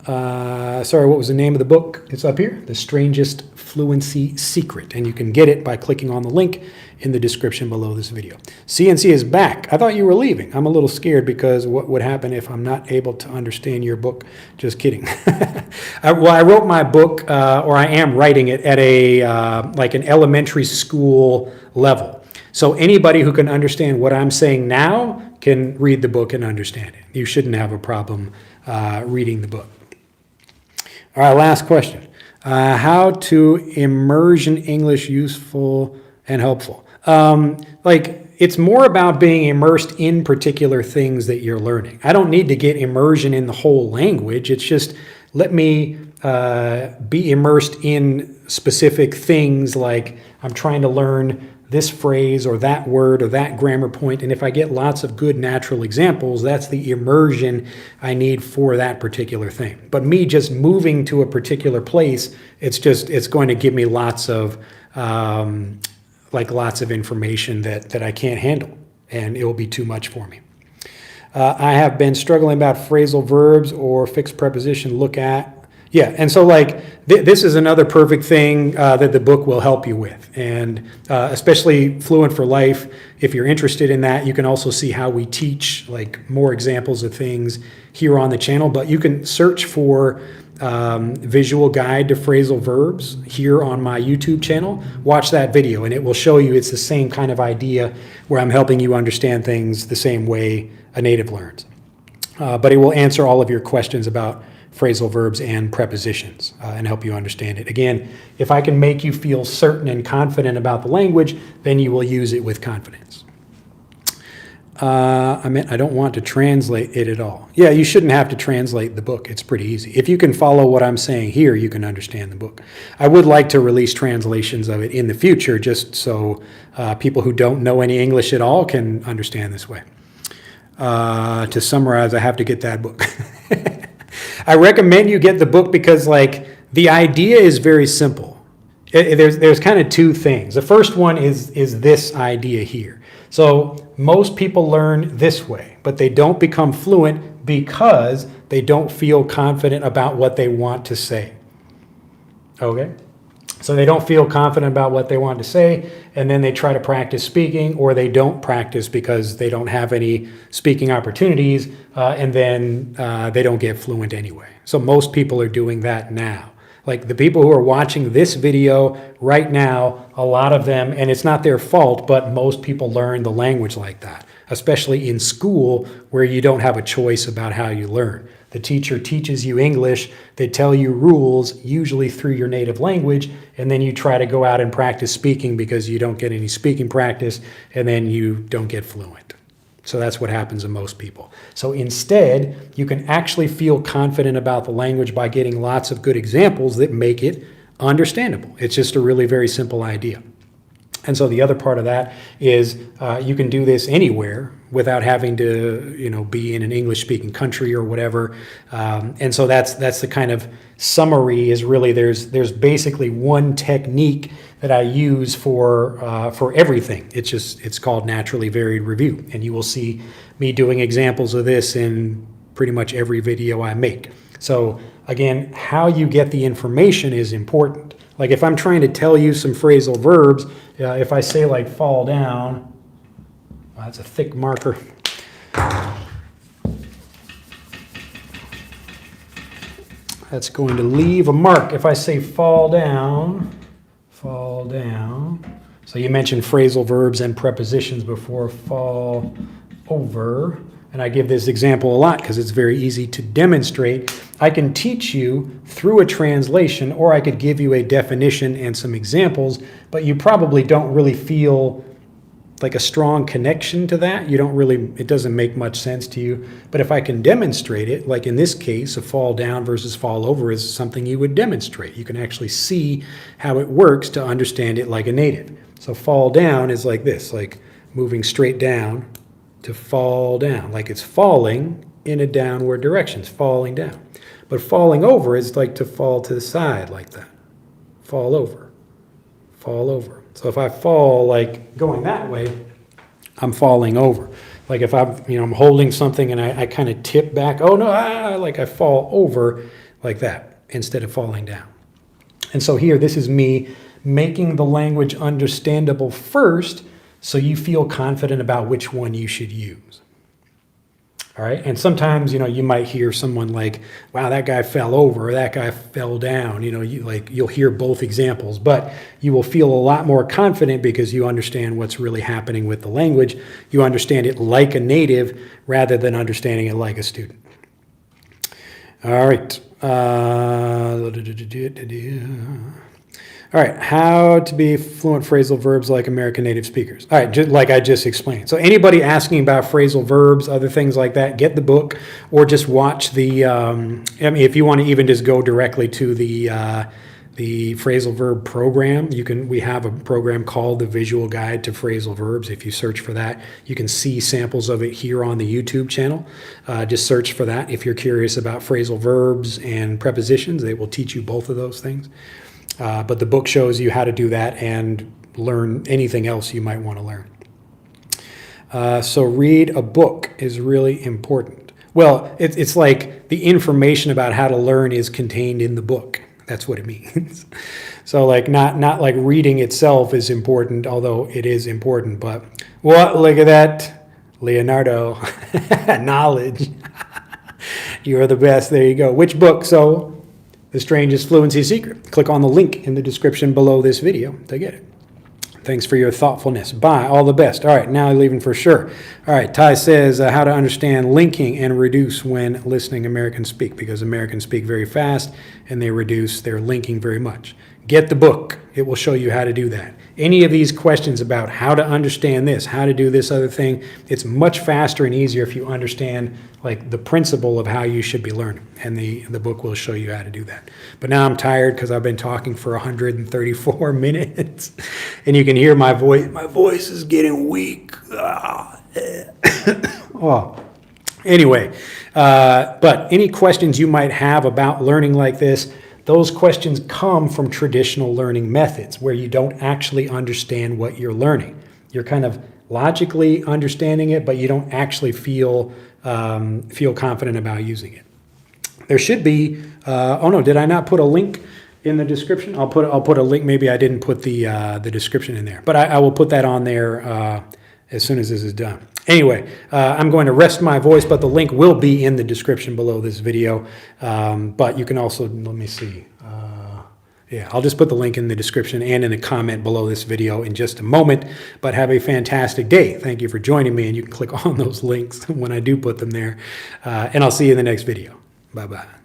Speaker 2: Sorry, what was the name of the book? It's up here, The Strangest Fluency Secret. And you can get it by clicking on the link in the description below this video. CNC is back. I thought you were leaving. I'm a little scared because what would happen if I'm not able to understand your book? Just kidding. I wrote my book, or I am writing it at a like an elementary school level. So anybody who can understand what I'm saying now can read the book and understand it. You shouldn't have a problem reading the book. All right, last question. How to immersion English useful and helpful? Like, it's more about being immersed in particular things that you're learning. I don't need to get immersion in the whole language. It's just let me be immersed in specific things, like I'm trying to learn this phrase or that word or that grammar point. And if I get lots of good natural examples, that's the immersion I need for that particular thing. But me just moving to a particular place, it's going to give me lots of lots of information that I can't handle, and it will be too much for me. I have been struggling about phrasal verbs or fixed preposition look at. Yeah, and so this is another perfect thing that the book will help you with, and especially Fluent for Life. If you're interested in that, you can also see how we teach more examples of things here on the channel, but you can search for visual guide to phrasal verbs here on my YouTube channel. Watch that video and it will show you it's the same kind of idea where I'm helping you understand things the same way a native learns. But it will answer all of your questions about phrasal verbs and prepositions and help you understand it. Again, if I can make you feel certain and confident about the language, then you will use it with confidence. I don't want to translate it at all. Yeah, you shouldn't have to translate the book. It's pretty easy. If you can follow what I'm saying here, you can understand the book. I would like to release translations of it in the future, just so people who don't know any English at all can understand this way. To summarize, I have to get that book. I recommend you get the book because the idea is very simple. There's kind of two things. The first one is this idea here. So most people learn this way, but they don't become fluent because they don't feel confident about what they want to say. Okay? So they don't feel confident about what they want to say, and then they try to practice speaking, or they don't practice because they don't have any speaking opportunities, and then they don't get fluent anyway. So most people are doing that now. The people who are watching this video right now, a lot of them, and it's not their fault, but most people learn the language like that, especially in school where you don't have a choice about how you learn. The teacher teaches you English, they tell you rules, usually through your native language, and then you try to go out and practice speaking because you don't get any speaking practice, and then you don't get fluent. So that's what happens to most people. So instead, you can actually feel confident about the language by getting lots of good examples that make it understandable. It's just a really very simple idea. And so the other part of that is you can do this anywhere without having to, be in an English-speaking country or whatever. And so that's the kind of summary is really there's basically one technique that I use for everything. It's called Naturally Varied Review, and you will see me doing examples of this in pretty much every video I make. So again, how you get the information is important. If I'm trying to tell you some phrasal verbs, if I say fall down, well, that's a thick marker. That's going to leave a mark. If I say fall down. So you mentioned phrasal verbs and prepositions before, fall over. And I give this example a lot because it's very easy to demonstrate. I can teach you through a translation, or I could give you a definition and some examples, but you probably don't really feel a strong connection to that. It doesn't make much sense to you. But if I can demonstrate it, like in this case, a fall down versus fall over is something you would demonstrate. You can actually see how it works to understand it like a native. So fall down is like this, moving straight down to fall down, it's falling in a downward direction, it's falling down. But falling over is to fall to the side like that. Fall over, fall over. So if I fall going that way, I'm falling over. If I'm holding something and I kind of tip back, oh no, I fall over like that instead of falling down. And so here, this is me making the language understandable first, so you feel confident about which one you should use. All right, and sometimes, you might hear someone wow, that guy fell over, or that guy fell down. You'll hear both examples, but you will feel a lot more confident because you understand what's really happening with the language. You understand it like a native rather than understanding it like a student. All right. All right, how to be fluent phrasal verbs like American native speakers. All right, just like I just explained. So anybody asking about phrasal verbs, other things like that, get the book or just watch the. I mean, if you want to even just go directly to the phrasal verb program, you can. We have a program called the Visual Guide to Phrasal Verbs. If you search for that, you can see samples of it here on the YouTube channel. Just search for that if you're curious about phrasal verbs and prepositions. They will teach you both of those things. But the book shows you how to do that and learn anything else you might want to learn. So read a book is really important. Well, it's like the information about how to learn is contained in the book. That's what it means. So like not like reading itself is important, although it is important. But what? Look at that, Leonardo, knowledge. You're the best. There you go. Which book? So. The Strangest Fluency Secret. Click on the link in the description below this video to get it. Thanks for your thoughtfulness. Bye. All the best. All right, now leaving for sure. All right, Ty says how to understand linking and reduce when listening Americans speak, because Americans speak very fast and they reduce their linking very much. Get the book. It will show you how to do that. Any of these questions about how to understand this, how to do this other thing, it's much faster and easier if you understand like the principle of how you should be learning. And the book will show you how to do that. But now I'm tired because I've been talking for 134 minutes. And you can hear my voice. My voice is getting weak. Oh. Anyway, but any questions you might have about learning like this, those questions come from traditional learning methods where you don't actually understand what you're learning. You're kind of logically understanding it, but you don't actually feel confident about using it. There should be. Oh no, did I not put a link in the description? I'll put a link. Maybe I didn't put the description in there, but I will put that on there as soon as this is done. Anyway, I'm going to rest my voice, but the link will be in the description below this video. But you can also, let me see. Yeah, I'll just put the link in the description and in the comment below this video in just a moment. But have a fantastic day. Thank you for joining me, and you can click on those links when I do put them there. And I'll see you in the next video. Bye-bye.